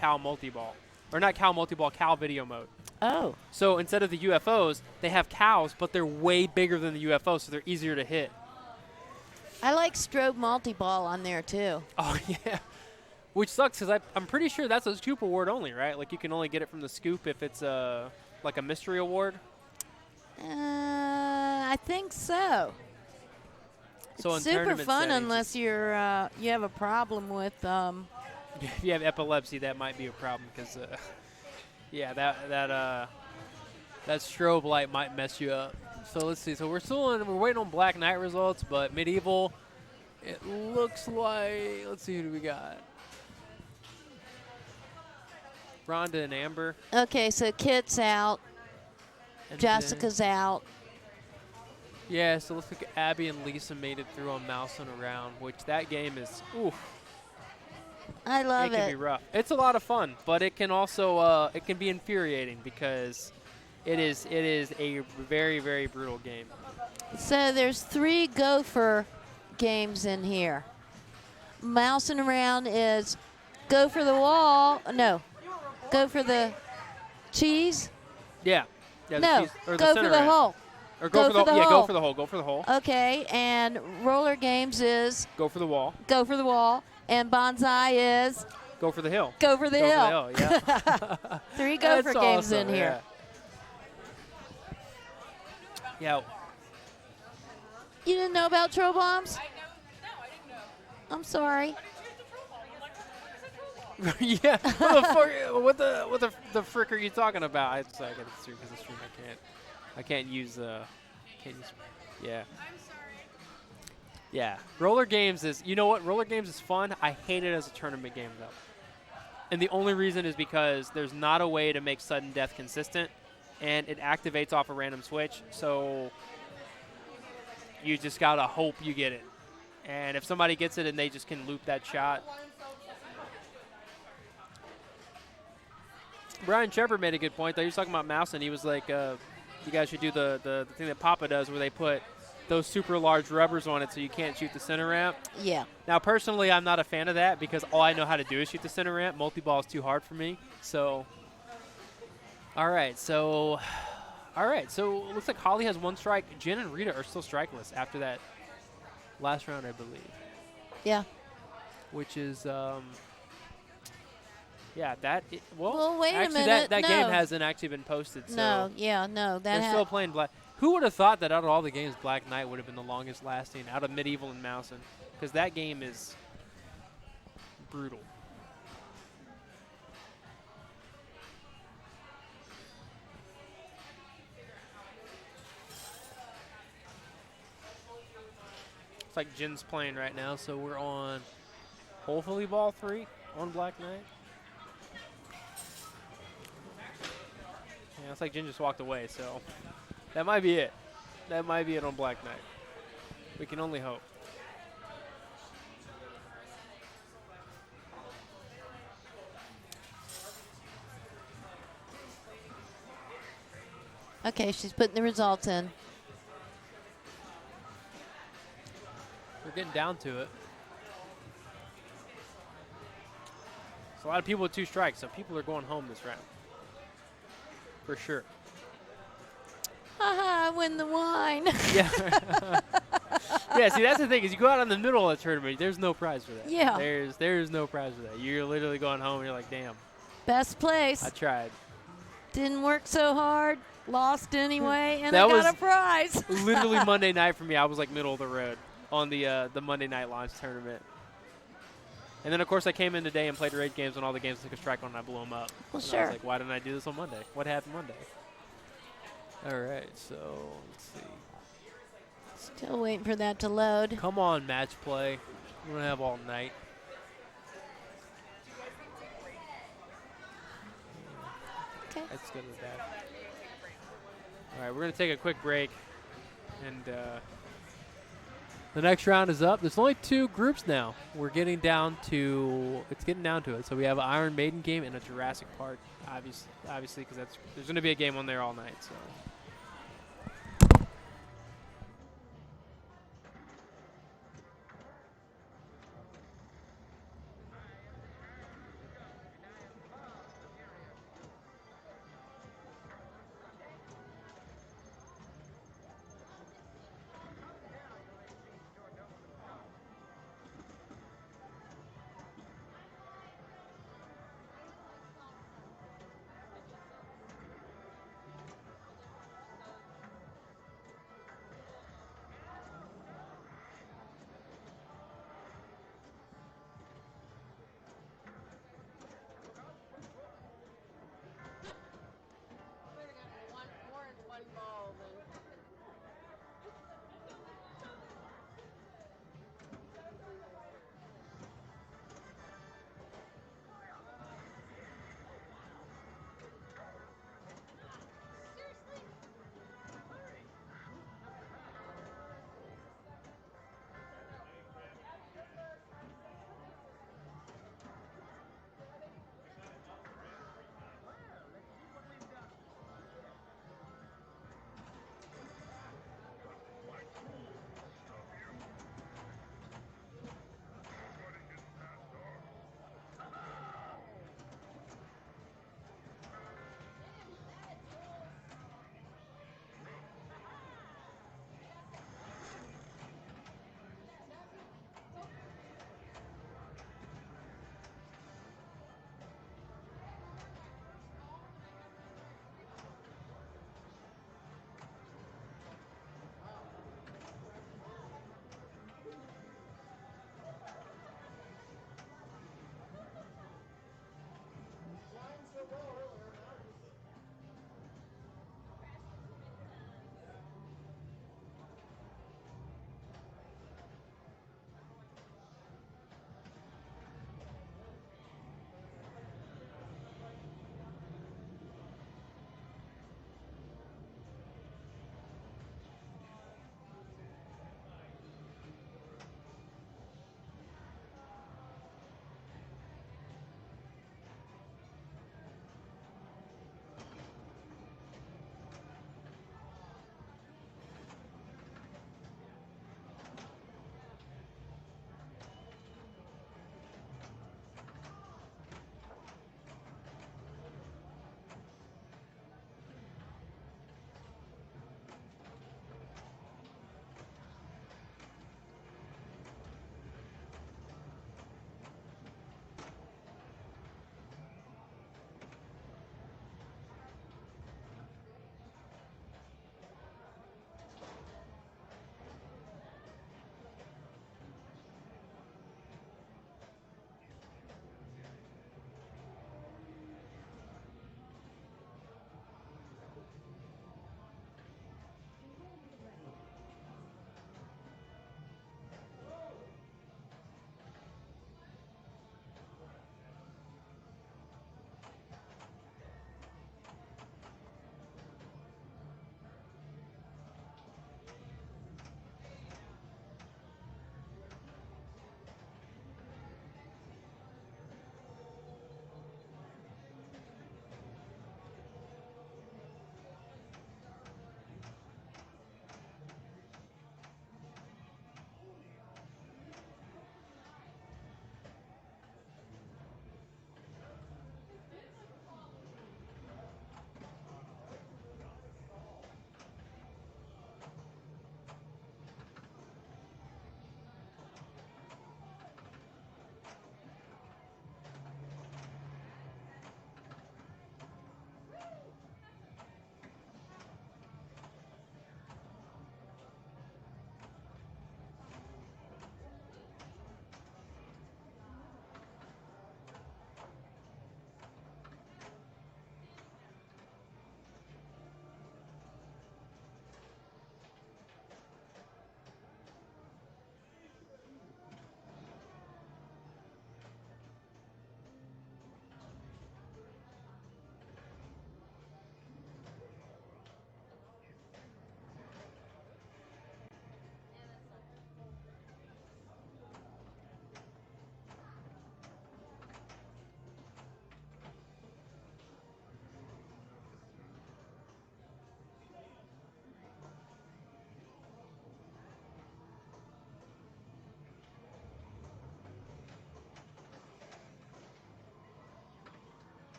Speaker 2: Cal multi-ball, or not Cal multi-ball, Cal video mode.
Speaker 5: Oh.
Speaker 2: So instead of the UFOs, they have cows, but they're way bigger than the UFOs, so they're easier to hit.
Speaker 5: I like strobe multi-ball on there too.
Speaker 2: Oh yeah, which sucks because I'm pretty sure that's a scoop award only, right? Like you can only get it from the scoop if it's like a mystery award.
Speaker 5: I think so.
Speaker 2: So in
Speaker 5: It's super
Speaker 2: tournament
Speaker 5: fun
Speaker 2: settings,
Speaker 5: unless you're you have a problem with
Speaker 2: if you have epilepsy, that might be a problem because yeah, that strobe light might mess you up. So let's see. So we're waiting on Black Knight results, but Medieval, it looks like, let's see, who do we got? Rhonda and Amber.
Speaker 5: Okay, so Kit's out,
Speaker 2: And
Speaker 5: Jessica's out.
Speaker 2: yeah, so it looks like Abby and Lisa made it through on Mouse and Around, which that game is, oof.
Speaker 5: I love
Speaker 2: It can
Speaker 5: it.
Speaker 2: be rough. It's a lot of fun, but it can also it can be infuriating because it is a very, very brutal game.
Speaker 5: So there's 3 gopher games in here. Mousing around is go for the wall. No, go for the cheese.
Speaker 2: Yeah. Yeah.
Speaker 5: No,
Speaker 2: cheese, or
Speaker 5: go
Speaker 2: center
Speaker 5: for the
Speaker 2: ramp.
Speaker 5: hole.
Speaker 2: Or
Speaker 5: Go
Speaker 2: go,
Speaker 5: for the
Speaker 2: yeah,
Speaker 5: hole.
Speaker 2: go for the hole. Go for the hole.
Speaker 5: Okay, and roller games is
Speaker 2: Go for the wall.
Speaker 5: go for the wall, and bonsai is
Speaker 2: Go for the hill.
Speaker 5: go for the
Speaker 2: Go
Speaker 5: hill.
Speaker 2: for the hill. Yeah.
Speaker 5: 3 gopher
Speaker 2: That's
Speaker 5: games
Speaker 2: awesome,
Speaker 5: in here.
Speaker 2: Yeah.
Speaker 5: You didn't know about troll bombs?
Speaker 6: I know. No, I didn't know.
Speaker 5: I'm sorry.
Speaker 2: Yeah. What the frick are you talking about? It's like it's through because the stream I can't use yeah.
Speaker 6: I'm sorry.
Speaker 2: Yeah. Roller games is you know what? Roller games is fun. I hate it as a tournament game though. And the only reason is because there's not a way to make sudden death consistent and it activates off a random switch, so you just gotta hope you get it. And if somebody gets it and they just can loop that shot. Brian Shepard made a good point, though. He was talking about mouse, and he was like, you guys should do the thing that Papa does where they put those super large rubbers on it so you can't shoot the center ramp.
Speaker 5: Yeah.
Speaker 2: Now, personally, I'm not a fan of that because all I know how to do is shoot the center ramp. Multi-ball is too hard for me. So, all right. So it looks like Holly has 1 strike. Jen and Rita are still strikeless after that last round, I believe.
Speaker 5: Yeah.
Speaker 2: Which is, yeah,
Speaker 5: Well, wait a
Speaker 2: actually,
Speaker 5: minute,
Speaker 2: that
Speaker 5: no.
Speaker 2: game hasn't actually been posted. So
Speaker 5: No, that
Speaker 2: they're still playing Black. Who would have thought that out of all the games, Black Knight would have been the longest lasting out of Medieval and Mousin? Because that game is brutal. It's like Jin's playing right now, so we're on hopefully ball 3 on Black Knight. Yeah, it's like Jin just walked away, so that might be it. That might be it on Black Knight. We can only hope.
Speaker 5: Okay, she's putting the results in.
Speaker 2: We're getting down to it. There's a lot of people with 2 strikes, so people are going home this round. For sure.
Speaker 5: Haha, I win the wine.
Speaker 2: Yeah. Yeah, see, that's the thing, is you go out in the middle of the tournament, there's no prize for that.
Speaker 5: Yeah.
Speaker 2: There's no prize for that. You're literally going home and you're like, damn,
Speaker 5: Best place.
Speaker 2: I tried.
Speaker 5: Didn't work so hard. Lost anyway, and
Speaker 2: That
Speaker 5: I got
Speaker 2: was
Speaker 5: a prize.
Speaker 2: Literally Monday night for me, I was like middle of the road on the Monday night launch tournament. And then, of course, I came in today and played raid games when all the games took a strike on and I blew them up.
Speaker 5: Well,
Speaker 2: And I
Speaker 5: sure.
Speaker 2: was like, why didn't I do this on Monday? What happened Monday? All right, so let's see.
Speaker 5: Still waiting for that to load.
Speaker 2: Come on, match play. We don't have all night.
Speaker 5: Okay.
Speaker 2: That's good with that. All right, we're going to take a quick break. And the next round is up. There's only 2 groups now. We're getting down to – it's getting down to it. So we have an Iron Maiden game and a Jurassic Park, obviously, because there's going to be a game on there all night. So.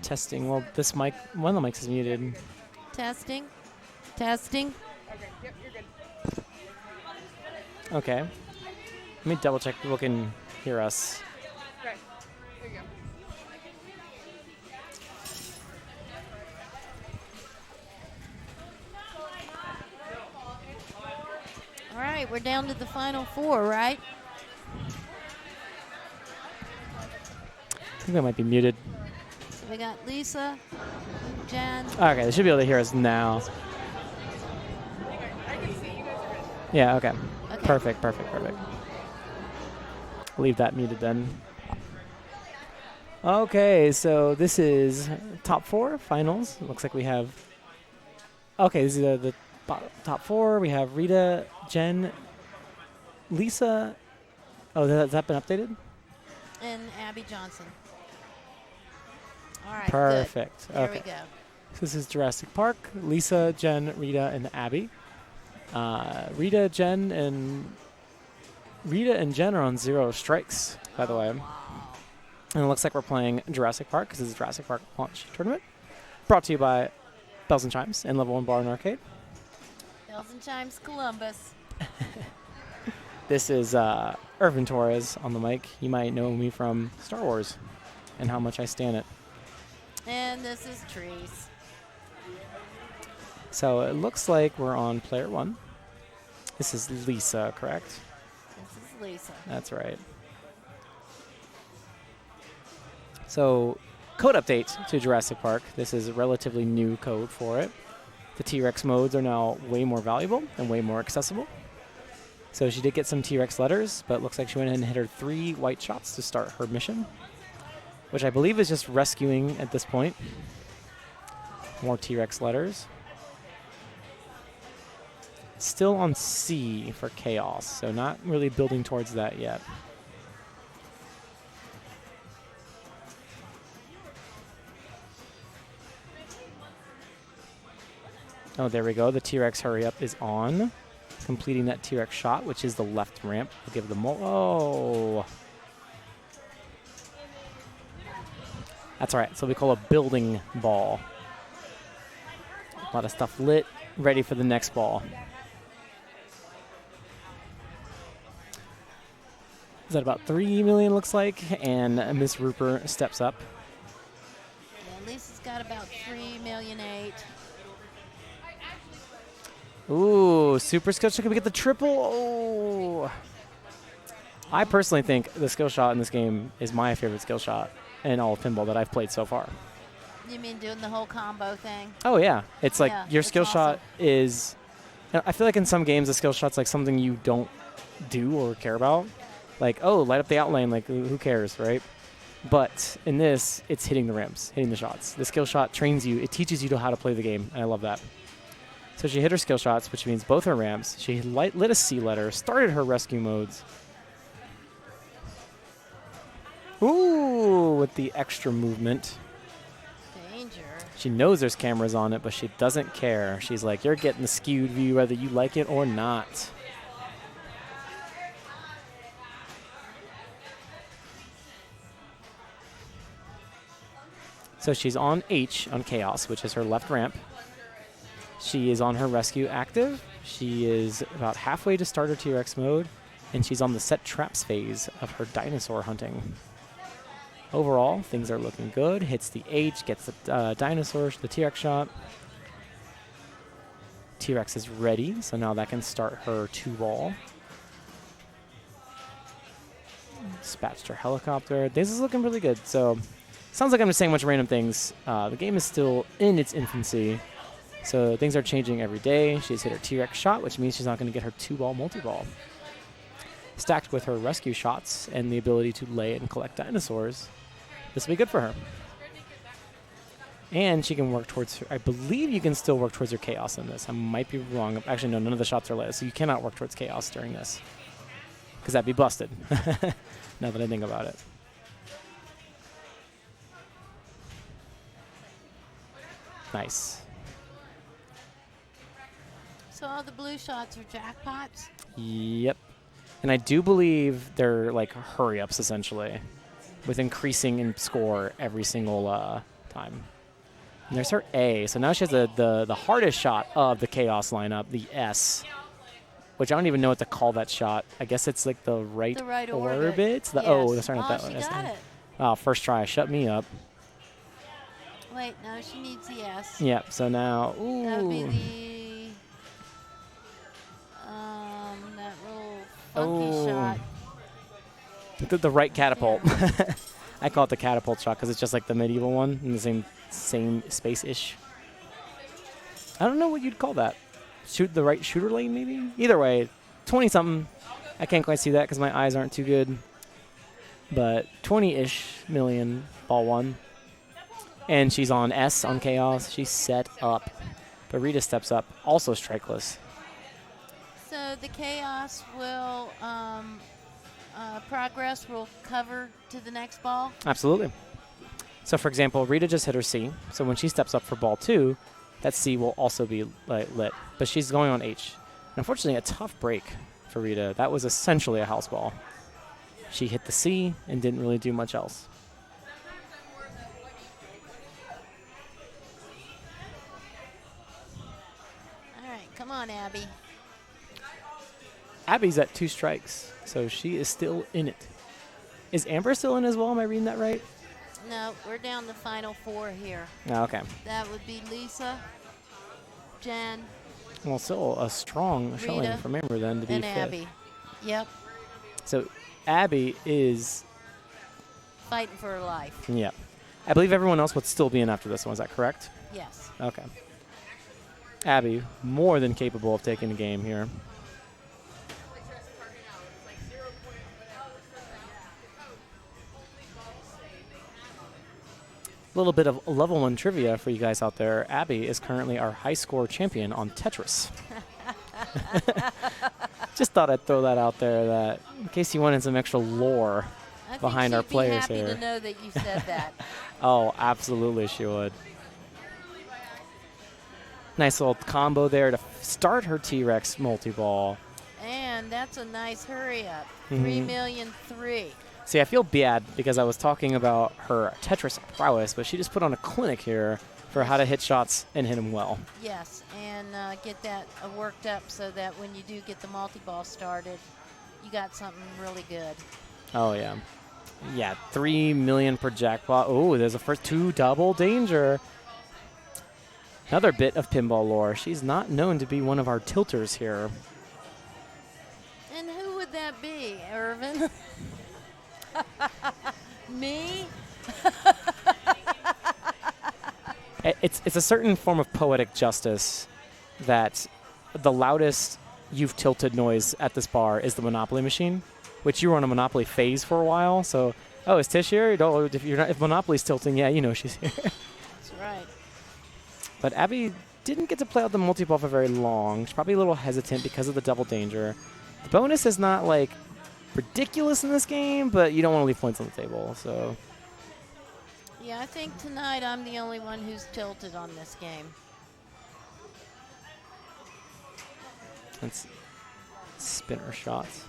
Speaker 7: Testing. Well, this mic, one of the mics is muted.
Speaker 5: Testing. Testing.
Speaker 1: Okay, yep, you're good.
Speaker 7: Okay. Let me double check people can hear us.
Speaker 1: Right. There you go.
Speaker 5: All right, we're down to the final 4, right?
Speaker 7: I think that might be muted.
Speaker 5: So we got Lisa, Jen.
Speaker 7: Okay, they should be able to hear us now.
Speaker 1: I can see you guys are good.
Speaker 7: Yeah, okay.
Speaker 5: Okay.
Speaker 7: Perfect. Leave that muted then. Okay, so this is top 4 finals. It looks like we have... Okay, this is the top 4. We have Rita, Jen, Lisa. Oh, has that been updated?
Speaker 5: And Abby Johnson. All right,
Speaker 7: Perfect.
Speaker 5: good. There
Speaker 7: Okay.
Speaker 5: we go.
Speaker 7: So this is Jurassic Park. Lisa, Jen, Rita, and Abby. Rita, and Jen are on 0 strikes, by the way. And it looks like we're playing Jurassic Park because this is Jurassic Park launch tournament. Brought to you by Bells and Chimes and Level 1 Bar and Arcade.
Speaker 5: Bells and Chimes Columbus.
Speaker 7: This is Irvin Torres on the mic. You might know me from Star Wars and how much I stan it.
Speaker 5: And this is Trees.
Speaker 7: So it looks like we're on player 1. This is Lisa, correct?
Speaker 5: This is Lisa.
Speaker 7: That's right. So, code update to Jurassic Park. This is relatively new code for it. The T-Rex modes are now way more valuable and way more accessible. So she did get some T-Rex letters, but it looks like she went ahead and hit her 3 white shots to start her mission, which I believe is just rescuing at this point. More T-Rex letters. Still on C for Chaos, so not really building towards that yet. Oh, there we go. The T-Rex hurry up is on. Completing that T-Rex shot, which is the left ramp. We'll give the oh. That's all right. So we call a building ball. A lot of stuff lit, ready for the next ball. Is that about 3 million, looks like? And Miss Rupert steps up.
Speaker 5: Yeah, Lisa's got about 3,000,008.
Speaker 7: Ooh, super skill shot. Can we get the triple? Oh. I personally think the skill shot in this game is my favorite skill shot in all of pinball that I've played so far.
Speaker 5: You mean doing the whole combo thing?
Speaker 7: Oh, yeah. It's like
Speaker 5: Yeah,
Speaker 7: your
Speaker 5: it's
Speaker 7: skill shot
Speaker 5: awesome.
Speaker 7: is... I feel like in some games, the skill shot's like something you don't do or care about. Like, oh, light up the outline. Like, who cares, right? But in this, it's hitting the rims, hitting the shots. The skill shot trains you. It teaches you how to play the game, and I love that. So she hit her skill shots, which means both her ramps. She lit a C letter, started her rescue modes. Ooh, with the extra movement.
Speaker 5: Danger.
Speaker 7: She knows there's cameras on it, but she doesn't care. She's like, you're getting the skewed view whether you like it or not. So she's on H on Chaos, which is her left ramp. She is on her rescue active. She is about halfway to start her T-Rex mode, and she's on the set traps phase of her dinosaur hunting. Overall, things are looking good. Hits the H, gets the dinosaurs, the T-Rex shot. T-Rex is ready, so now that can start her 2-ball. Dispatched her helicopter. This is looking really good. So, sounds like I'm just saying a bunch of random things. The game is still in its infancy, so things are changing every day. She's hit her T-Rex shot, which means she's not going to get her 2-ball multi-ball. Stacked with her rescue shots and the ability to lay and collect dinosaurs, this will be good for her. And she can work towards her, I believe you can still work towards your chaos in this. I might be wrong. Actually, no, none of the shots are lit, so you cannot work towards chaos during this, because that'd be busted, now that I think about it. Nice.
Speaker 5: So all the blue shots are jackpots?
Speaker 7: Yep. And I do believe they're like hurry-ups, essentially, with increasing in score every single time. And there's her A. So now she has the hardest shot of the Chaos lineup, the S, which I don't even know what to call that shot. I guess it's like the right orbit. The
Speaker 5: yes.
Speaker 7: O. Sorry, not
Speaker 5: Oh,
Speaker 7: that
Speaker 5: she
Speaker 7: one.
Speaker 5: got it.
Speaker 7: Oh, first try. Shut me up.
Speaker 5: Wait, no, she needs the S.
Speaker 7: Yep. So now,
Speaker 5: That would be
Speaker 7: ooh.
Speaker 5: that little funky shot.
Speaker 7: The right catapult.
Speaker 5: Yeah.
Speaker 7: I call it the catapult shot because it's just like the medieval one in the same space-ish. I don't know what you'd call that. Shoot the right shooter lane, maybe? Either way, 20-something. I can't quite see that because my eyes aren't too good. But 20-ish million, ball one. And she's on S on Chaos. She's set up. But Rita steps up, also strikeless.
Speaker 5: So the Chaos will progress, will cover to the next ball.
Speaker 7: Absolutely. So, for example, Rita just hit her C. So when she steps up for ball 2, that C will also be lit. But she's going on H. And unfortunately, a tough break for Rita. That was essentially a house ball. She hit the C and didn't really do much else.
Speaker 5: All right, come on, Abby.
Speaker 7: Abby's at 2 strikes, so she is still in it. Is Amber still in as well? Am I reading that right?
Speaker 5: No, we're down the final 4 here.
Speaker 7: Oh, okay.
Speaker 5: That would be Lisa, Jen,
Speaker 7: Well, still a strong showing
Speaker 5: Rita,
Speaker 7: from Amber then to be
Speaker 5: and
Speaker 7: 5th.
Speaker 5: Abby. Yep,
Speaker 7: So Abby is,
Speaker 5: fighting for her life.
Speaker 7: yeah. I believe everyone else would still be in after this one. Is that correct?
Speaker 5: Yes.
Speaker 7: Okay. Abby, more than capable of taking the game here. A little bit of level 1 trivia for you guys out there. Abby is currently our high score champion on Tetris. Just thought I'd throw that out there, that in case you wanted some extra lore
Speaker 5: I
Speaker 7: behind
Speaker 5: think
Speaker 7: our
Speaker 5: she'd
Speaker 7: players
Speaker 5: be happy
Speaker 7: here.
Speaker 5: to know that you said that.
Speaker 7: Oh, absolutely she would. Nice little combo there to start her T-Rex multi-ball.
Speaker 5: And that's a nice hurry up.
Speaker 7: Mhm.
Speaker 5: 3,000,003.
Speaker 7: See, I feel bad because I was talking about her Tetris prowess, but she just put on a clinic here for how to hit shots and hit them well.
Speaker 5: Yes, and get that worked up so that when you do get the multi-ball started, you got something really good.
Speaker 7: Oh, yeah. Yeah, 3 million per jackpot. Oh, there's a first 2 double danger. Another bit of pinball lore. She's not known to be one of our tilters here.
Speaker 5: And who would that be, Irvin? Me?
Speaker 7: It's a certain form of poetic justice that the loudest you've tilted noise at this bar is the Monopoly machine, which you were on a Monopoly phase for a while. So, oh, is Tish here? If Monopoly's tilting, yeah, you know she's here.
Speaker 5: That's right.
Speaker 7: But Abby didn't get to play out the multi-ball for very long. She's probably a little hesitant because of the double danger. The bonus is not, like, ridiculous in this game, but you don't want to leave points on the table, so.
Speaker 5: Yeah, I think tonight I'm the only one who's tilted on this game.
Speaker 7: Let's spinner shots.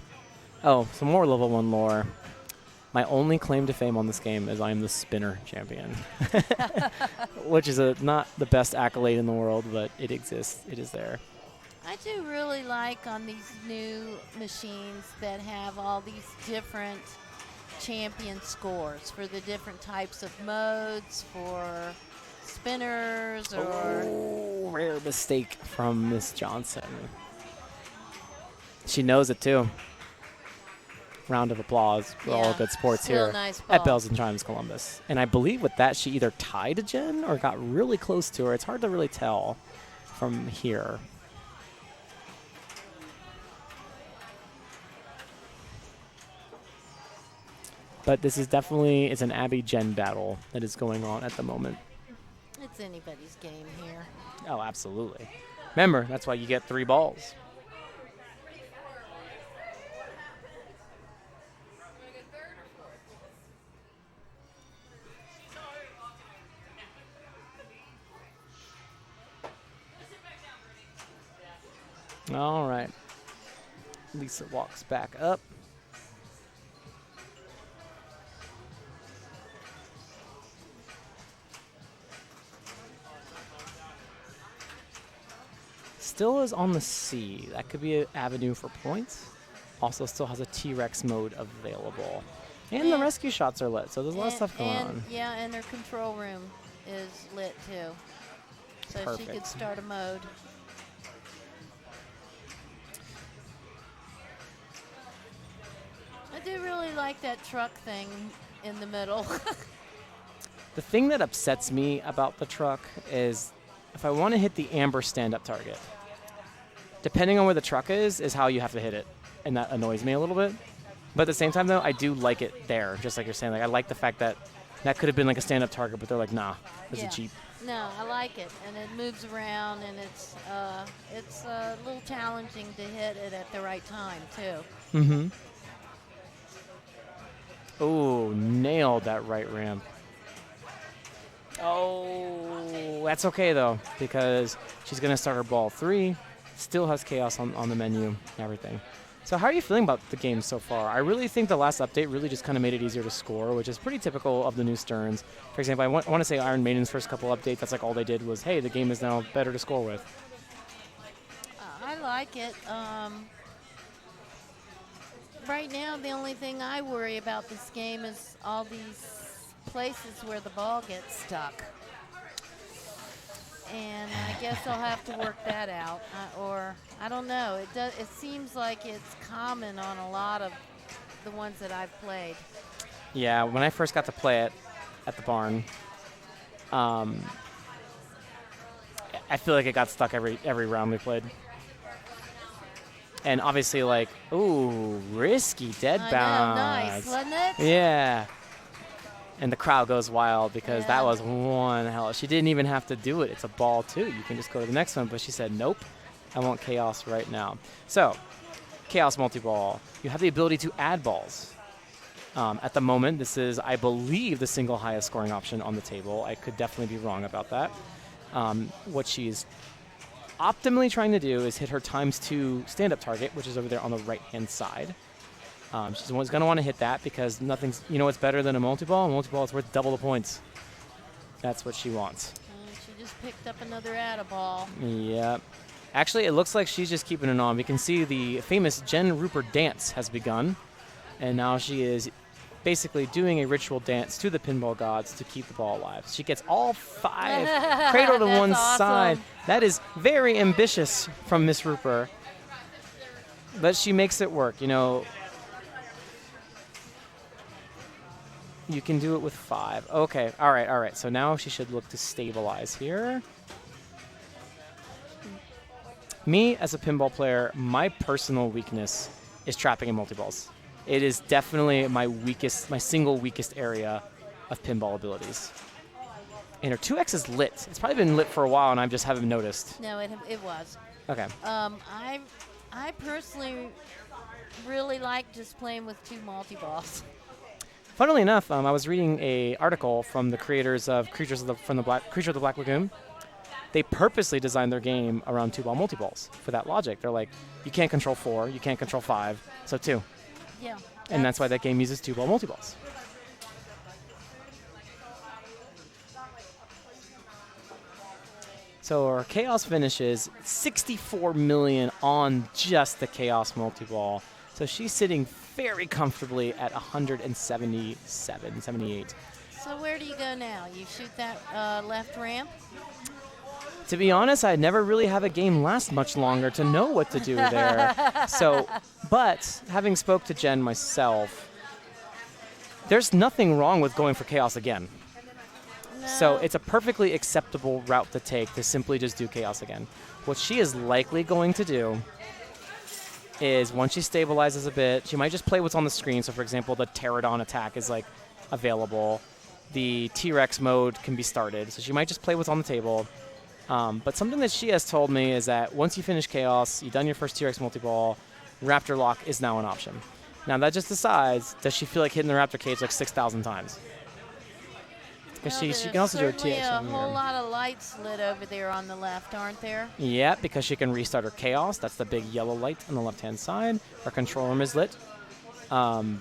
Speaker 7: Oh, some more level 1 lore. My only claim to fame on this game is I'm the spinner champion, which is not the best accolade in the world, but it exists. It is there.
Speaker 5: I do really like on these new machines that have all these different champion scores for the different types of modes, for spinners, or
Speaker 7: Oh, rare mistake from Miss Johnson. She knows it too. Round of applause for all good sports
Speaker 5: still
Speaker 7: here
Speaker 5: nice
Speaker 7: at
Speaker 5: ball.
Speaker 7: Bells and Chimes Columbus. And I believe with that she either tied Jen or got really close to her. It's hard to really tell from here. But this is definitely, it's an Abby-Jen battle that is going on at the moment.
Speaker 5: It's anybody's game here.
Speaker 7: Oh, absolutely. Remember, that's why you get 3 balls. All right. Lisa walks back up. still is on the C. That could be an avenue for points. Also still has a T-Rex mode available. And the rescue shots are lit, so there's a lot of stuff going on.
Speaker 5: Yeah, and their control room is lit too. So she could
Speaker 7: Perfect.
Speaker 5: start a mode. I do really like that truck thing in the middle.
Speaker 7: The thing that upsets me about the truck is if I want to hit the amber stand-up target, depending on where the truck is how you have to hit it. And that annoys me a little bit. But at the same time, though, I do like it there, just like you're saying. Like, I like the fact that that could have been like a stand-up target, but they're like, nah, it's a Jeep.
Speaker 5: No, I like it, and it moves around, and it's a little challenging to hit it at the right time too.
Speaker 7: Mm-hmm. Oh, nailed that right ramp. Oh, that's okay, though, because she's going to start her ball 3. Still has chaos on the menu and everything. So how are you feeling about the game so far? I really think the last update really just kind of made it easier to score, which is pretty typical of the new Sterns. For example, I want to say Iron Maiden's first couple updates, that's like all they did was, hey, the game is now better to score with.
Speaker 5: I like it. Right now, the only thing I worry about this game is all these places where the ball gets stuck. And I guess I'll have to work that out, or I don't know. It seems like it's common on a lot of the ones that I've played.
Speaker 7: Yeah, when I first got to play it at the barn, I feel like it got stuck every round we played. And obviously, like, ooh, risky dead bounce.
Speaker 5: Nice, wasn't it?
Speaker 7: Yeah. And the crowd goes wild because that was one hell. She didn't even have to do it. It's a ball, too. You can just go to the next one. But she said, nope, I want chaos right now. So, chaos multi-ball. You have the ability to add balls. At the moment, this is, I believe, the single highest scoring option on the table. I could definitely be wrong about that. What she's optimally trying to do is hit her ×2 stand-up target, which is over there on the right-hand side. She's going to want to hit that because nothing's, you know what's better than a multi-ball? A multi-ball is worth double the points. That's what she wants.
Speaker 5: She just picked up another atta-ball.
Speaker 7: Yep. Actually, it looks like she's just keeping it on. We can see the famous Jen Rupert dance has begun. And now she is basically doing a ritual dance to the pinball gods to keep the ball alive. She gets all 5 cradled to one side. That is very ambitious from Miss Rupert. But she makes it work, you know. You can do it with 5. Okay, all right. So now she should look to stabilize here. Me, as a pinball player, my personal weakness is trapping in multi-balls. It is definitely my single weakest area of pinball abilities. And her 2X is lit. It's probably been lit for a while, and I just haven't noticed.
Speaker 5: No, it was.
Speaker 7: Okay.
Speaker 5: I personally really like just playing with 2 multi-balls.
Speaker 7: Funnily enough, I was reading an article from the creators of Creature of the Black Lagoon. They purposely designed their game around 2-ball multi-balls for that logic. They're like, you can't control 4, you can't control 5, so 2.
Speaker 5: Yeah.
Speaker 7: And that's why that game uses 2-ball multi-balls. So our Chaos finishes 64 million on just the Chaos multi-ball. So she's sitting very comfortably at 78.
Speaker 5: So where do you go now? You shoot that left ramp?
Speaker 7: To be honest, I never really have a game last much longer to know what to do there. But having spoke to Jen myself, there's nothing wrong with going for Chaos again.
Speaker 5: No.
Speaker 7: So it's a perfectly acceptable route to take to simply just do Chaos again. What she is likely going to do is once she stabilizes a bit, she might just play what's on the screen. So for example, the Pterodon attack is like available. The T-Rex mode can be started. So she might just play what's on the table. But something that she has told me is that once you finish Chaos, you've done your first T-Rex multi-ball, Raptor Lock is now an option. Now that just decides, does she feel like hitting the Raptor cage like 6,000 times? Because she can also do a TX.
Speaker 5: A whole lot of lights lit over there on the left, aren't there?
Speaker 7: Yeah, because she can restart her Chaos. That's the big yellow light on the left-hand side. Her control room is lit. And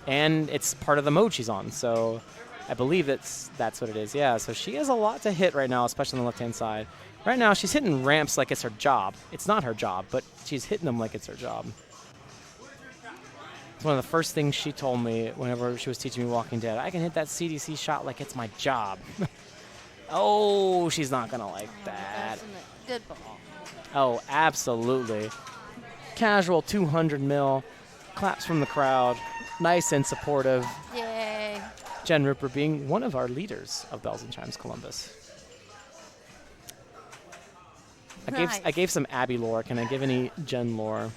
Speaker 7: it's part of the mode she's on. So I believe that's what it is. Yeah, so she has a lot to hit right now, especially on the left-hand side. Right now, she's hitting ramps like it's her job. It's not her job, but she's hitting them like it's her job. It's one of the first things she told me whenever she was teaching me Walking Dead. I can hit that CDC shot like it's my job. Oh, she's not going to like that.
Speaker 5: That's a good ball.
Speaker 7: Oh, absolutely. Casual 200 mil. Claps from the crowd. Nice and supportive.
Speaker 5: Yay.
Speaker 7: Jen Ripper being one of our leaders of Bells and Chimes Columbus. I gave some Abby lore. Can I give any Jen lore?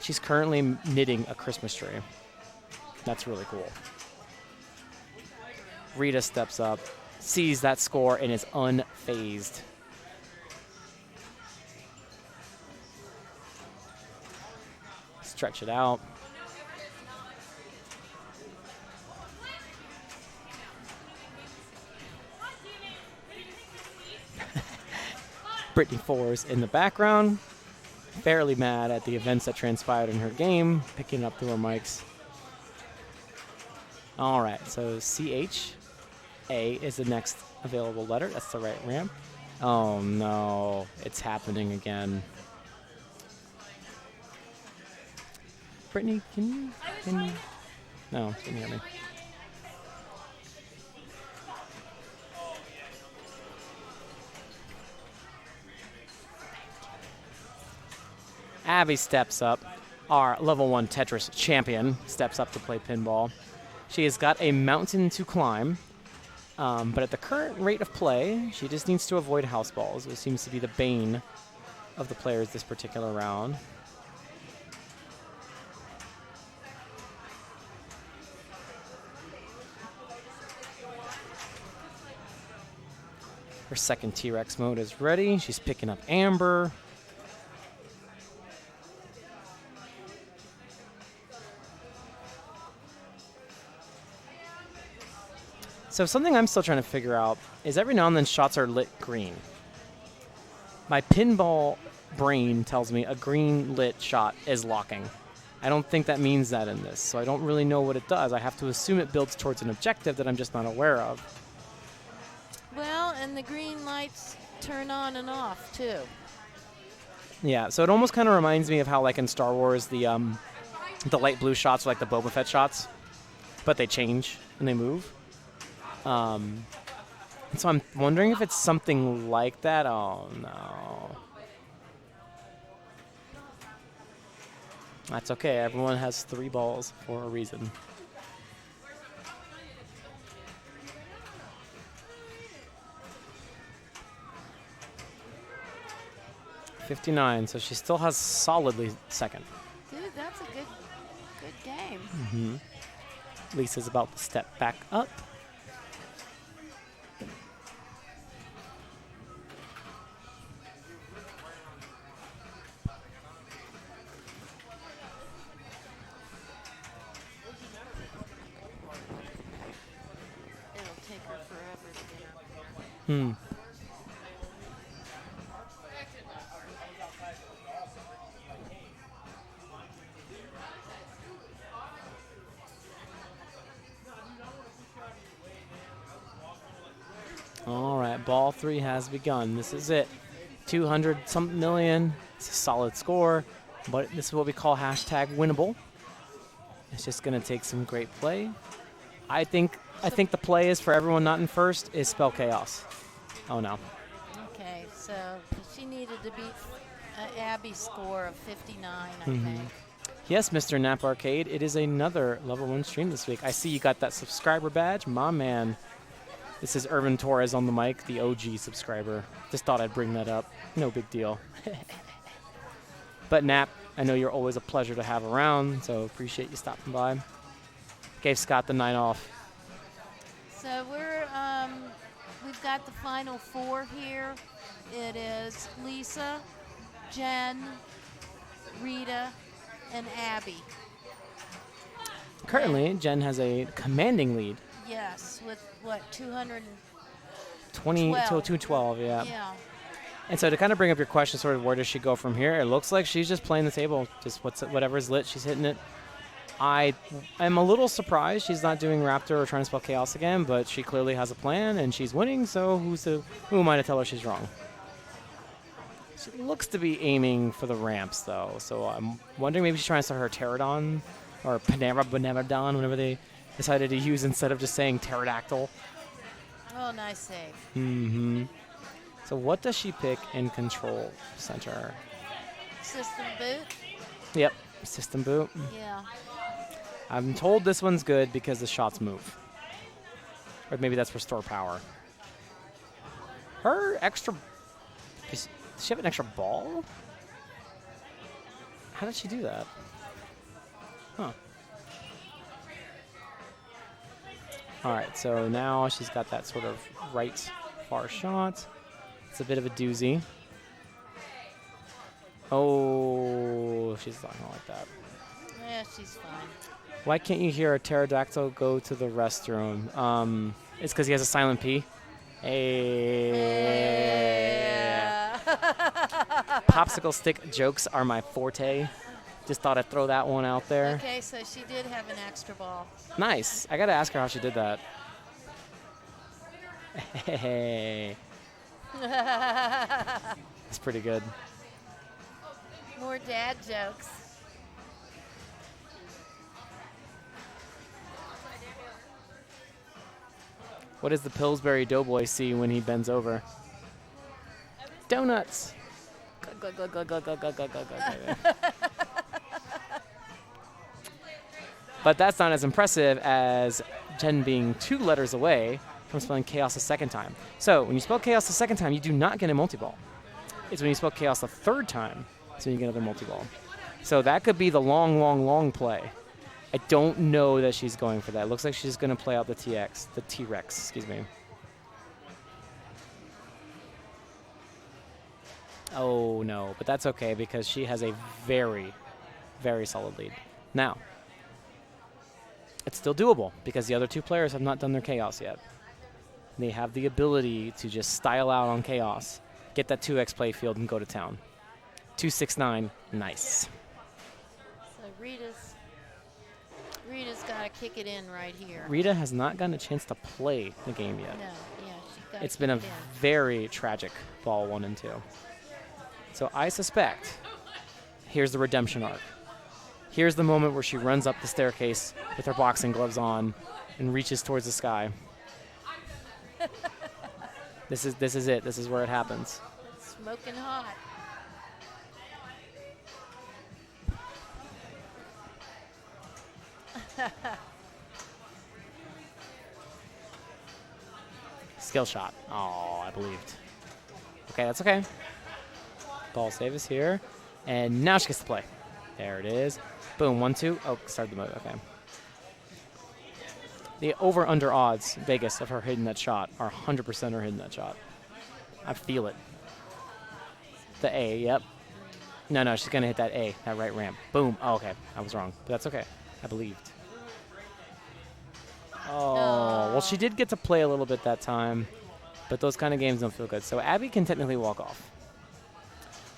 Speaker 7: She's currently knitting a Christmas tree. That's really cool. Rita steps up, sees that score, and is unfazed. Stretch it out. Brittany Fours in the background, fairly mad at the events that transpired in her game, picking up through her mics. All right, so CHA is the next available letter. That's the right ramp. Oh no, it's happening again. Brittany, can you? No, she didn't hear me. Abby steps up. Our level 1 Tetris champion steps up to play pinball. She has got a mountain to climb, but at the current rate of play, she just needs to avoid house balls, which seems to be the bane of the players this particular round. Her second T-Rex mode is ready. She's picking up Amber. So something I'm still trying to figure out is every now and then shots are lit green. My pinball brain tells me a green lit shot is locking. I don't think that means that in this, so I don't really know what it does. I have to assume it builds towards an objective that I'm just not aware of.
Speaker 5: Well, and the green lights turn on and off, too.
Speaker 7: Yeah, so it almost kind of reminds me of how, like in Star Wars, the light blue shots are like the Boba Fett shots, but they change and they move. And so I'm wondering if it's something like that. Oh, no. That's okay. Everyone has 3 balls for a reason. .59, so she still has solidly second.
Speaker 5: Dude, that's a good game.
Speaker 7: Mm-hmm. Lisa's about to step back up.
Speaker 5: It'll take her forever to get up.
Speaker 7: All right, ball 3 has begun. This is it. 200-something million. It's a solid score, but this is what we call hashtag winnable. It's just going to take some great play. I think the play is for everyone not in first is spell chaos. Oh, no.
Speaker 5: Okay, so she needed to beat Abby's score of 59, I think.
Speaker 7: Yes, Mr. Nap Arcade, it is another level 1 stream this week. I see you got that subscriber badge. My man. This is Irvin Torres on the mic, the OG subscriber. Just thought I'd bring that up. No big deal. But Nap, I know you're always a pleasure to have around, so appreciate you stopping by. Gave Scott the night off.
Speaker 5: So we've got the final 4 here. It is Lisa, Jen, Rita, and Abby.
Speaker 7: Currently, Jen has a commanding lead.
Speaker 5: Yes, with what, 200?
Speaker 7: 212, yeah.
Speaker 5: Yeah.
Speaker 7: And so to kind of bring up your question, sort of where does she go from here? It looks like she's just playing the table. Just whatever's lit, she's hitting it. I am a little surprised she's not doing Raptor or trying to spell Chaos again, but she clearly has a plan and she's winning, so who am I to tell her she's wrong? She looks to be aiming for the ramps, though, so I'm wondering maybe she's trying to start her Pterodon or Paneradon, whatever they decided to use instead of just saying Pterodactyl.
Speaker 5: Oh, nice save.
Speaker 7: Mm-hmm. So what does she pick in Control Center?
Speaker 5: System boot.
Speaker 7: Yep, System Boot.
Speaker 5: Yeah.
Speaker 7: I'm told this one's good because the shots move. Or maybe that's Restore Power. Her extra... Does she have an extra ball? How did she do that? Huh. Alright, so now she's got that sort of right far shot. It's a bit of a doozy. Oh, she's not gonna like that.
Speaker 5: Yeah, she's fine.
Speaker 7: Why can't you hear a pterodactyl go to the restroom? It's because he has a silent P.
Speaker 5: Yeah.
Speaker 7: Popsicle stick jokes are my forte. Just thought I'd throw that one out there.
Speaker 5: Okay, so she did have an extra ball.
Speaker 7: Nice. I gotta ask her how she did that. Hey. That's pretty good.
Speaker 5: More dad jokes.
Speaker 7: What does the Pillsbury Doughboy see when he bends over? Donuts. But that's not as impressive as Jen being 2 letters away from spelling chaos a second time. So when you spell chaos a second time, you do not get a multi-ball. It's when you spell chaos a third time, so you get another multi-ball. So that could be the long, long, long play. I don't know that she's going for that. It looks like she's going to play out the T-Rex, excuse me. Oh, no, but that's okay because she has a very, very solid lead. Now, it's still doable because the other 2 players have not done their chaos yet. They have the ability to just style out on chaos, get that 2x play field, and go to town. 269, nice.
Speaker 5: So Rita's got to kick it in right here.
Speaker 7: Rita has not gotten a chance to play the game yet.
Speaker 5: No, yeah, she got.
Speaker 7: It's been a
Speaker 5: in.
Speaker 7: very tragic ball 1 and 2. So I suspect here's the redemption arc. Here's the moment where she runs up the staircase with her boxing gloves on and reaches towards the sky. This is it. This is where it happens.
Speaker 5: It's smoking hot.
Speaker 7: Skill shot. Oh, I believed. Okay, that's okay. Ball save is here. And now she gets to play. There it is. Boom, 1-2. Oh, started the mode. Okay. The over-under odds, Vegas, of her hitting that shot are 100% her hitting that shot. I feel it. The A, yep. No, she's going to hit that A, that right ramp. Boom. Oh, okay. I was wrong. But that's okay. I believed. Oh, well, she did get to play a little bit that time. But those kind of games don't feel good. So Abby can technically walk off.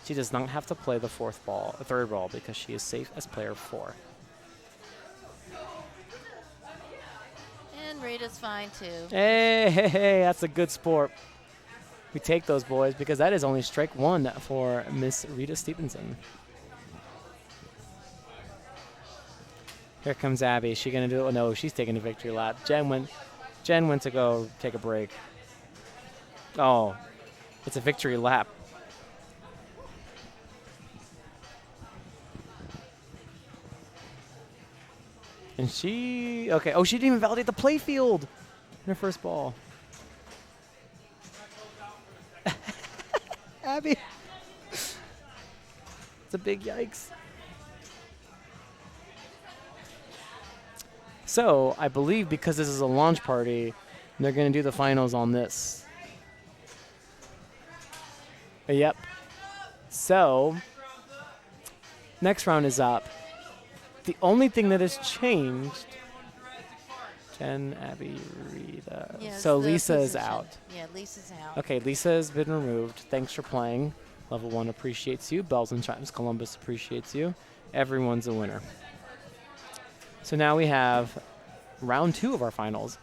Speaker 7: She does not have to play the third ball, because she is safe as player 4.
Speaker 5: And Rita's fine too.
Speaker 7: Hey, that's a good sport. We take those, boys, because that is only strike 1 for Miss Rita Stevenson. Here comes Abby. Is she going to do it? Oh, no, she's taking a victory lap. Jen went to go take a break. Oh, it's a victory lap. And she, okay. Oh, she didn't even validate the play field in her first ball. Abby. It's a big yikes. So, I believe because this is a launch party, they're going to do the finals on this. Yep. So, next round is up. The only thing that has changed, Jen, Abby, Rita.
Speaker 5: Yes,
Speaker 7: So
Speaker 5: the
Speaker 7: Lisa is
Speaker 5: position.
Speaker 7: out.
Speaker 5: Yeah, Lisa's out.
Speaker 7: Okay, Lisa has been removed. Thanks for playing. Level 1 appreciates you. Bells and Chimes Columbus appreciates you. Everyone's a winner. So now we have round 2 of our finals.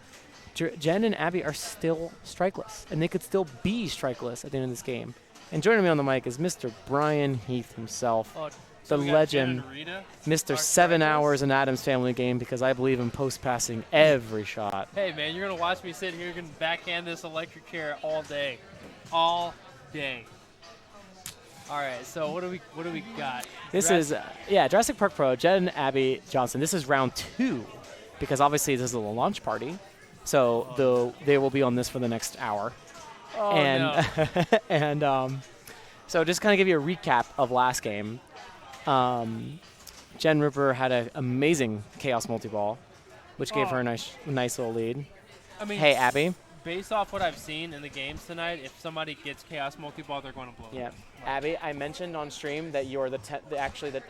Speaker 7: Jen and Abby are still strikeless, and they could still be strikeless at the end of this game. And joining me on the mic is Mr. Brian Heath himself,
Speaker 4: Oh,
Speaker 7: the
Speaker 4: so we got
Speaker 7: legend,
Speaker 4: Jen and Rita
Speaker 7: Mr.
Speaker 4: are
Speaker 7: 7
Speaker 4: strikeless?
Speaker 7: hours in Adam's Family game, because I believe in post-passing every shot.
Speaker 4: Hey man, you're gonna watch me sit here and backhand this electric chair all day, all day. All right, so what do we got?
Speaker 7: This is, Jurassic Park Pro, Jen and Abby Johnson. This is round 2, because obviously this is a launch party. So they will be on this for the next hour.
Speaker 4: Oh
Speaker 7: and
Speaker 4: no.
Speaker 7: and so just kind of give you a recap of last game. Jen Ripper had an amazing Chaos Multi-Ball, which gave her a nice little lead.
Speaker 4: I mean,
Speaker 7: Hey, Abby.
Speaker 4: based off what I've seen in the games tonight, if somebody gets Chaos Multi-Ball, they're going to blow.
Speaker 7: Yeah.
Speaker 4: Up.
Speaker 7: Abby, I mentioned on stream that you're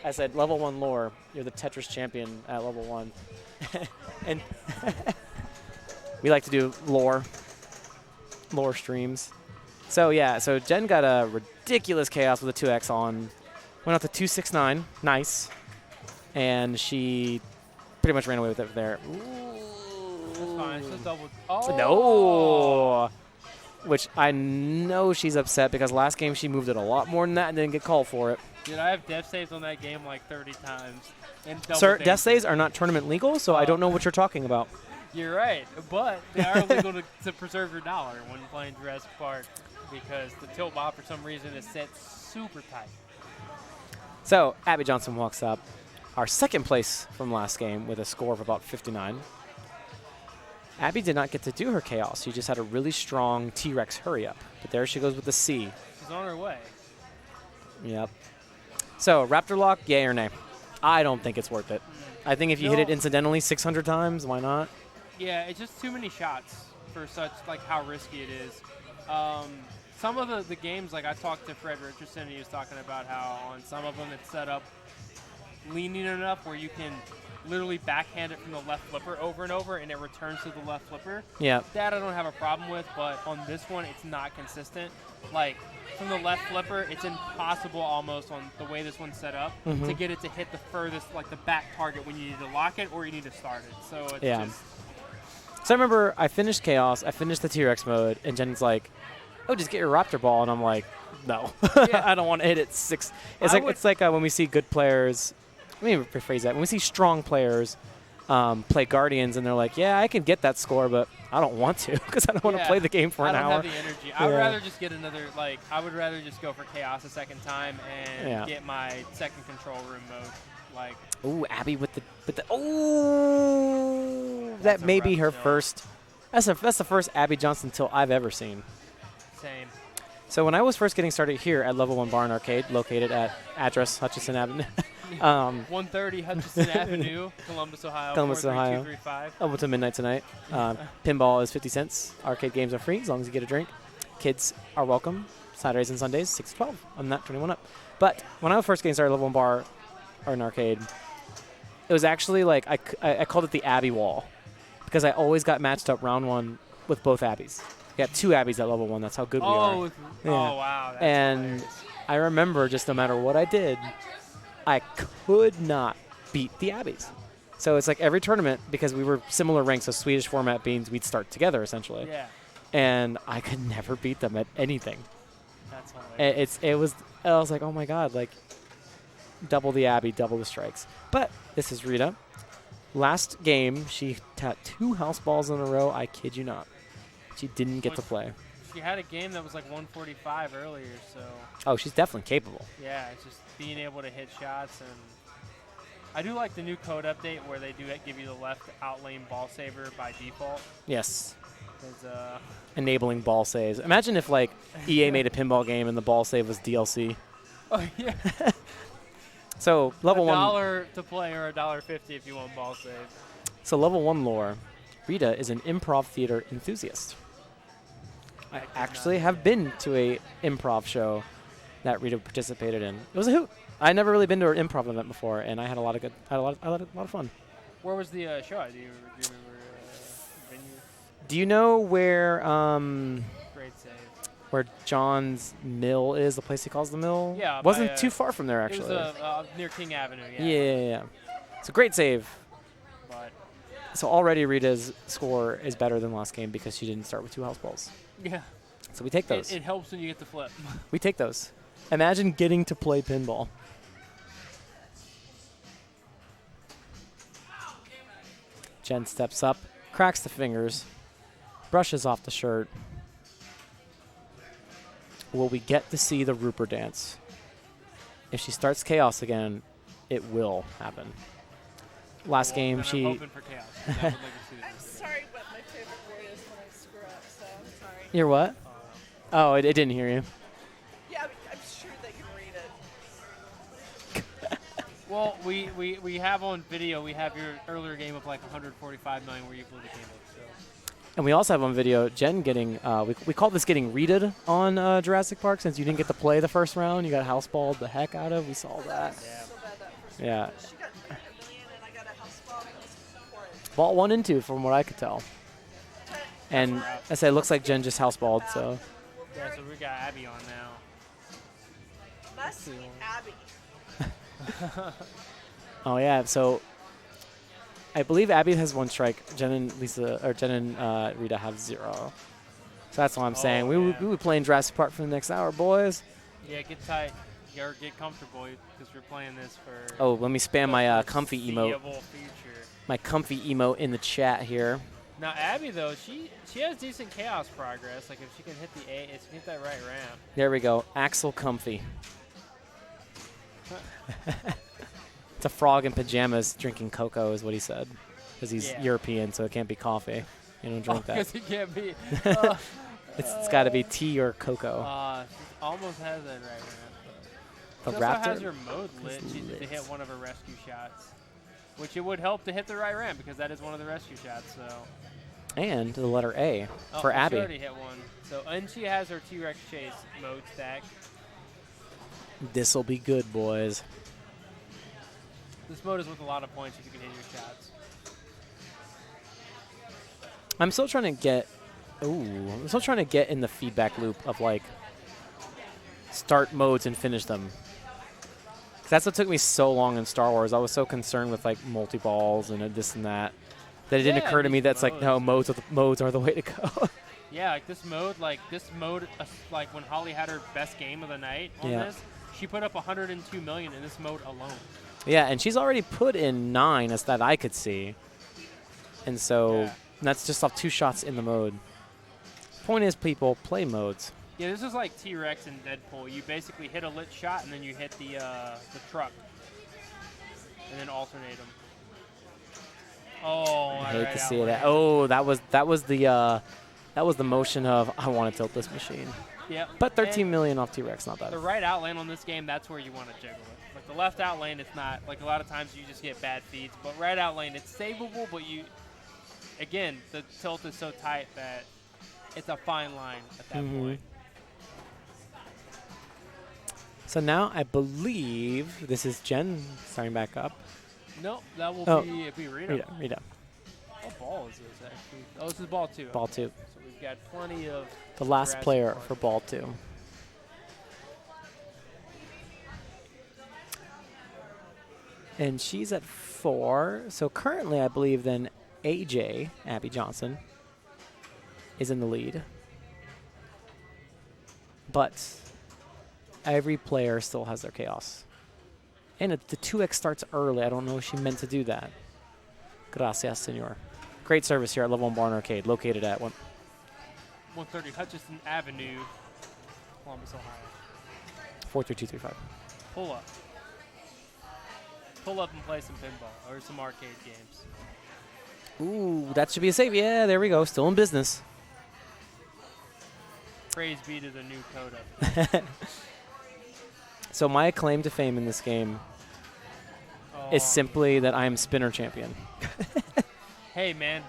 Speaker 7: as a level 1 lore, you're the Tetris champion at level 1. And we like to do lore streams. So yeah, so Jen got a ridiculous Chaos with a 2x on. Went out to 269, nice. And she pretty much ran away with it there.
Speaker 4: That's fine. It's just double. Oh.
Speaker 7: No! Which I know she's upset because last game she moved it a lot more than that and didn't get called for it.
Speaker 4: Dude, I have death saves on that game like 30 times. And double
Speaker 7: Sir,
Speaker 4: danger.
Speaker 7: death saves are not tournament legal, so I don't know what you're talking about.
Speaker 4: You're right, but they are legal to preserve your dollar when playing Jurassic Park because the tilt bob for some reason is set super tight.
Speaker 7: So Abby Johnson walks up, our second place from last game with a score of about 59. Abby did not get to do her Chaos. She just had a really strong T-Rex hurry up. But there she goes with the C.
Speaker 4: She's on her way.
Speaker 7: Yep. So Raptor Lock, yay or nay? I don't think it's worth it. I think if you hit it incidentally 600 times, why not?
Speaker 4: Yeah, it's just too many shots for such, like, how risky it is. Some of the games, like I talked to Fred Richardson, and he was talking about how on some of them it's set up leaning enough where you can literally backhand it from the left flipper over and over, and it returns to the left flipper.
Speaker 7: Yeah.
Speaker 4: That I don't have a problem with, but on this one, it's not consistent. Like, from the left flipper, it's impossible almost on the way this one's set up to get it to hit the furthest, like the back target when you need to lock it or you need to start it. So it's just...
Speaker 7: So I remember I finished Chaos, I finished the T-Rex mode, and Jen's like, oh, just get your Raptor Ball. And I'm like, no.
Speaker 4: Yeah.
Speaker 7: I don't want to hit it 6. It's like when we see good players, let me rephrase that. When we see strong players play Guardians and they're like, yeah, I can get that score, but I don't want to because I don't want to play the game for an hour.
Speaker 4: I don't have the energy. I would rather just get another, like, I would rather just go for Chaos a second time and get my second control room mode. Like,
Speaker 7: ooh, Abby with the oh, that may be her first. That's the first Abby Johnson tilt I've ever seen.
Speaker 4: Same.
Speaker 7: So when I was first getting started here at Level 1 Bar and Arcade, located at address Hutchinson Avenue.
Speaker 4: 130 Hutchinson Avenue, Columbus, Ohio.
Speaker 7: Columbus, Ohio.
Speaker 4: 43235.
Speaker 7: Open till midnight tonight. Pinball is 50 cents. Arcade games are free as long as you get a drink. Kids are welcome. Saturdays and Sundays, 6 to 12. I'm not 21 up. But when I was first getting started at Level 1 Bar or an arcade, it was actually like I called it the Abby wall because I always got matched up round 1 with both Abbies. We got 2 Abbies at level 1. That's how good we are.
Speaker 4: Oh, wow. That's
Speaker 7: and
Speaker 4: hilarious.
Speaker 7: I remember just no matter what I did, I could not beat the Abbies. So it's like every tournament, because we were similar ranks, so Swedish format beans, we'd start together essentially.
Speaker 4: Yeah.
Speaker 7: And I could never beat them at anything.
Speaker 4: That's hilarious.
Speaker 7: I was like, oh my God, like double the Abby, double the strikes. But this is Rita. Last game, she had 2 house balls in a row. I kid you not. She didn't get to play.
Speaker 4: She had a game that was like 145 earlier, so.
Speaker 7: Oh, she's definitely capable.
Speaker 4: Yeah, it's just being able to hit shots. And I do like the new code update where they do give you the left out lane ball saver by default.
Speaker 7: Yes.
Speaker 4: Enabling
Speaker 7: ball saves. Imagine if like EA made a pinball game and the ball save was DLC.
Speaker 4: Oh, yeah.
Speaker 7: So level one.
Speaker 4: $1 to play or $1.50 if you want ball save.
Speaker 7: So level 1 lore. Rita is an improv theater enthusiast. I actually have been to a improv show that Rita participated in. It was a hoot. I never really been to an improv event before, and I had a lot of fun.
Speaker 4: Where was the show? Do you remember venue?
Speaker 7: Do you know where
Speaker 4: Great save.
Speaker 7: where John's Mill is? The place he calls the Mill.
Speaker 4: Yeah,
Speaker 7: wasn't too far from there actually.
Speaker 4: It was near King Avenue. Yeah.
Speaker 7: Yeah. It's a great save So already Rita's score is better than last game because she didn't start with 2 house balls.
Speaker 4: Yeah.
Speaker 7: So we take those.
Speaker 4: It helps when you get the flip.
Speaker 7: We take those. Imagine getting to play pinball. Jen steps up, cracks the fingers, brushes off the shirt. Will we get to see the Rupert dance? If she starts chaos again, it will happen. Last game,
Speaker 4: I'm
Speaker 7: she.
Speaker 4: hoping for chaos. I would like to see
Speaker 6: I'm
Speaker 4: this.
Speaker 6: sorry what my favorite word is when I screw up, so I'm sorry.
Speaker 7: You're what? Oh, it didn't hear you.
Speaker 6: Yeah, I'm sure they can read it.
Speaker 4: Well, we have on video, we have your earlier game of like 145 million where you blew the game up. So.
Speaker 7: And we also have on video Jen getting, we call this getting readed on Jurassic Park since you didn't get to play the first round. You got houseballed the heck out of. We saw that.
Speaker 4: Yeah.
Speaker 6: So bad that first
Speaker 7: Yeah.
Speaker 6: one. She got $1 million and I got a house ball. It was horrid.
Speaker 7: Ball 1 and 2 from what I could tell. And I said it looks like Jen just houseballed, so.
Speaker 4: Yeah, so we got Abby on now.
Speaker 6: Must be Abby.
Speaker 7: Oh yeah, so I believe Abby has 1 strike. Jen and Rita have 0. So that's what I'm saying. We
Speaker 4: yeah.
Speaker 7: will be playing Jurassic Park for the next hour, boys.
Speaker 4: Yeah, get tight. Or get comfortable because we're playing this for
Speaker 7: Oh, let me spam my comfy emote.
Speaker 4: foreseeable future.
Speaker 7: My comfy emote in the chat here.
Speaker 4: Now Abby though, she has decent chaos progress. Like if she can hit the if she can hit that right ramp.
Speaker 7: There we go. Axel Comfy. It's a frog in pajamas drinking cocoa is what he said. Because he's
Speaker 4: Yeah.
Speaker 7: European, so it can't be coffee. You don't drink that.
Speaker 4: Because he can't be.
Speaker 7: It's got to be tea or cocoa.
Speaker 4: She almost has that right ramp.
Speaker 7: The
Speaker 4: She also
Speaker 7: raptor.
Speaker 4: has her mode lit. She needs to
Speaker 7: lit.
Speaker 4: hit one of her rescue shots, which it would help to hit the right ramp because that is one of the rescue shots. So.
Speaker 7: And the letter A
Speaker 4: Oh,
Speaker 7: for
Speaker 4: She
Speaker 7: Abby.
Speaker 4: already hit one. So and she has her T-Rex chase mode stacked.
Speaker 7: This'll be good, boys.
Speaker 4: This mode is worth a lot of points if you can hit your shots.
Speaker 7: I'm still trying to get. I'm still trying to get in the feedback loop of like start modes and finish them. 'Cause that's what took me so long in Star Wars. I was so concerned with like multi-balls and this and that it didn't
Speaker 4: Yeah,
Speaker 7: occur to me
Speaker 4: these
Speaker 7: that's like no modes are the way to go.
Speaker 4: Yeah, like this mode, like when Holly had her best game of the night on
Speaker 7: Yeah.
Speaker 4: this, she put up 102 million in this mode alone.
Speaker 7: Yeah, and she's already put in 9 as that I could see, and so
Speaker 4: Yeah.
Speaker 7: that's just off 2 shots in the mode. Point is, people play modes.
Speaker 4: Yeah, this is like T-Rex and Deadpool. You basically hit a lit shot and then you hit the truck, and then alternate them. Oh,
Speaker 7: I hate to see that. Oh, that was the motion of I want to tilt this machine.
Speaker 4: Yeah.
Speaker 7: But 13 million off T-Rex, not bad.
Speaker 4: The right outlane on this game, that's where you want to jiggle it. Like the left outlane, it's not. Like a lot of times you just get bad feeds. But right outlane, it's savable, but again, the tilt is so tight that it's a fine line at that point.
Speaker 7: So now I believe this is Jen starting back up.
Speaker 4: No, that will be Rita.
Speaker 7: Rita.
Speaker 4: What ball is this actually? Oh, this is ball 2.
Speaker 7: Ball 2.
Speaker 4: So we've got plenty of.
Speaker 7: The last
Speaker 4: Jurassic
Speaker 7: player
Speaker 4: Park.
Speaker 7: for ball 2. And she's at 4. So currently, I believe then AJ, Abby Johnson, is in the lead. But every player still has their chaos. And the 2x starts early. I don't know if she meant to do that. Gracias, senor. Great service here at Level 1 Barn Arcade, located at
Speaker 4: 130 Hutchison Avenue, Columbus, Ohio.
Speaker 7: 43235.
Speaker 4: Pull up. Pull up and play some pinball or some arcade games.
Speaker 7: Ooh, that should be a save. Yeah, there we go. Still in business.
Speaker 4: Praise be to the new Coda.
Speaker 7: So my claim to fame in this game is simply that I am spinner champion.
Speaker 4: Hey, man,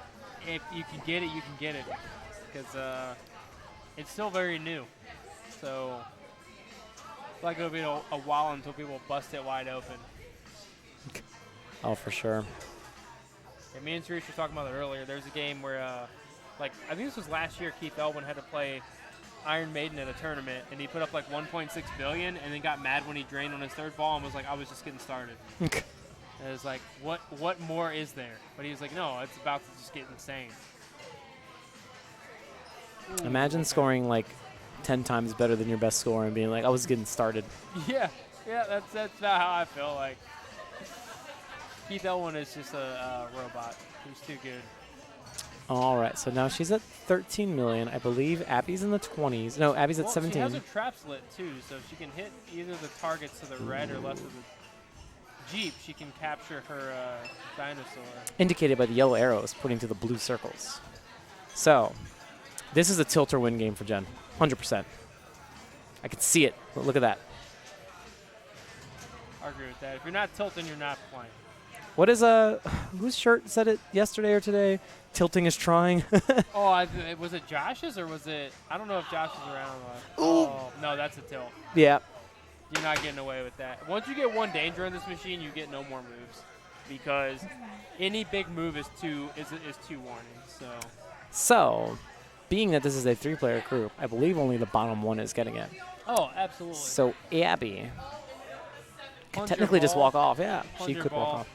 Speaker 4: if you can get it, you can get it. Because it's still very new. So it's like it'll be a while until people bust it wide open.
Speaker 7: Oh, for sure.
Speaker 4: Yeah, me and Therese were talking about it earlier. There's a game where, I think this was last year, Keith Elwin had to play Iron Maiden at a tournament, and he put up like 1.6 billion, and then got mad when he drained on his third ball and was like, I was just getting started. And And it's like, what more is there? But he was like, no, it's about to just get insane. Ooh,
Speaker 7: Imagine
Speaker 4: okay.
Speaker 7: scoring like 10 times better than your best score and being like, I was getting started.
Speaker 4: Yeah, that's about how I feel. Like Keith Elwin is just a robot. He's too good.
Speaker 7: All right, so now she's at 13 million. I believe Abby's in the 20s. No, Abby's at
Speaker 4: Well,
Speaker 7: 17.
Speaker 4: she has her traps lit too, so she can hit either the targets to the right or left of the Jeep. She can capture her dinosaur.
Speaker 7: Indicated by the yellow arrows pointing to the blue circles. So, this is a tilt or win game for Jen. 100%. I can see it. Look at that.
Speaker 4: I agree with that. If you're not tilting, you're not playing.
Speaker 7: What is whose shirt said it yesterday or today? Tilting is trying.
Speaker 4: Oh, was it Josh's or was it? I don't know if Josh is around. Oh, no, that's a tilt.
Speaker 7: Yeah.
Speaker 4: You're not getting away with that. Once you get one danger in this machine, you get no more moves because any big move is two warnings.
Speaker 7: So, being that this is a 3-player group, I believe only the bottom one is getting it.
Speaker 4: Oh, absolutely.
Speaker 7: So Abby can
Speaker 4: Plunge your
Speaker 7: technically just
Speaker 4: ball.
Speaker 7: walk off. Yeah,
Speaker 4: Plunge
Speaker 7: she
Speaker 4: your
Speaker 7: could walk
Speaker 4: ball.
Speaker 7: off.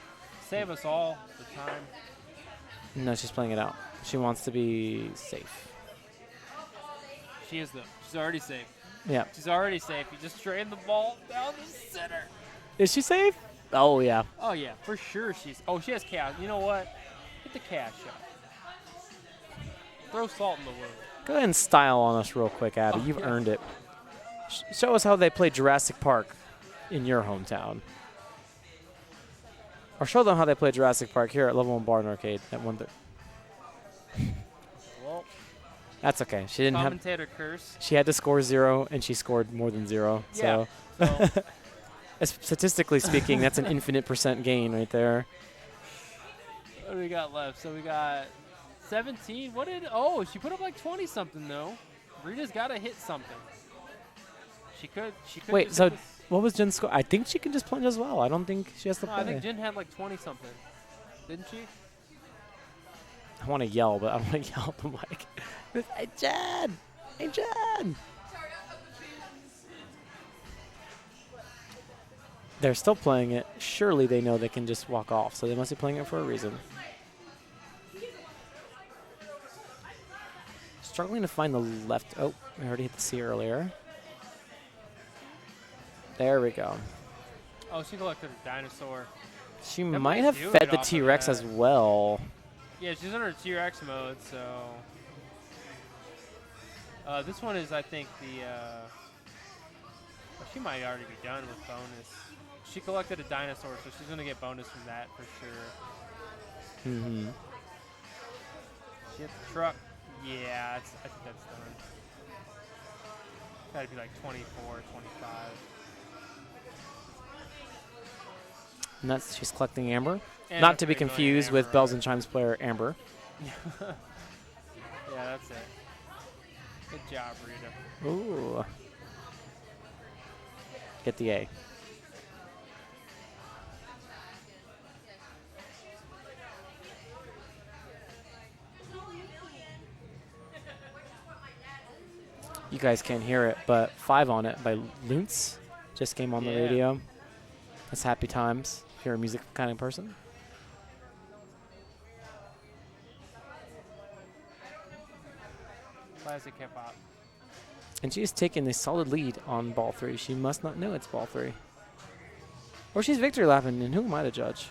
Speaker 4: Save us all the time.
Speaker 7: No, she's playing it out. She wants to be safe.
Speaker 4: She is though. She's already safe.
Speaker 7: Yeah.
Speaker 4: She's already safe. You just drain the ball down the center.
Speaker 7: Is she safe? Oh, yeah.
Speaker 4: Oh yeah, for sure she's. Oh, she has chaos. You know what? Hit the chaos shot. Throw salt in the wound.
Speaker 7: Go ahead and style on us real quick, Abby.
Speaker 4: Oh,
Speaker 7: You've
Speaker 4: yeah.
Speaker 7: earned it. Show us how they play Jurassic Park in your hometown. Or show them how they play Jurassic Park here at Level 1 Bar and Arcade at 1:30.
Speaker 4: Well,
Speaker 7: That's okay. She didn't have.
Speaker 4: commentator curse.
Speaker 7: She had to score 0, and she scored more than 0.
Speaker 4: Yeah.
Speaker 7: So,
Speaker 4: So
Speaker 7: statistically speaking, that's an infinite % gain right there.
Speaker 4: what do we got left? So we got 17. What did? Oh, she put up like 20 something though. Rita's got to hit something. She could.
Speaker 7: Wait,
Speaker 4: just
Speaker 7: so
Speaker 4: hit this-
Speaker 7: what was Jen's score? I think she can just plunge as well. I don't think she has to
Speaker 4: No,
Speaker 7: play.
Speaker 4: I think Jen had like 20 something. Didn't she?
Speaker 7: I want to yell, but I don't want to yell at the mic. Hey, Jen! Hey, Jen! They're still playing it. Surely they know they can just walk off, so they must be playing it for a reason. Struggling to find the left. Oh, we already hit the C earlier. There we go.
Speaker 4: Oh, she collected a dinosaur.
Speaker 7: She
Speaker 4: That
Speaker 7: might
Speaker 4: might
Speaker 7: have
Speaker 4: do
Speaker 7: fed
Speaker 4: it
Speaker 7: the
Speaker 4: off of
Speaker 7: T-Rex
Speaker 4: that.
Speaker 7: as well.
Speaker 4: Yeah, she's under T-Rex mode, so. This one is, I think, the. Well, she might already be done with bonus. She collected a dinosaur, so she's gonna get bonus from that for sure.
Speaker 7: Mm-hmm.
Speaker 4: She hit the truck. Yeah, I think that's done. Gotta be like 24, 25.
Speaker 7: And that's she's collecting Amber.
Speaker 4: And
Speaker 7: Not
Speaker 4: a
Speaker 7: to be
Speaker 4: 3 million
Speaker 7: confused with
Speaker 4: Amber,
Speaker 7: Bells
Speaker 4: right?
Speaker 7: and Chimes player Amber.
Speaker 4: Yeah, that's it. Good job, Rita.
Speaker 7: Ooh. Get the A. You guys can't hear it, but 5 on It by Loontz just came on the
Speaker 4: Yeah.
Speaker 7: radio. That's happy times if you're a music kind of person.
Speaker 4: Classic hip hop.
Speaker 7: And she has taken a solid lead on ball 3. She must not know it's ball 3. Or she's victory lapping, and who am I to judge?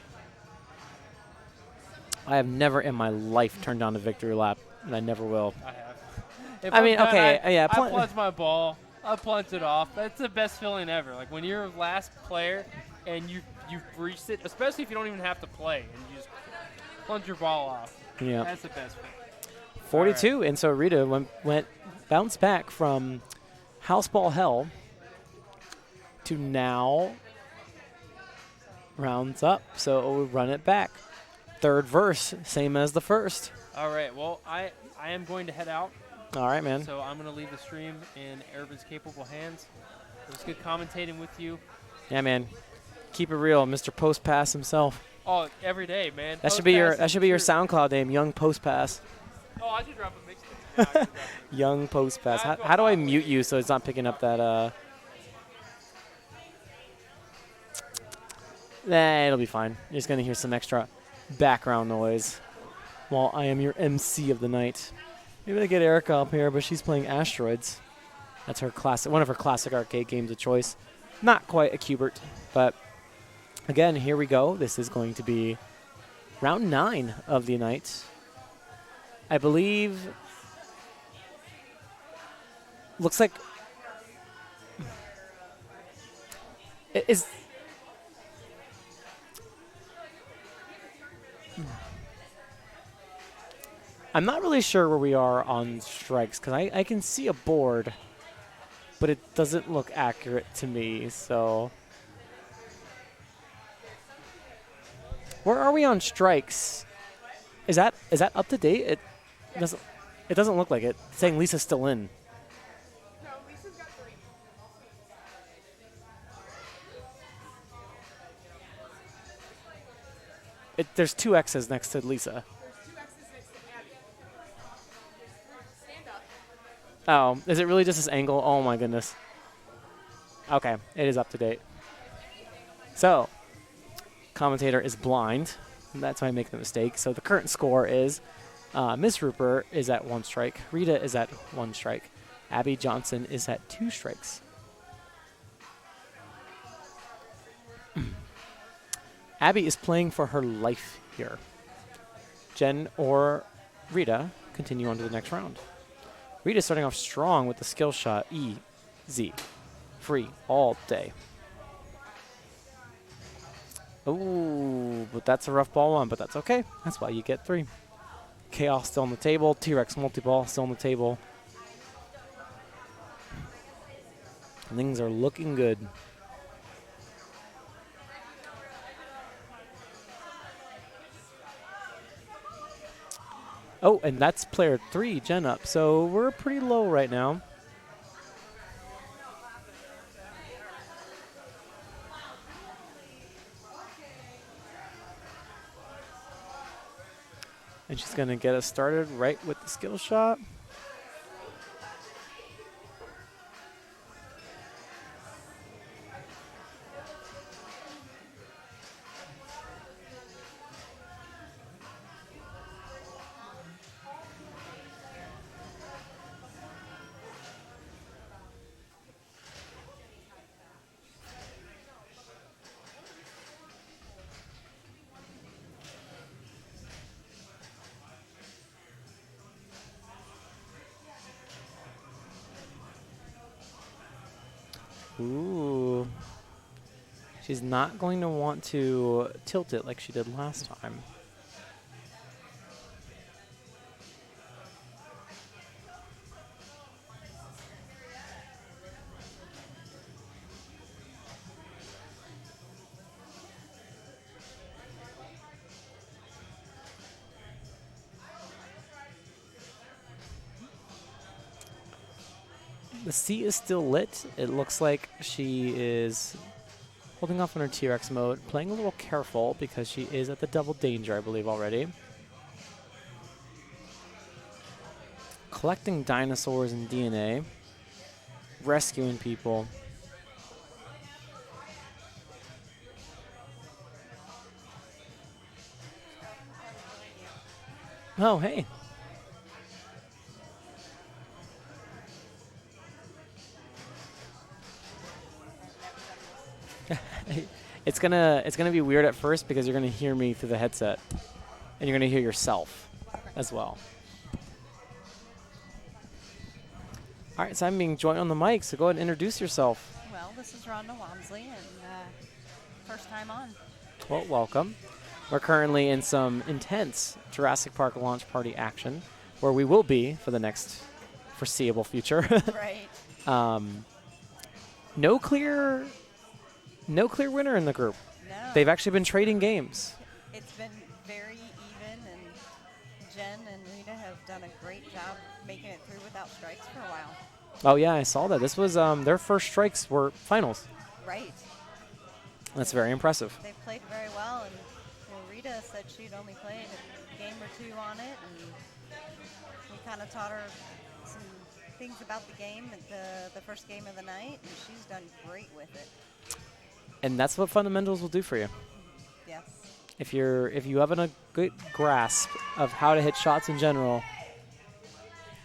Speaker 7: I have never in my life turned down a victory lap, and I never will.
Speaker 4: I have. If
Speaker 7: I
Speaker 4: I'm
Speaker 7: mean,
Speaker 4: done,
Speaker 7: okay, yeah,
Speaker 4: I
Speaker 7: pl-
Speaker 4: plunge my ball. I plunge it off. That's the best feeling ever. Like when you're last player and you've reached it, especially if you don't even have to play and you just plunge your ball off.
Speaker 7: Yeah.
Speaker 4: That's the best feeling.
Speaker 7: 42, and so Rita went bounced back from house ball hell to now rounds up. So we run it back. Third verse, same as the first.
Speaker 4: All right. Well, I am going to head out.
Speaker 7: All right, man.
Speaker 4: So I'm going to leave the stream in Ervin's capable hands. It was good commentating with you.
Speaker 7: Yeah, man. Keep it real, Mr. Post Pass himself.
Speaker 4: Oh, every day, man.
Speaker 7: That should be your
Speaker 4: Post-pass is
Speaker 7: SoundCloud name, Young Post Pass.
Speaker 4: true. Oh, I should drop a mixtape. Yeah, I should drop a
Speaker 7: Young Post Pass.
Speaker 4: That's
Speaker 7: How do I
Speaker 4: what-
Speaker 7: mute you so it's not picking up that Nah, it'll be fine. You're just going to hear some extra background noise while I am your MC of the night. Maybe I get Erica up here, but she's playing Asteroids. That's her classic, one of her classic arcade games of choice. Not quite a Cubert, but again, here we go. This is going to be round 9 of the night. I believe, looks like, I'm not really sure where we are on strikes, because I can see a board, but it doesn't look accurate to me, so. Where are we on strikes? Is that up to date? It doesn't look like it. It's saying Lisa's still in.
Speaker 1: No, Lisa's got 3.
Speaker 7: There's 2 X's next to Lisa.
Speaker 1: There's 2 X's next to Abby. Stand up.
Speaker 7: Oh, is it really just this angle? Oh my goodness. Okay, it is up to date. So, commentator is blind. And that's why I make the mistake. So the current score is Miss Rupert is at 1 strike. Rita is at 1 strike. Abby Johnson is at 2 strikes. Abby is playing for her life here. Jen or Rita continue on to the next round. Rita starting off strong with the skill shot. E-Z. Free all day. Ooh, but that's a rough ball 1, but that's okay. That's why you get 3. Chaos still on the table. T-Rex multi-ball still on the table. Things are looking good. Oh, and that's player 3, Jen up. So we're pretty low right now. And she's going to get us started right with the skill shot. Ooh. She's not going to want to tilt it like she did last time. The C is still lit. It looks like she is holding off on her T-Rex mode, playing a little careful because she is at the double danger, I believe, already. Collecting dinosaurs and DNA. Rescuing people. Oh, hey. It's gonna be weird at first because you're gonna hear me through the headset, and you're gonna hear yourself as well. All right, so I'm being joined on the mic, so go ahead and introduce yourself.
Speaker 8: Well, this is Rhonda Walmsley, and first time on.
Speaker 7: Well, welcome. We're currently in some intense Jurassic Park launch party action, where we will be for the next foreseeable future.
Speaker 8: Right.
Speaker 7: No clear winner in the group.
Speaker 8: No.
Speaker 7: They've actually been trading games.
Speaker 8: It's been very even, and Jen and Rita have done a great job making it through without strikes for a while.
Speaker 7: Oh, yeah, I saw that. This was their first strikes were finals.
Speaker 8: Right.
Speaker 7: That's very impressive.
Speaker 8: They've played very well, and Rita said she'd only played a game or 2 on it, and we kind of taught her some things about the game at the first game of the night, and she's done great with it.
Speaker 7: And that's what fundamentals will do for you.
Speaker 8: Yes.
Speaker 7: If you have a good grasp of how to hit shots in general,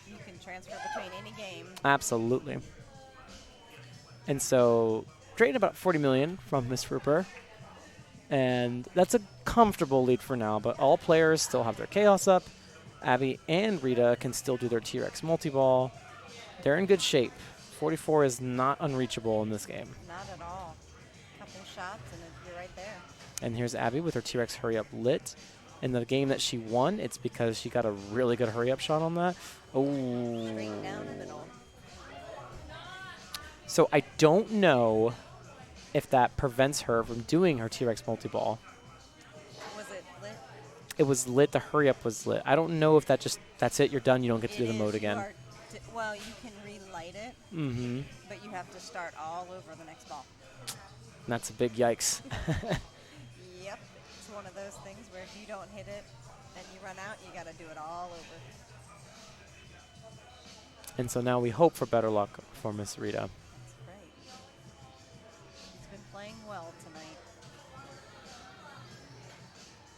Speaker 8: You can transfer between any game.
Speaker 7: absolutely. And so, trading about 40 million from Miss Rupert. And that's a comfortable lead for now, but all players still have their Chaos up. Abby and Rita can still do their T-Rex multi-ball. They're in good shape. 44 is not unreachable in this game.
Speaker 8: Not at all. Couple shots and you're right there.
Speaker 7: And here's Abby with her T-Rex hurry-up lit. In the game that she won, it's because she got a really good hurry-up shot on that. Oh.
Speaker 8: Straight down the middle.
Speaker 7: So I don't know if that prevents her from doing her T-Rex multi-ball.
Speaker 8: Was it lit?
Speaker 7: It was lit. The hurry-up was lit. I don't know if that's it. You're done. You don't get to do the mode again.
Speaker 8: Well, you can relight it,
Speaker 7: Mm-hmm.
Speaker 8: but you have to start all over the next ball.
Speaker 7: And that's a big yikes.
Speaker 8: Yep. It's one of those things where if you don't hit it and you run out, you got to do it all over.
Speaker 7: And so now we hope for better luck for Miss Rita.
Speaker 8: That's right. She's been playing well tonight.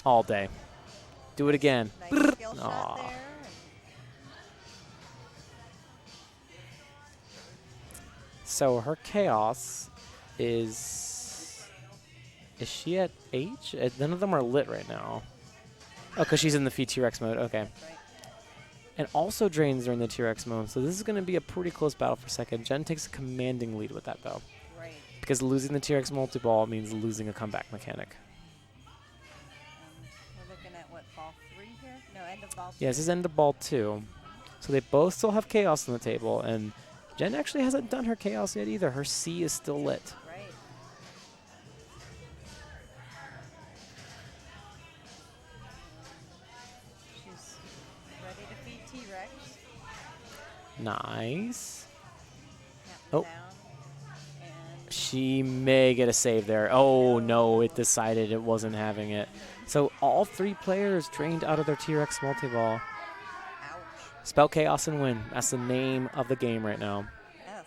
Speaker 7: All day. Do it again.
Speaker 8: Nice skill
Speaker 7: Aw.
Speaker 8: shot there.
Speaker 7: So her chaos is she at H? None of them are lit right now. Oh, because she's in the Feed T-Rex mode. Okay.
Speaker 8: That's right.
Speaker 7: And also drains during the T-Rex mode. So this is going to be a pretty close battle for second. Jen takes a commanding lead with that, though.
Speaker 8: Right.
Speaker 7: Because losing the T-Rex multi-ball means losing a comeback mechanic.
Speaker 8: We're looking at what, ball 3 here? No, end of ball 2.
Speaker 7: Yeah, this is end of ball 2. So they both still have chaos on the table. And Jen actually hasn't done her chaos yet either. Her C is still lit.
Speaker 8: Right. She's ready to feed T-Rex.
Speaker 7: Nice.
Speaker 8: Count
Speaker 7: Oh.
Speaker 8: down. And
Speaker 7: She may get a save there. Oh, no, it decided it wasn't having it. So all 3 players drained out of their T-Rex multi-ball.
Speaker 8: ouch.
Speaker 7: Spell chaos and win. That's the name of the game right now.
Speaker 8: Yes.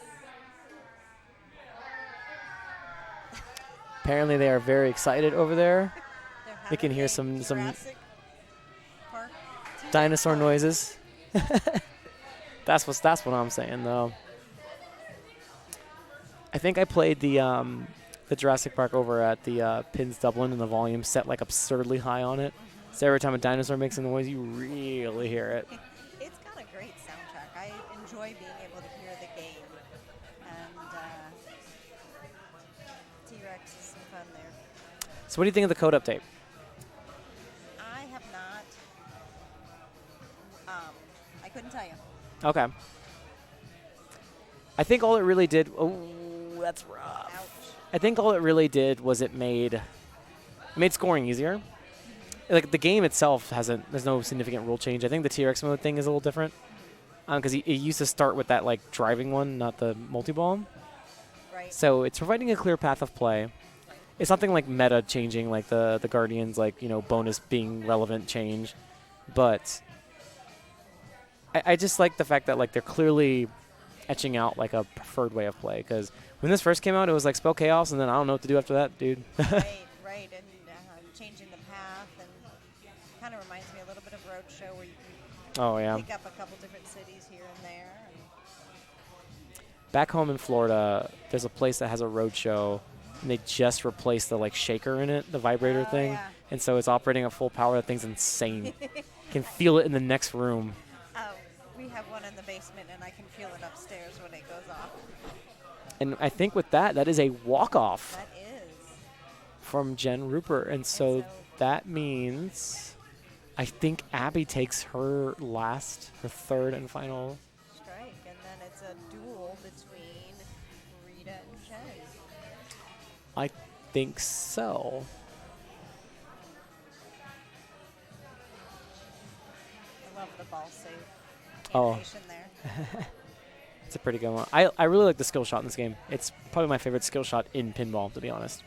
Speaker 7: Apparently they are very excited over there.
Speaker 8: They're
Speaker 7: We can
Speaker 8: having
Speaker 7: hear
Speaker 8: a
Speaker 7: some
Speaker 8: Jurassic Park
Speaker 7: dinosaur
Speaker 8: park.
Speaker 7: noises. That's what I'm saying though. I think I played the Jurassic Park over at the Pins Dublin, and the volume set like absurdly high on it. So every time a dinosaur makes a noise, you really hear it.
Speaker 8: It's got a great soundtrack. I enjoy being able to hear the game. And T-Rex is some fun there.
Speaker 7: So what do you think of the code update?
Speaker 8: I have not. I couldn't tell you.
Speaker 7: Okay. I think all it really did. Oh, that's rough.
Speaker 8: Ouch.
Speaker 7: I think all it really did was it made scoring easier. Like the game itself there's no significant rule change. I think the T-Rex mode thing is a little different because it used to start with that like driving one, not the multi-ball.
Speaker 8: Right.
Speaker 7: So it's providing a clear path of play. It's something like meta changing, like the Guardians, like bonus being relevant change, but I just like the fact that like they're clearly etching out like a preferred way of play. Because when this first came out, it was like spell chaos, and then I don't know what to do after that, dude.
Speaker 8: right. And changing the path, and kind of reminds me a little bit of Roadshow, where you
Speaker 7: Oh yeah.
Speaker 8: pick up a couple different cities here and there. And
Speaker 7: Back home in Florida, there's a place that has a roadshow, and they just replaced the like shaker in it, the vibrator
Speaker 8: Oh,
Speaker 7: thing,
Speaker 8: yeah.
Speaker 7: and so it's operating at full power. That thing's insane. Can feel it in the next room.
Speaker 8: We have one in the basement, and I can feel it upstairs when it goes off.
Speaker 7: And I think with that is a walk-off
Speaker 8: That is.
Speaker 7: from Jen Rupert. And so that means I think Abby takes her third and final.
Speaker 8: Strike, and then it's a duel between Rita and Jen.
Speaker 7: I think so.
Speaker 8: I love the ball save
Speaker 7: Oh.
Speaker 8: animation there.
Speaker 7: It's a pretty good one. I really like the skill shot in this game. It's probably my favorite skill shot in pinball, to be honest.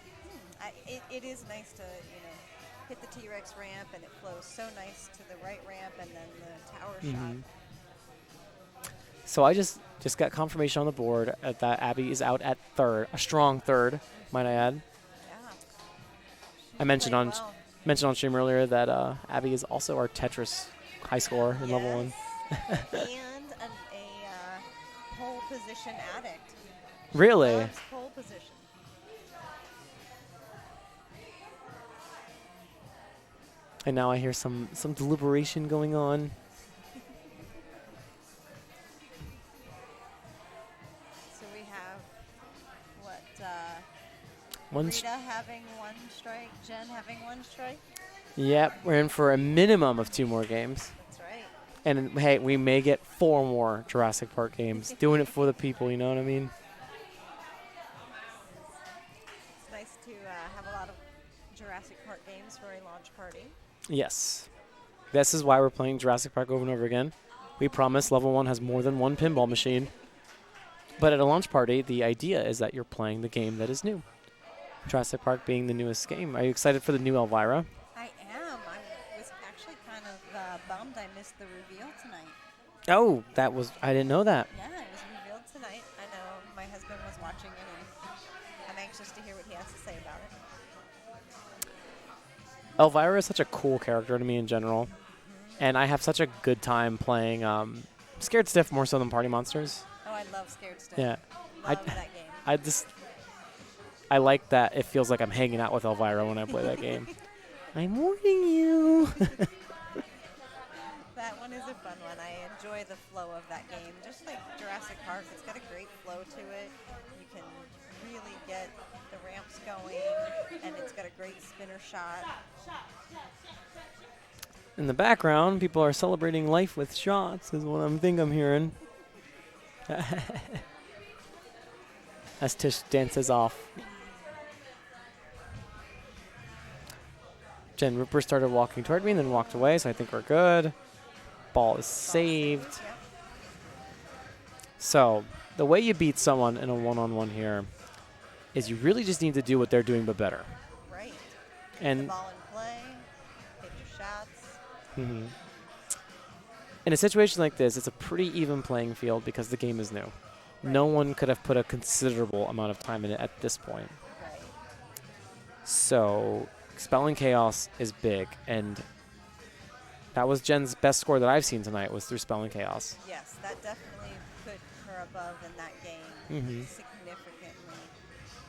Speaker 8: It is nice to hit the T-Rex ramp, and it flows so nice to the right ramp, and then the tower shot.
Speaker 7: So I just got confirmation on the board that Abby is out at third, a strong third, might I add.
Speaker 8: Yeah.
Speaker 7: I mentioned
Speaker 8: Played
Speaker 7: on
Speaker 8: well.
Speaker 7: mentioned on stream earlier that Abby is also our Tetris high scorer in level 1.
Speaker 8: And a pole position addict.
Speaker 7: Really?
Speaker 8: Loves pole position.
Speaker 7: And now I hear some deliberation going on.
Speaker 8: So we have what?
Speaker 7: One
Speaker 8: Rita having 1 strike, Jen having 1 strike.
Speaker 7: Yep, we're in for a minimum of 2 more games.
Speaker 8: That's right.
Speaker 7: And hey, we may get 4 more Jurassic Park games. Doing it for the people, you know what I mean?
Speaker 8: It's nice to have a lot of Jurassic Park games for a launch party.
Speaker 7: Yes. This is why we're playing Jurassic Park over and over again. We promise level 1 has more than 1 pinball machine. But at a launch party, the idea is that you're playing the game that is new. Jurassic Park being the newest game. Are you excited for the new Elvira?
Speaker 8: I am. I was actually kind of bummed I missed the reveal tonight.
Speaker 7: Oh, I didn't know that.
Speaker 8: Yeah, it was revealed tonight. I know my husband was watching it, and I'm anxious to hear what he has to say about it.
Speaker 7: Elvira is such a cool character to me in general. And I have such a good time playing Scared Stiff more so than Party Monsters.
Speaker 8: Oh, I love Scared Stiff.
Speaker 7: Yeah.
Speaker 8: Love that game.
Speaker 7: I like that it feels like I'm hanging out with Elvira when I play that game. I'm warning you.
Speaker 8: That one is a fun one. I enjoy the flow of that game. Just like Jurassic Park, it's got a great flow to it. You can really get the ramps going, and it's got a great spinner shot.
Speaker 7: In the background, people are celebrating life with shots, is what I'm hearing. As Tish dances off. Jen Rupert started walking toward me and then walked away, so I think we're good. Ball is saved.
Speaker 8: Yep.
Speaker 7: So, the way you beat someone in a one-on-one here is you really just need to do what they're doing but better.
Speaker 8: Right. Keep
Speaker 7: And
Speaker 8: the ball in play, hit your shots.
Speaker 7: mhm. In a situation like this, it's a pretty even playing field because the game is new.
Speaker 8: Right.
Speaker 7: No one could have put a considerable amount of time in it at this point.
Speaker 8: Right.
Speaker 7: So, Expelling Chaos is big, and that was Jen's best score that I've seen tonight was through Spelling Chaos.
Speaker 8: Yes, that definitely put her above in that game significantly.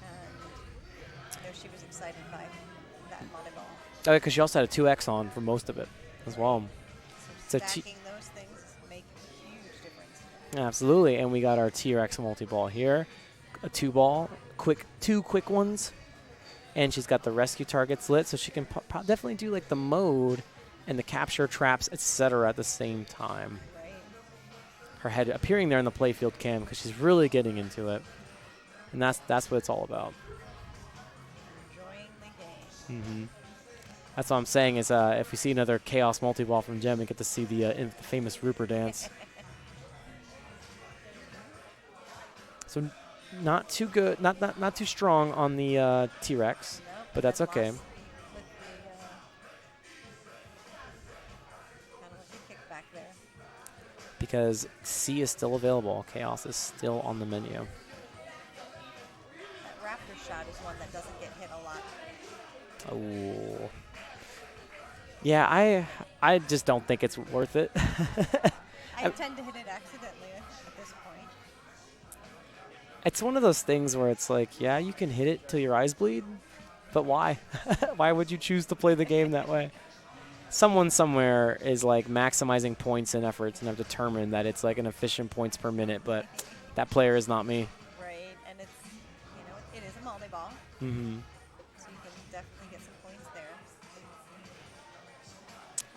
Speaker 8: And I know she was excited by that volleyball.
Speaker 7: Oh, because she also had a 2X on for most of it as well.
Speaker 8: So
Speaker 7: So
Speaker 8: stacking those things make a huge difference.
Speaker 7: Absolutely, and we got our T-Rex multi-ball here. A 2-ball, two quick ones. And she's got the rescue targets lit, so she can definitely do like the mode and the capture traps, etc. at the same time.
Speaker 8: Right.
Speaker 7: Her head appearing there in the playfield cam because she's really getting into it. And that's what it's all about.
Speaker 8: Enjoying the game.
Speaker 7: That's what I'm saying is if we see another Chaos multi-ball from Jem, we get to see the famous Rupert dance. So not too good, not too strong on the T-Rex,
Speaker 8: Nope,
Speaker 7: but that's
Speaker 8: and
Speaker 7: okay.
Speaker 8: lost with the kind of like a kickback there.
Speaker 7: Because C is still available. Chaos is still on the menu.
Speaker 8: That Raptor shot is one that doesn't get hit a lot.
Speaker 7: Oh. Yeah, I just don't think it's worth it.
Speaker 8: I tend to hit it accidentally at this point.
Speaker 7: It's one of those things where it's like, yeah, you can hit it till your eyes bleed, but why? Why would you choose to play the game that way? Someone somewhere is like maximizing points and efforts and have determined that it's like an efficient points per minute, but that player is not me.
Speaker 8: Right, and it's, it is a multi-ball,
Speaker 7: Mm-hmm.
Speaker 8: so you can definitely get some points there.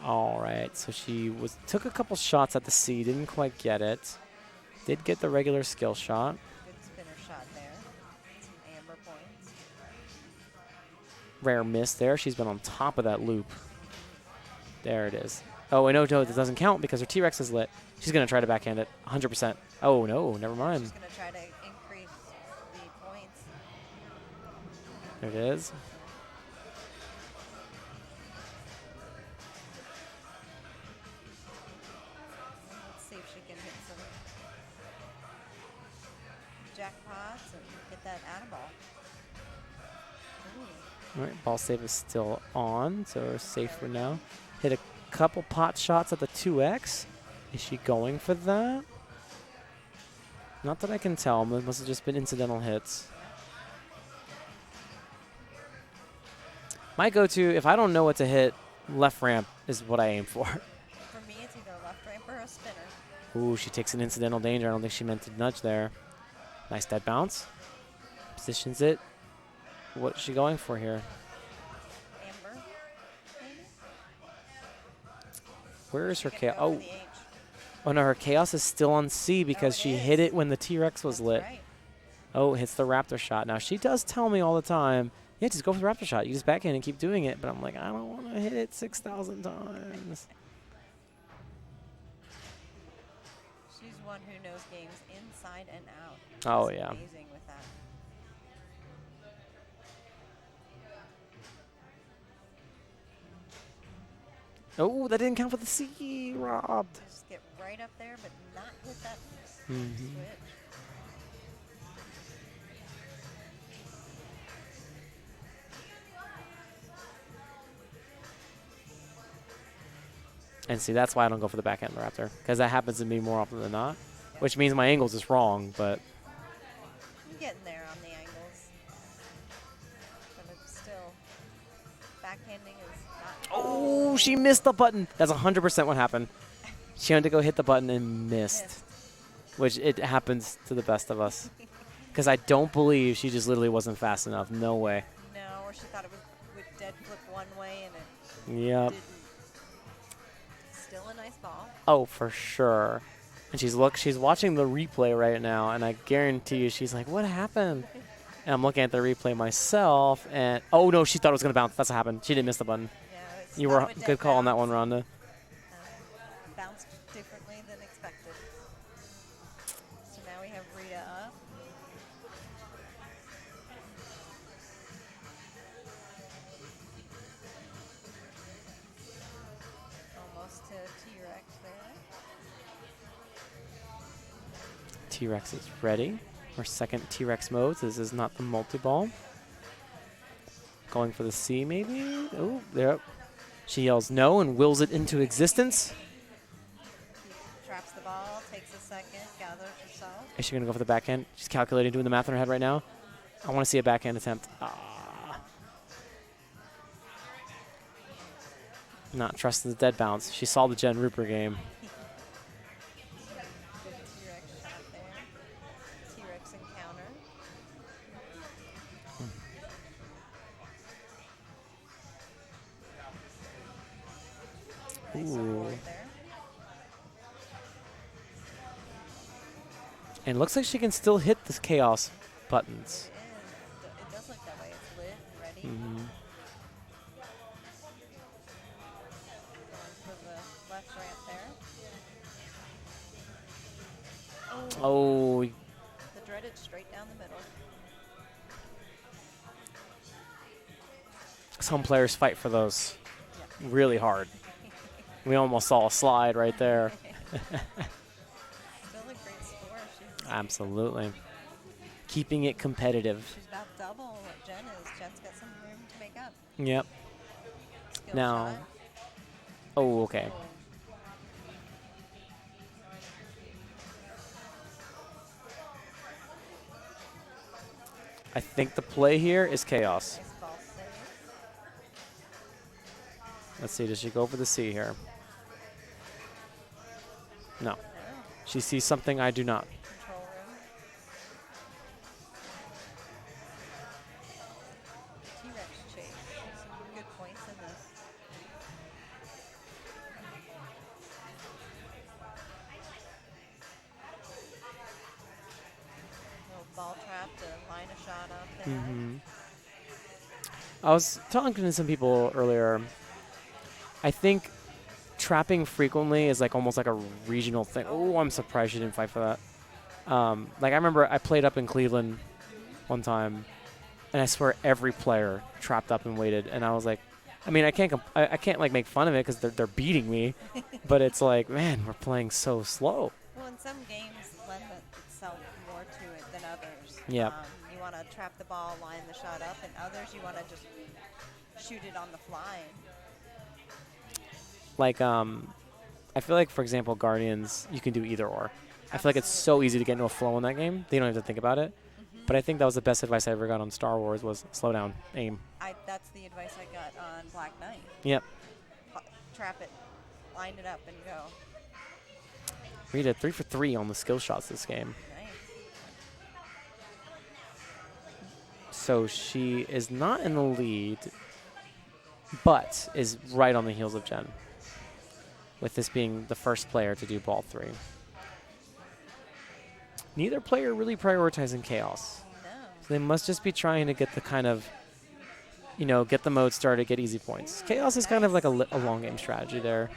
Speaker 7: All right, so she took a couple shots at the C, didn't quite get it. Did get the regular skill shot.
Speaker 8: Good spinner shot there. Some amber points.
Speaker 7: Rare miss there. She's been on top of that loop. There it is. Oh, and no, it doesn't count because her T-Rex is lit. She's going to try to backhand it 100%. Oh, no, never mind.
Speaker 8: She's going to try to increase the points.
Speaker 7: There it is.
Speaker 8: Let's see if she can hit some jackpots and get that out of ball. Ooh.
Speaker 7: All right, ball save is still on, so we're safe for now. Hit a couple pot shots at the 2X. Is she going for that? Not that I can tell. It must have just been incidental hits. My go-to, if I don't know what to hit, left ramp is what I aim for.
Speaker 8: For me, it's either a left ramp or a spinner.
Speaker 7: Ooh, she takes an incidental danger. I don't think she meant to nudge there. Nice dead bounce. Positions it. What's she going for here?
Speaker 8: Amber, maybe?
Speaker 7: Where is her
Speaker 8: Can't
Speaker 7: chaos?
Speaker 8: go for
Speaker 7: Oh,
Speaker 8: the H.
Speaker 7: oh no, her chaos is still on C because
Speaker 8: it
Speaker 7: she
Speaker 8: is.
Speaker 7: hit it when the T-Rex was
Speaker 8: That's
Speaker 7: lit.
Speaker 8: right.
Speaker 7: Oh, hits the raptor shot. Now, she does tell me all the time, yeah, just go for the raptor shot. You just backhand and keep doing it. But I'm like, I don't want to hit it 6,000 times.
Speaker 8: She's one who knows games inside and out.
Speaker 7: Oh,
Speaker 8: She's
Speaker 7: yeah.
Speaker 8: amazing with that.
Speaker 7: Oh, that didn't count for the C. Robbed.
Speaker 8: Just get right up there, but not hit that
Speaker 7: Mhm.
Speaker 8: switch.
Speaker 7: And see, that's why I don't go for the backhand raptor. Because that happens to me more often than not. Which means my angle's just wrong, but...
Speaker 8: I'm getting there on the angles. But it's still, backhanding is not.
Speaker 7: Oh, she missed the button. That's 100% what happened. She went to go hit the button and missed. Which it happens to the best of us. Because I don't believe she just literally wasn't fast enough. No way.
Speaker 8: No, or she thought it would dead flip one way and it
Speaker 7: Yep.
Speaker 8: didn't. Still a nice ball.
Speaker 7: Oh, for sure. And she's watching the replay right now, and I guarantee you she's like, what happened? And I'm looking at the replay myself, and oh no, she thought it was gonna bounce. That's what happened. She didn't miss the button.
Speaker 8: Yeah, it's
Speaker 7: You
Speaker 8: thought
Speaker 7: were
Speaker 8: it would
Speaker 7: good
Speaker 8: dead
Speaker 7: call on that one,
Speaker 8: bounce.
Speaker 7: Rhonda.
Speaker 8: Bounced differently than expected. So now we have Rita up. Almost to T-Rex there.
Speaker 7: T-Rex is ready. Our second T-Rex mode. This is not the multi-ball. Going for the C, maybe? Oh, there. She yells no and wills it into existence.
Speaker 8: Traps the ball, takes a second, gathers herself.
Speaker 7: Is she going to go for the backhand? She's calculating, doing the math in her head right now. I want to see a backhand attempt. Not trusting the dead bounce. She saw the Jen Rupert game.
Speaker 8: Good T-Rex shot there. T-Rex encounter. Nice
Speaker 7: Ooh.
Speaker 8: avoid there.
Speaker 7: And it looks like she can still hit this chaos buttons.
Speaker 8: It does look that way. It's lit and ready.
Speaker 7: Mhm.
Speaker 8: Going for the left ramp there.
Speaker 7: Oh,
Speaker 8: The dreaded straight down the middle.
Speaker 7: some players fight for those really hard. We almost saw a slide right there.
Speaker 8: Still a great score.
Speaker 7: Absolutely. Keeping it competitive.
Speaker 8: She's about double what Jen is. Jen's got some room to make up.
Speaker 7: Yep.
Speaker 8: Skill
Speaker 7: Now.
Speaker 8: shot.
Speaker 7: Oh, okay. I think the play here is chaos.
Speaker 8: Nice ball save.
Speaker 7: Let's see, does she go for the C here? No.
Speaker 8: No.
Speaker 7: She sees something I do not.
Speaker 8: Control room. T-Rex chase. Some good points in this. Little ball trap to line a shot up there.
Speaker 7: I was talking to some people earlier. I think trapping frequently is like almost like a regional thing. Oh, I'm surprised she didn't fight for that. Like I remember I played up in Cleveland one time, and I swear every player trapped up and waited, and I was like, I mean, I can't like make fun of it because they're beating me, but it's like, man, we're playing so slow.
Speaker 8: Well, and some games lend itself more to it than others.
Speaker 7: Yep.
Speaker 8: You want to trap the ball, line the shot up, and others you want to just shoot it on the fly.
Speaker 7: Like, I feel like, for example, Guardians, you can do either or. I feel like it's so easy to get into a flow in that game. They don't have to think about it. But I think that was the best advice I ever got on Star Wars was slow down, aim.
Speaker 8: That's the advice I got on Black Knight.
Speaker 7: Yep.
Speaker 8: Trap it, line it up, and go.
Speaker 7: Rita 3 for 3 on the skill shots this game.
Speaker 8: Nice.
Speaker 7: So she is not in the lead, but is right on the heels of Jen, with this being the first player to do ball 3. Neither player really prioritizing chaos.
Speaker 8: No.
Speaker 7: So they must just be trying to get the kind of, get the mode started, get easy points. Chaos is kind of like a long game strategy there.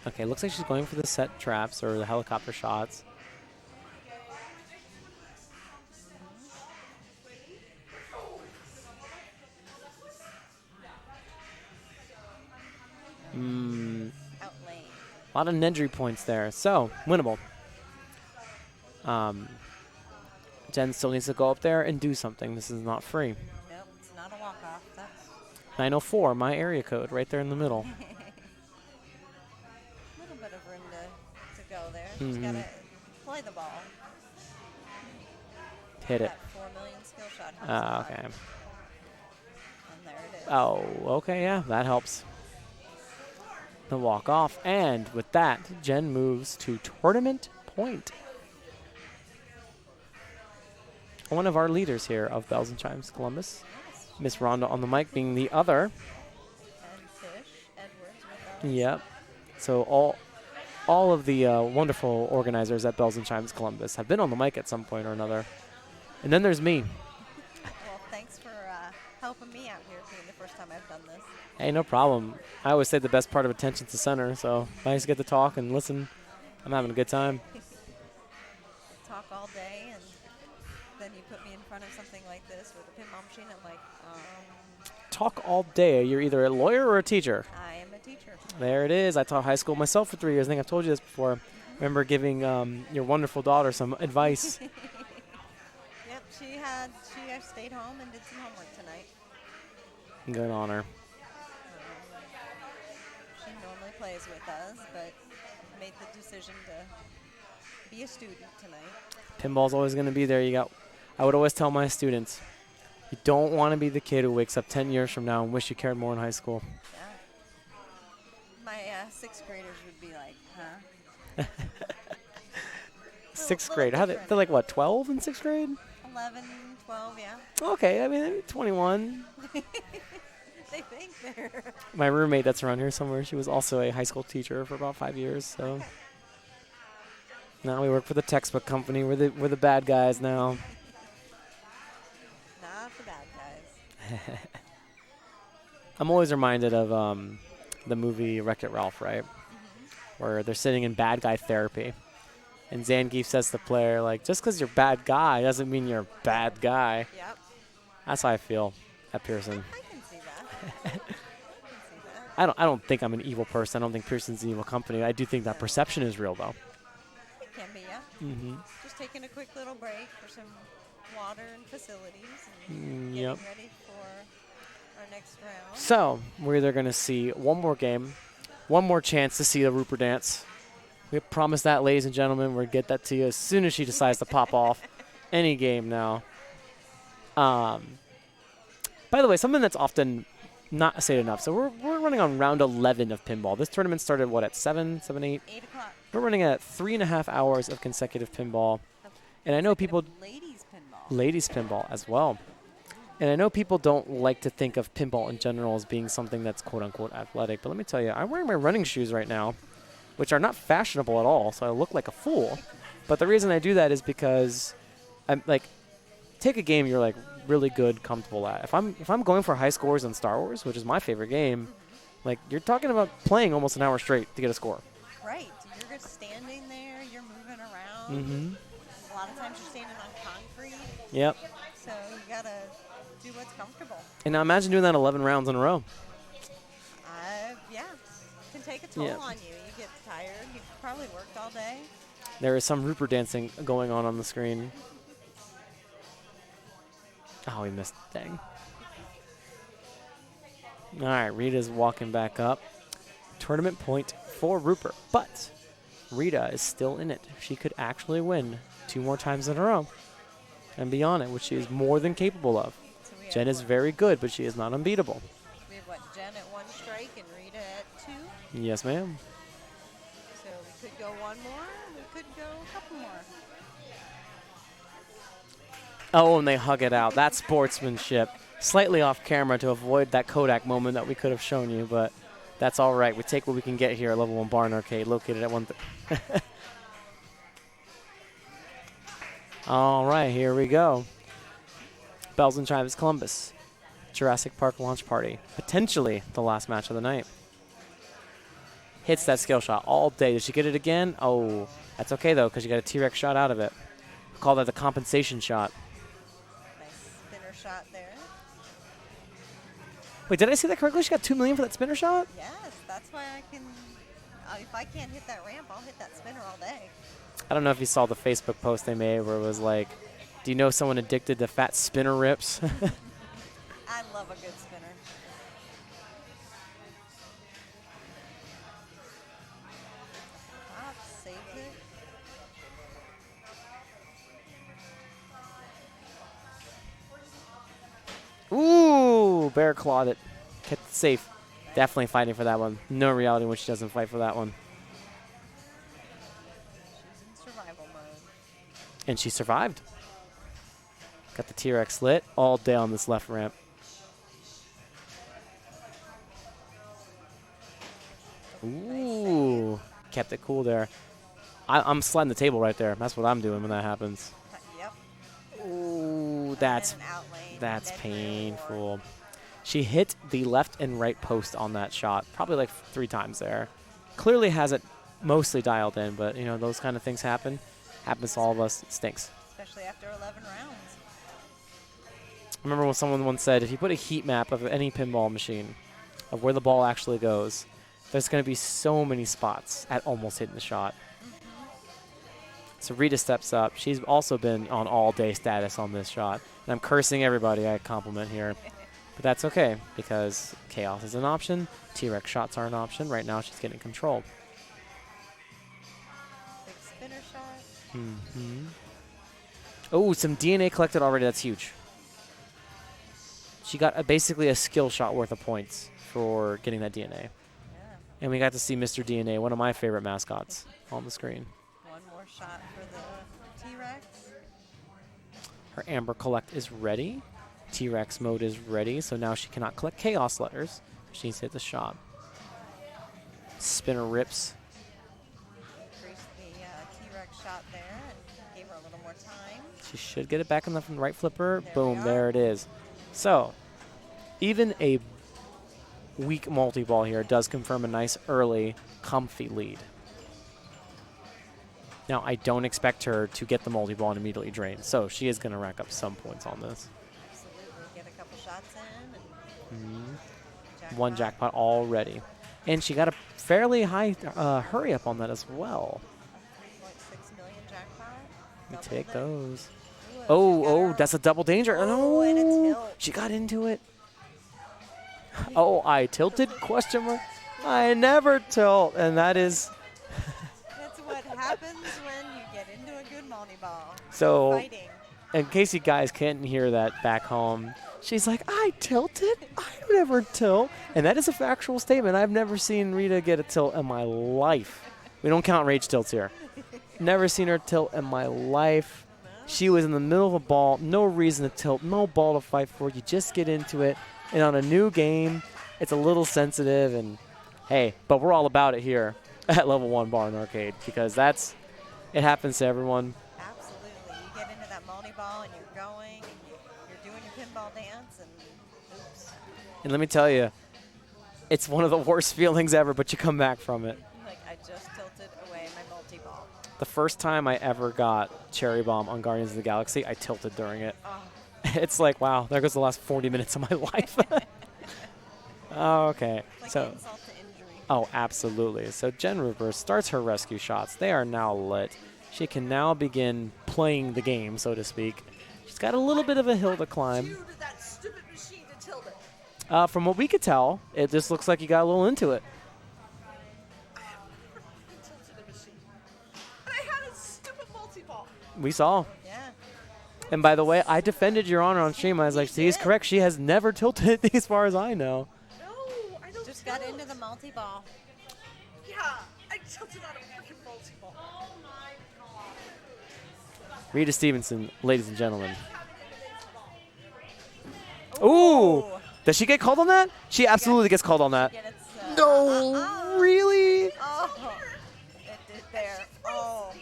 Speaker 7: Okay, looks like she's going for the set traps or the helicopter shots.
Speaker 8: Outlane.
Speaker 7: A lot of Nedry points there. So, winnable. Jen still needs to go up there and do something. This is not free.
Speaker 8: Nope, it's not a walk-off. That's
Speaker 7: 904, my area code, right there in the middle.
Speaker 8: a little bit of room to go there. She's got to play the ball.
Speaker 7: Hit it.
Speaker 8: That 4 million skill shot.
Speaker 7: Okay.
Speaker 8: And there it is.
Speaker 7: Oh, okay, yeah, that helps. The walk off, and with that, Jen moves to tournament point. One of our leaders here of Bells and Chimes Columbus, Miss Rhonda on the mic being the other.
Speaker 8: And Tish Edwards with us.
Speaker 7: Yep. So all of the wonderful organizers at Bells and Chimes Columbus have been on the mic at some point or another. And then there's me.
Speaker 8: Well, thanks for helping me out here being the first time I've done this.
Speaker 7: Hey, no problem. I always say the best part of attention's the center, so if I just get to talk and listen, I'm having a good time.
Speaker 8: Talk all day, and then you put me in front of something like this with a pinball machine. I'm like,
Speaker 7: Talk all day. You're either a lawyer or a teacher.
Speaker 8: I am a teacher.
Speaker 7: There it is. I taught high school myself for 3 years. I think I've told you this before. Remember giving your wonderful daughter some advice.
Speaker 8: Yep, she stayed home and did some homework tonight.
Speaker 7: Good on her.
Speaker 8: She normally plays with us, but made the decision to be a student tonight.
Speaker 7: Pinball's always going to be there. I would always tell my students, you don't want to be the kid who wakes up 10 years from now and wish you cared more in high school.
Speaker 8: Yeah. My sixth graders would be like, huh?
Speaker 7: Sixth grade. They're like, what, 12 in sixth grade?
Speaker 8: 11, 12, yeah.
Speaker 7: Okay, I mean, 21.
Speaker 8: They think they're...
Speaker 7: My roommate that's around here somewhere, she was also a high school teacher for about 5 years, so. Now we work for the textbook company. We're the bad guys now.
Speaker 8: Not the bad guys.
Speaker 7: I'm always reminded of the movie Wreck-It Ralph, right? Where they're sitting in bad guy therapy. And Zangief says to the player, like, just because you're a bad guy doesn't mean you're a bad guy.
Speaker 8: Yep.
Speaker 7: That's how I feel at Pearson.
Speaker 8: I can see that. I can see that.
Speaker 7: I don't think I'm an evil person. I don't think Pearson's an evil company. I do think that perception is real, though.
Speaker 8: It can be, yeah.
Speaker 7: Mm-hmm.
Speaker 8: Just taking a quick little break for some water and facilities and
Speaker 7: Yep.
Speaker 8: getting ready for our next round.
Speaker 7: So we're either going to see one more game, one more chance to see the Rupert dance. We promised that, ladies and gentlemen. We'll get that to you as soon as she decides to pop off any game now. By the way, something that's often not said enough. So we're running on round 11 of pinball. This tournament started, what, at 7, 8?
Speaker 8: 8 o'clock.
Speaker 7: We're running at 3.5 hours of consecutive pinball. And I know people...
Speaker 8: Ladies pinball.
Speaker 7: Ladies pinball as well. And I know people don't like to think of pinball in general as being something that's quote-unquote athletic. But let me tell you, I'm wearing my running shoes right now, which are not fashionable at all, so I look like a fool. But the reason I do that is because I'm like, take a game you're like really good, comfortable at. If I'm going for high scores in Star Wars, which is my favorite game, like you're talking about playing almost an hour straight to get a score.
Speaker 8: Right. You're just standing there. You're moving around.
Speaker 7: Mm-hmm.
Speaker 8: A lot of times you're standing on concrete.
Speaker 7: Yep.
Speaker 8: So you got to do what's comfortable.
Speaker 7: And now imagine doing that 11 rounds in a row.
Speaker 8: Yeah. Can can take a toll
Speaker 7: Yeah.
Speaker 8: on you. You get tired. You've probably worked all day.
Speaker 7: There is some Rupert dancing going on the screen. Oh, he missed. Dang. All right, Rita's walking back up. Tournament point for Rupert, but Rita is still in it. She could actually win 2 more times in a row and be on it, which she is more than capable of.
Speaker 8: So we
Speaker 7: Jen
Speaker 8: have
Speaker 7: is
Speaker 8: what-
Speaker 7: very good, but she is not unbeatable.
Speaker 8: We have what, Jen at 1 strike and Rita at 2.
Speaker 7: Yes, ma'am.
Speaker 8: So we could go 1 more. We could go a couple more.
Speaker 7: Oh, and they hug it out. That's sportsmanship. Slightly off camera to avoid that Kodak moment that we could have shown you, but that's all right. We take what we can get here at Level 1 Bar and Arcade, located at 1. All right, here we go. Bells and Chimes Columbus. Jurassic Park launch party. Potentially the last match of the night. Hits that skill shot all day. Did she get it again? Oh, that's okay, though, because you got a T-Rex shot out of it. Call that the compensation shot.
Speaker 8: Nice spinner shot there.
Speaker 7: Wait, did I see that correctly? She got $2 million for that spinner shot?
Speaker 8: Yes, that's why I can. If I can't hit that ramp, I'll hit that spinner all day.
Speaker 7: I don't know if you saw the Facebook post they made where it was like, do you know someone addicted to fat spinner rips?
Speaker 8: I love a good spinner. Top saves it.
Speaker 7: Ooh, bear clawed it. Kept it safe. Definitely fighting for that one. No reality when she doesn't fight for that one.
Speaker 8: She's in survival mode.
Speaker 7: And she survived. Got the T-Rex lit all day on this left ramp. Ooh, kept it cool there. I'm sliding the table right there. That's what I'm doing when that happens.
Speaker 8: Yep.
Speaker 7: Ooh,
Speaker 8: And
Speaker 7: that's
Speaker 8: then an out lane,
Speaker 7: that's
Speaker 8: dead through, or-
Speaker 7: painful. She hit the left and right post on that shot, probably like 3 times there. Clearly has it mostly dialed in, but you know, those kind of things happen. Happens to all of us. It stinks.
Speaker 8: Especially after 11 rounds.
Speaker 7: I remember when someone once said, if you put a heat map of any pinball machine of where the ball actually goes, there's going to be so many spots at almost hitting the shot. So Rita steps up. She's also been on all-day status on this shot. And I'm cursing everybody I compliment here. But that's okay, because chaos is an option. T-Rex shots are an option. Right now, she's getting control.
Speaker 8: Big spinner shot.
Speaker 7: Mm-hmm. Oh, some DNA collected already. That's huge. She got basically a skill shot worth of points for getting that DNA.
Speaker 8: Yeah.
Speaker 7: And we got to see Mr. DNA, one of my favorite mascots, on the screen.
Speaker 8: 1 more shot for the T-Rex.
Speaker 7: Her Amber Collect is ready. T-Rex mode is ready, so now she cannot collect Chaos letters. She needs to hit the shot. Spinner rips.
Speaker 8: Increased the T-Rex shot there and gave her a little more time.
Speaker 7: She should get it back on the right flipper.
Speaker 8: There we
Speaker 7: Boom,
Speaker 8: are.
Speaker 7: there it is. So, even a weak multi-ball here does confirm a nice early, comfy lead. Now, I don't expect her to get the multi-ball and immediately drain, so she is going to rack up some points on this.
Speaker 8: Absolutely. Get a couple shots in and jackpot.
Speaker 7: 1 jackpot already. And she got a fairly high hurry up on that as well.
Speaker 8: 3.6 million jackpot.
Speaker 7: We
Speaker 8: Doubled
Speaker 7: take
Speaker 8: it.
Speaker 7: those.
Speaker 8: Ooh, and
Speaker 7: Oh,
Speaker 8: she's got
Speaker 7: oh,
Speaker 8: her-
Speaker 7: that's a double danger.
Speaker 8: Oh, and a
Speaker 7: No,
Speaker 8: tilt.
Speaker 7: she got into it. Oh, I tilted? Question mark. I never tilt, and that is
Speaker 8: That's what happens when you get into a good multi-ball.
Speaker 7: so.
Speaker 8: Fighting.
Speaker 7: In case you guys can't hear that back home, she's like, I tilted? I don't ever tilt. And that is a factual statement. I've never seen Rita get a tilt in my life. We don't count rage tilts here. Never seen her tilt in my life. She was in the middle of a ball, no reason to tilt, no ball to fight for. You just get into it. And on a new game, it's a little sensitive. And hey, but we're all about it here at Level 1 Bar and Arcade because it happens to everyone.
Speaker 8: Absolutely. You get into that multi-ball and you're going and you're doing your pinball dance and oops.
Speaker 7: And let me tell you, it's one of the worst feelings ever, but you come back from it.
Speaker 8: Like I just tilted away my multi-ball.
Speaker 7: The first time I ever got Cherry Bomb on Guardians of the Galaxy, I tilted during it.
Speaker 8: Oh,
Speaker 7: It's like, wow, there goes the last 40 minutes of my life. Oh, okay.
Speaker 8: like
Speaker 7: So
Speaker 8: insult to injury.
Speaker 7: Oh, absolutely. So Jen Rupert starts her rescue shots. They are now lit. She can now begin playing the game, so to speak. She's got a little bit of a hill to climb.
Speaker 6: Due to that stupid machine to tilt it.
Speaker 7: From what we could tell, it just looks like you got a little into it.
Speaker 6: I tilted a machine. And I had a stupid multi-ball.
Speaker 7: We saw.
Speaker 8: Yeah.
Speaker 7: And by the way, I defended Your Honor on stream. I was like, he's correct. She has never tilted as far as I know.
Speaker 6: No, I don't
Speaker 8: Just got
Speaker 6: tilt.
Speaker 8: into the multi-ball.
Speaker 6: Yeah, I tilted on a freaking multi-ball.
Speaker 7: Rita Stevenson, ladies and gentlemen. Ooh. Does she get called on that? She absolutely gets called on that.
Speaker 8: Get it,
Speaker 7: No, really?
Speaker 8: Oh, it did there. Oh,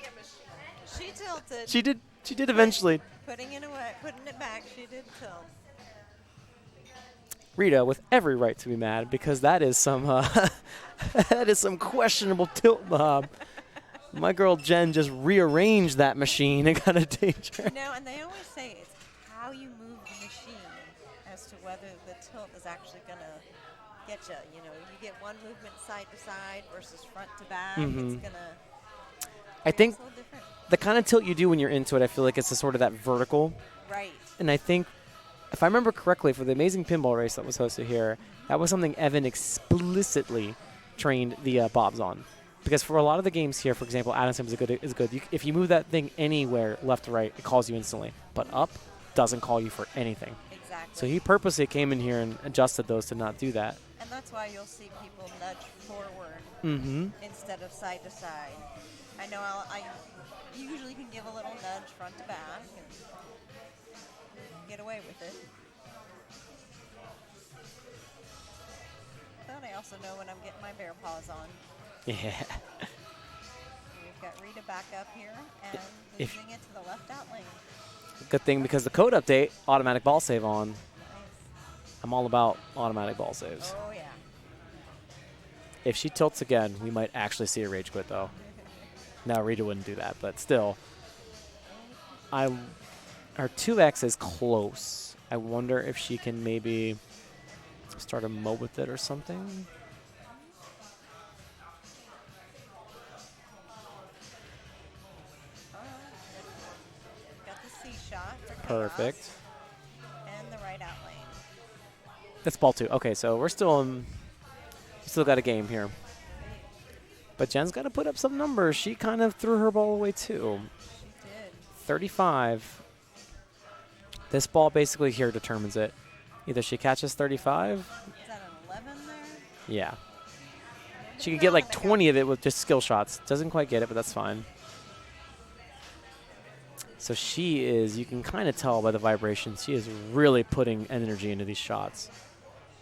Speaker 8: she tilted.
Speaker 7: She did. She did eventually.
Speaker 8: Putting it away, putting it back. She did tilt.
Speaker 7: Rita, with every right to be mad, because that is some that is some questionable tilt bob. My girl Jen just rearranged that machine and got a danger.
Speaker 8: You know, and they always say it's how you move the machine as to whether the tilt is actually going to get you. You know, you get one movement side to side versus front to back. It's going to.
Speaker 7: I think
Speaker 8: It's a little different.
Speaker 7: the kind of tilt you do when you're into it, I feel like it's a sort of that vertical.
Speaker 8: Right.
Speaker 7: And I think, if I remember correctly, for the amazing pinball race that was hosted here, that was something Evan explicitly trained the Bobs on. Because for a lot of the games here, for example, Adam Sims is good. If you move that thing anywhere left to right, it calls you instantly. But up doesn't call you for anything.
Speaker 8: Exactly.
Speaker 7: So he purposely came in here and adjusted those to not do that.
Speaker 8: And that's why you'll see people nudge forward
Speaker 7: Mm-hmm.
Speaker 8: instead of side to side. I know I usually can give a little nudge front to back and get away with it. But I also know when I'm getting my bear paws on.
Speaker 7: Yeah.
Speaker 8: We've got Rita back up here and
Speaker 7: If-
Speaker 8: losing it to the left out lane.
Speaker 7: Good thing because the code update, automatic ball save on.
Speaker 8: Nice.
Speaker 7: I'm all about automatic ball saves.
Speaker 8: Oh, yeah.
Speaker 7: If she tilts again, we might actually see a rage quit, though. No, Rita wouldn't do that, but still. Our 2X is close. I wonder if she can maybe start a mo with it or something.
Speaker 8: Got the C shot for chaos
Speaker 7: Perfect.
Speaker 8: and the right out lane.
Speaker 7: That's ball 2. Okay, so we're still got a game here. But Jen's got to put up some numbers. She kind of threw her ball away, too.
Speaker 8: She did.
Speaker 7: 35. This ball basically here determines it. Either she catches 35.
Speaker 8: Is that an 11 there?
Speaker 7: Yeah. She could get like 20 of it with just skill shots. Doesn't quite get it, but that's fine. So she is, you can kind of tell by the vibrations, she is really putting energy into these shots.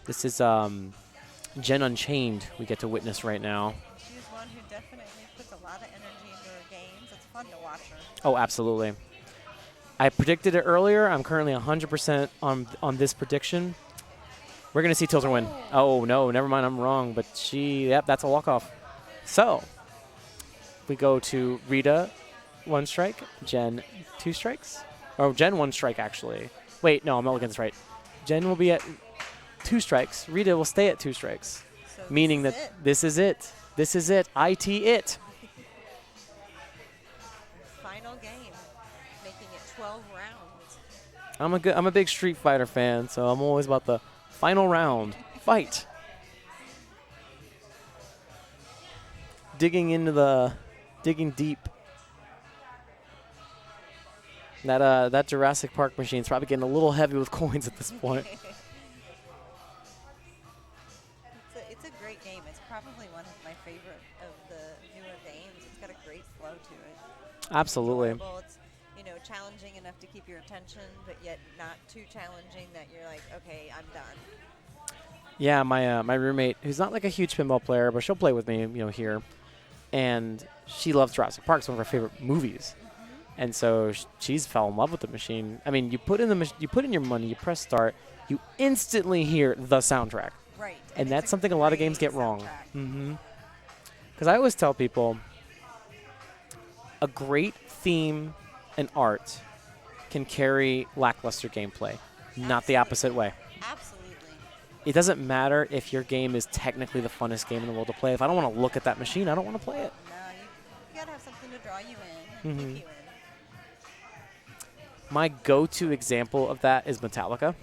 Speaker 7: This is Jen Unchained we get to witness right now.
Speaker 8: She's one who definitely puts a lot of energy into her games. It's fun to watch her.
Speaker 7: Oh, absolutely. I predicted it earlier. I'm currently 100% on this prediction. We're going to see Tilter win. Oh, no, never mind. I'm wrong. But yep, that's a walk-off. So we go to Rita, 1 strike. Jen, 2 strikes. Or Jen, 1 strike, actually. Wait, no, I'm not looking at this right. Jen will be at 2 strikes. Rita will stay at 2 strikes.
Speaker 8: So
Speaker 7: Meaning that this is it. This is it. IT it.
Speaker 8: Final game, making it 12 rounds.
Speaker 7: I'm a big Street Fighter fan, so I'm always about the final round. Fight. Digging deep. That Jurassic Park machine's probably getting a little heavy with coins at this point.
Speaker 8: It's a great game. It's probably one of my favorite of the newer games. It's got a great flow to it.
Speaker 7: Absolutely.
Speaker 8: Enjoyable. It's, challenging enough to keep your attention, but yet not too challenging that you're like, okay, I'm done.
Speaker 7: Yeah, my roommate, who's not like a huge pinball player, but she'll play with me, here, and she loves Jurassic Park. It's one of her favorite movies, and so she's fell in love with the machine. I mean, you put in your money, you press start, you instantly hear the soundtrack,
Speaker 8: Right.
Speaker 7: and
Speaker 8: it's
Speaker 7: that's something a lot of games get wrong.
Speaker 8: soundtrack.
Speaker 7: Because I always tell people, a great theme and art can carry lackluster gameplay, not the opposite way.
Speaker 8: Absolutely.
Speaker 7: it doesn't matter if your game is technically the funnest game in the world to play. If I don't want to look at that machine, I don't want to play it.
Speaker 8: No, you gotta have something to draw you in,
Speaker 7: Mhm.
Speaker 8: keep you in.
Speaker 7: My go-to example of that is Metallica.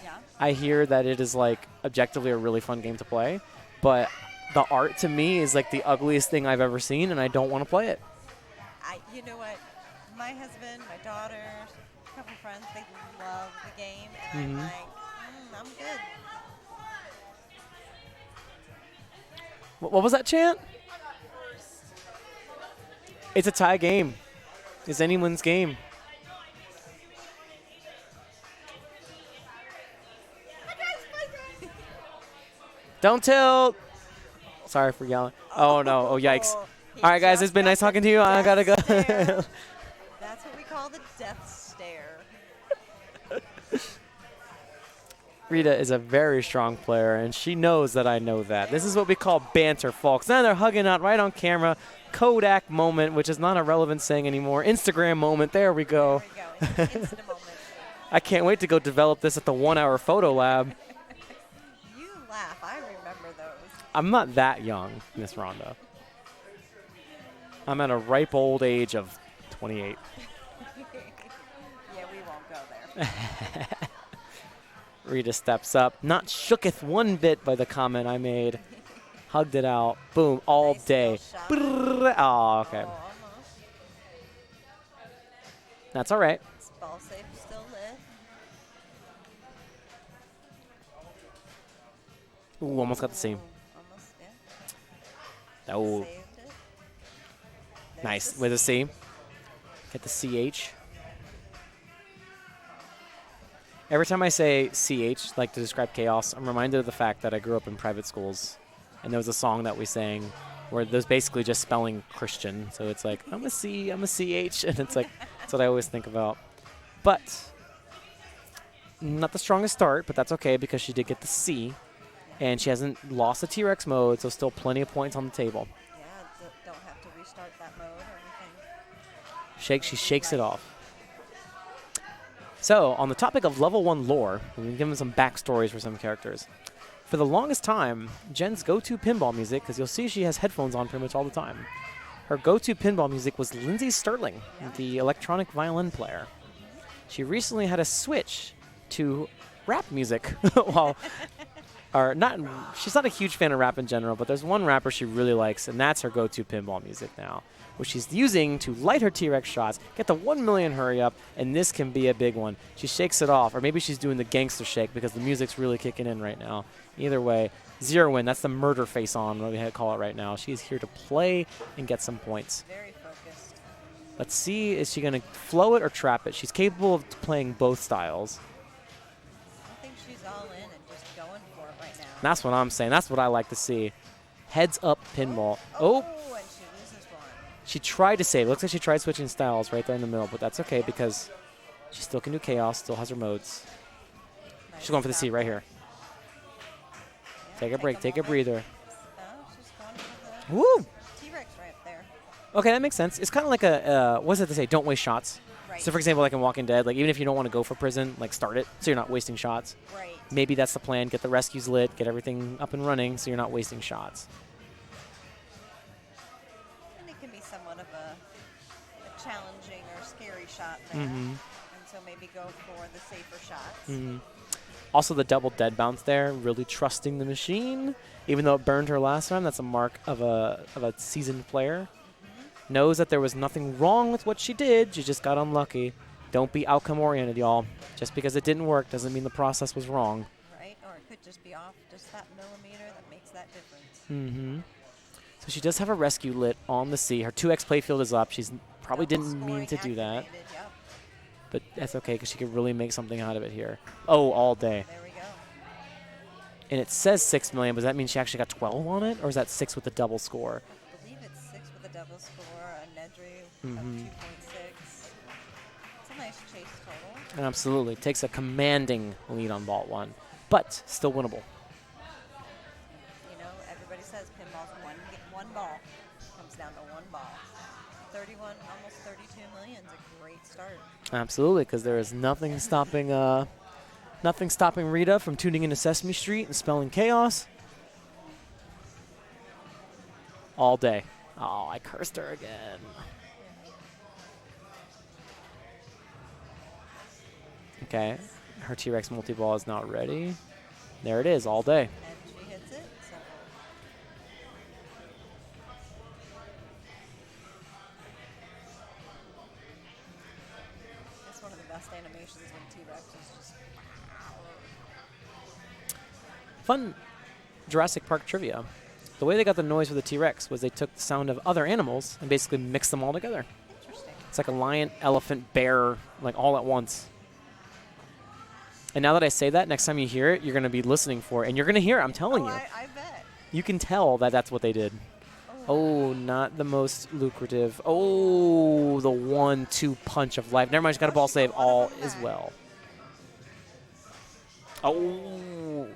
Speaker 8: Yeah.
Speaker 7: I hear that it is like objectively a really fun game to play, but the art to me is like the ugliest thing I've ever seen, and I don't want to play it.
Speaker 8: You know what? My husband, my daughter, a couple friends, they love the game, and
Speaker 7: Mhm.
Speaker 8: I'm like, I'm good.
Speaker 7: What was that chant? It's a tie game. It's anyone's game. Don't tilt. Sorry for yelling. Oh no. Oh yikes.
Speaker 8: He
Speaker 7: All right, guys.
Speaker 8: just
Speaker 7: It's been
Speaker 8: got
Speaker 7: nice
Speaker 8: the
Speaker 7: talking to you. I gotta go.
Speaker 8: death stare. That's what we call the death stare.
Speaker 7: Rita is a very strong player, and she knows that I know that. This is what we call banter, folks. Now they're hugging out right on camera. Kodak moment, which is not a relevant saying anymore. Instagram moment. There we go.
Speaker 8: There we go. Instant moment.
Speaker 7: I can't wait to go develop this at the 1 hour photo lab.
Speaker 8: You laugh. I remember those.
Speaker 7: I'm not that young, Miss Rhonda. I'm at a ripe old age of 28.
Speaker 8: Yeah, we won't go there.
Speaker 7: Rita steps up, not shooketh one bit by the comment I made. Hugged it out. Boom, all
Speaker 8: Nice
Speaker 7: day.
Speaker 8: little shot.
Speaker 7: Brrr. Oh, okay.
Speaker 8: Oh, almost.
Speaker 7: That's all right.
Speaker 8: This ball safe is still lit.
Speaker 7: Ooh, almost got the same.
Speaker 8: Ooh, almost, yeah.
Speaker 7: Oh,
Speaker 8: Saved it. There's
Speaker 7: nice.
Speaker 8: the
Speaker 7: With a
Speaker 8: C.
Speaker 7: C. Get the CH. Every time I say CH, like to describe chaos, I'm reminded of the fact that I grew up in private schools, and there was a song that we sang where there's basically just spelling Christian. So it's like, I'm a C, I'm a CH, and it's like, that's what I always think about. But, not the strongest start, but that's okay because she did get the C, and she hasn't lost the T-Rex mode, so still plenty of points on the table.
Speaker 8: Yeah, don't have to restart that mode or anything.
Speaker 7: She shakes it off. So, on the topic of level 1 lore, we've been given some backstories for some characters. For the longest time, Jen's go-to pinball music, because you'll see she has headphones on pretty much all the time, her go-to pinball music was Lindsay Sterling, the electronic violin player. She recently had a switch to rap music. Well, or not, she's not a huge fan of rap in general, but there's one rapper she really likes, and that's her go-to pinball music now, which she's using to light her T-Rex shots, get the 1 million hurry up, and this can be a big one. She shakes it off, or maybe she's doing the gangster shake because the music's really kicking in right now. Either way, zero win. That's the murder face on, what we call it right now. She's here to play and get some points.
Speaker 8: Very focused.
Speaker 7: Let's see, is she going to flow it or trap it? She's capable of playing both styles.
Speaker 8: I think she's all in and just going for it right now.
Speaker 7: That's what I'm saying. That's what I like to see. Heads up pinball. Oh,
Speaker 8: And she loses one.
Speaker 7: she tried to save. It looks like she tried switching styles right there in the middle, but that's okay because she still can do chaos, still has her modes.
Speaker 8: Nice
Speaker 7: She's going for the C
Speaker 8: stop
Speaker 7: right
Speaker 8: there.
Speaker 7: here.
Speaker 8: Yeah,
Speaker 7: Take a break, take a
Speaker 8: moment.
Speaker 7: breather.
Speaker 8: Oh, she's going for the
Speaker 7: Woo!
Speaker 8: T-Rex right there.
Speaker 7: Okay, that makes sense. It's kind of like a, what does it say? Don't waste shots.
Speaker 8: Right.
Speaker 7: So, for example, like in Walking Dead, like even if you don't want to go for prison, like start it so you're not wasting shots.
Speaker 8: Right.
Speaker 7: Maybe that's the plan. Get the rescues lit, get everything up and running so you're not wasting shots.
Speaker 8: And it can be somewhat of a challenging or scary shot there.
Speaker 7: Mm-hmm.
Speaker 8: And so maybe go for the safer shots.
Speaker 7: Mm-hmm. Also, the double dead bounce there, really trusting the machine. Even though it burned her last time, that's a mark of a seasoned player. Knows that there was nothing wrong with what she did, she just got unlucky. Don't be outcome oriented, y'all. Just because it didn't work doesn't mean the process was wrong.
Speaker 8: Right? Or it could just be off just that millimeter that makes that difference.
Speaker 7: Mm-hmm. So she does have a rescue lit on the C. Her 2x playfield is up. She's probably
Speaker 8: Double
Speaker 7: didn't mean to
Speaker 8: scoring
Speaker 7: do that.
Speaker 8: activated, Yep.
Speaker 7: But that's okay because she could really make something out of it here. Oh, all day.
Speaker 8: There we go.
Speaker 7: And it says 6 million, but does that mean she actually got 12 on it? Or is that 6 with the double score?
Speaker 8: I believe it's 6 with a double score, a Nedry
Speaker 7: Mhm.
Speaker 8: of 2.6. It's a nice chase total.
Speaker 7: Absolutely. Takes a commanding lead on Vault 1, but still winnable.
Speaker 8: You know, everybody says pinball's one ball. Comes down to one ball. 31, almost 32 million is a great start.
Speaker 7: Absolutely, because there is nothing stopping Nothing stopping Rita from tuning into Sesame Street and spelling chaos. All day. Oh, I cursed her again. Okay, her T-Rex multi-ball is not ready. There it is, all day.
Speaker 8: And she hits it. So it's one of the best animations when T-Rex is just.
Speaker 7: Fun Jurassic Park trivia. The way they got the noise for the T-Rex was they took the sound of other animals and basically mixed them all together.
Speaker 8: Interesting.
Speaker 7: It's like a lion, elephant, bear, like all at once. And now that I say that, next time you hear it, you're going to be listening for it. And you're going to hear it, I'm telling you.
Speaker 8: I bet.
Speaker 7: You can tell that that's what they did. Oh, not the most lucrative. Oh, the 1-2 punch of life. Never mind, she's got a ball save all as well. Oh.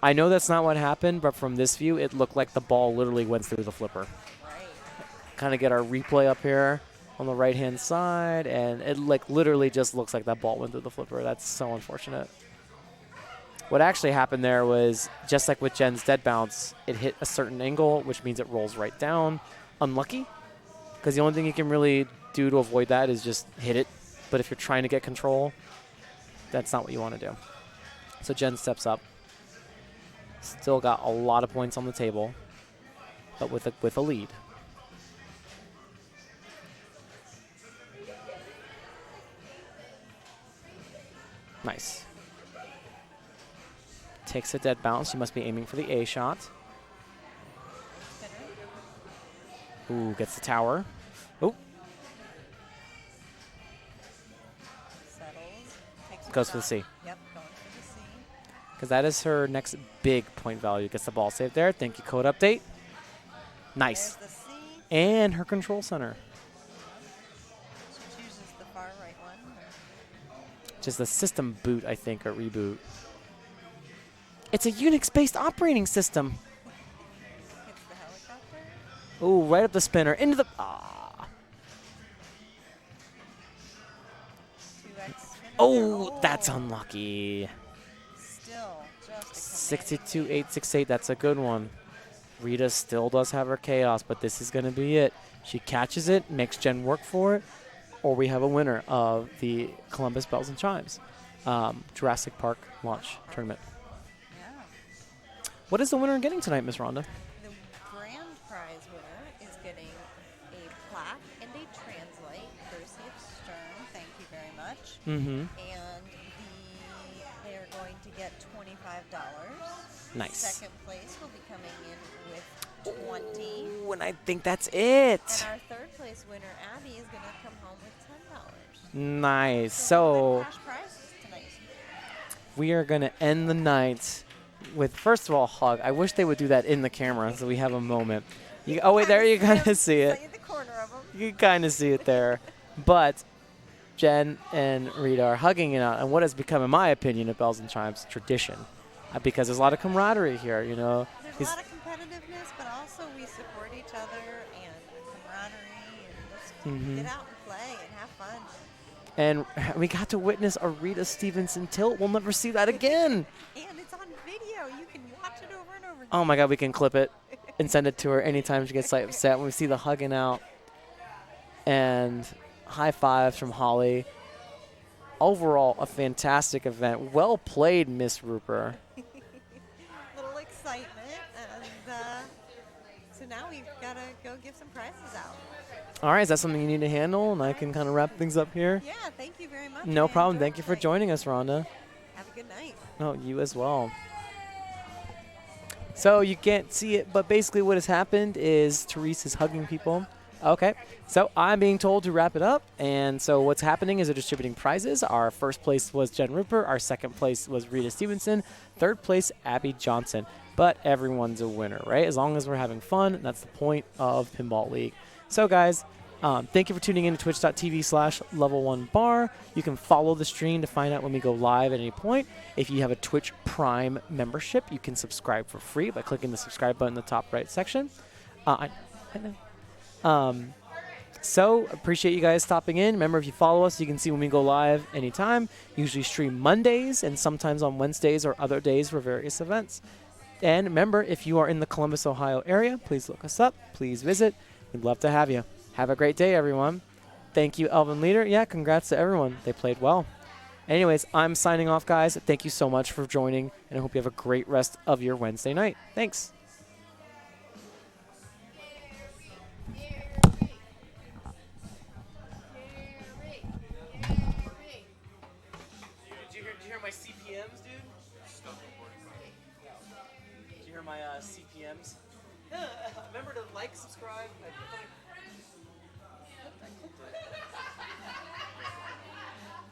Speaker 7: I know that's not what happened, but from this view, it looked like the ball literally went through the flipper.
Speaker 8: Right.
Speaker 7: Kind of get our replay up here on the right-hand side, and it like literally just looks like that ball went through the flipper. That's so unfortunate. What actually happened there was, just like with Jen's dead bounce, it hit a certain angle, which means it rolls right down. Unlucky, because the only thing you can really do to avoid that is just hit it. But if you're trying to get control, that's not what you want to do. So Jen steps up. Still got a lot of points on the table, but with a lead. Nice. Takes a dead bounce. You must be aiming for the A shot. Ooh, gets the tower. Oh.
Speaker 8: Settles. Takes a
Speaker 7: Goes for the
Speaker 8: shot.
Speaker 7: C.
Speaker 8: Yep, going for the C.
Speaker 7: Because that is her next big point value. Gets the ball saved there. Thank you, code update. Nice.
Speaker 8: There's the C.
Speaker 7: And her control center.
Speaker 8: She chooses the far right one.
Speaker 7: Just a system boot, I think, or reboot. It's a Unix-based operating system.
Speaker 8: Hits the helicopter.
Speaker 7: Ooh, right up the spinner. Into the... Ah.
Speaker 8: 2x spinner.
Speaker 7: Oh, that's unlucky.
Speaker 8: Still just a
Speaker 7: 62,868. That's a good one. Rita still does have her chaos, but this is going to be it. She catches it, makes Jen work for it, or we have a winner of the Columbus Bells and Chimes Jurassic Park launch tournament.
Speaker 8: Yeah.
Speaker 7: What is the winner getting tonight, Miss Rhonda?
Speaker 8: The grand prize winner is getting a plaque and a translate, courtesy of Stern. Thank you very much.
Speaker 7: Mm-hmm.
Speaker 8: And they are going to get $25.
Speaker 7: Nice.
Speaker 8: Second place will be coming in with 20.
Speaker 7: Ooh, and I think that's it.
Speaker 8: And our third place winner, Abby, is going to come home with $10.
Speaker 7: Nice.
Speaker 8: So
Speaker 7: So
Speaker 8: cash prizes tonight.
Speaker 7: we are going to end the night with, first of all, hug. I wish they would do that in the camera so we have a moment. Oh, wait, there you kind of see it.
Speaker 8: In the corner of them.
Speaker 7: You can kind of see it there. But Jen and Rita are hugging it out, and what has become, in my opinion, a Bells and Chimes tradition. Because there's a lot of camaraderie here, you know.
Speaker 8: There's a lot of competitiveness, but also we support each other and camaraderie and just get out and play and have fun.
Speaker 7: And we got to witness a Rita Stevenson tilt. We'll never see that again.
Speaker 8: And it's on video. You can watch it over and over again.
Speaker 7: Oh my God, we can clip it and send it to her anytime she gets like upset. When we see the hugging out and high fives from Holly. Overall, a fantastic event. Well played, Miss Rupert.
Speaker 8: Little excitement, and so now we've got to go give some prizes out.
Speaker 7: All right, is that something you need to handle? And I can kind of wrap things up here?
Speaker 8: Yeah, thank you very much.
Speaker 7: No
Speaker 8: I
Speaker 7: problem.
Speaker 8: enjoyed
Speaker 7: Thank you for
Speaker 8: tonight.
Speaker 7: joining us, Rhonda.
Speaker 8: Have a good night.
Speaker 7: No, you as well. So you can't see it, but basically what has happened is Therese is hugging people. Okay, so I'm being told to wrap it up, and so what's happening is they're distributing prizes. Our first place was Jen Rupert, our second place was Rita Stevenson, third place Abby Johnson, but everyone's a winner, right? As long as we're having fun, that's the point of Pinball League. So guys, thank you for tuning in to twitch.tv/level1bar. You can follow the stream to find out when we go live at any point. If you have a Twitch Prime membership, you can subscribe for free by clicking the subscribe button in the top right section. I know. So, appreciate you guys stopping in. Remember, if you follow us, you can see when we go live anytime. Usually stream Mondays and sometimes on Wednesdays or other days for various events. And remember, if you are in the Columbus, Ohio area, please look us up. Please visit. We'd love to have you. Have a great day, everyone. Thank you, Elvin Leader. Yeah, congrats to everyone. They played well. Anyways, I'm signing off, guys. Thank you so much for joining, and I hope you have a great rest of your Wednesday night. Thanks. Did you hear my CPMs, dude? Did you hear my CPMs? Remember to like, subscribe.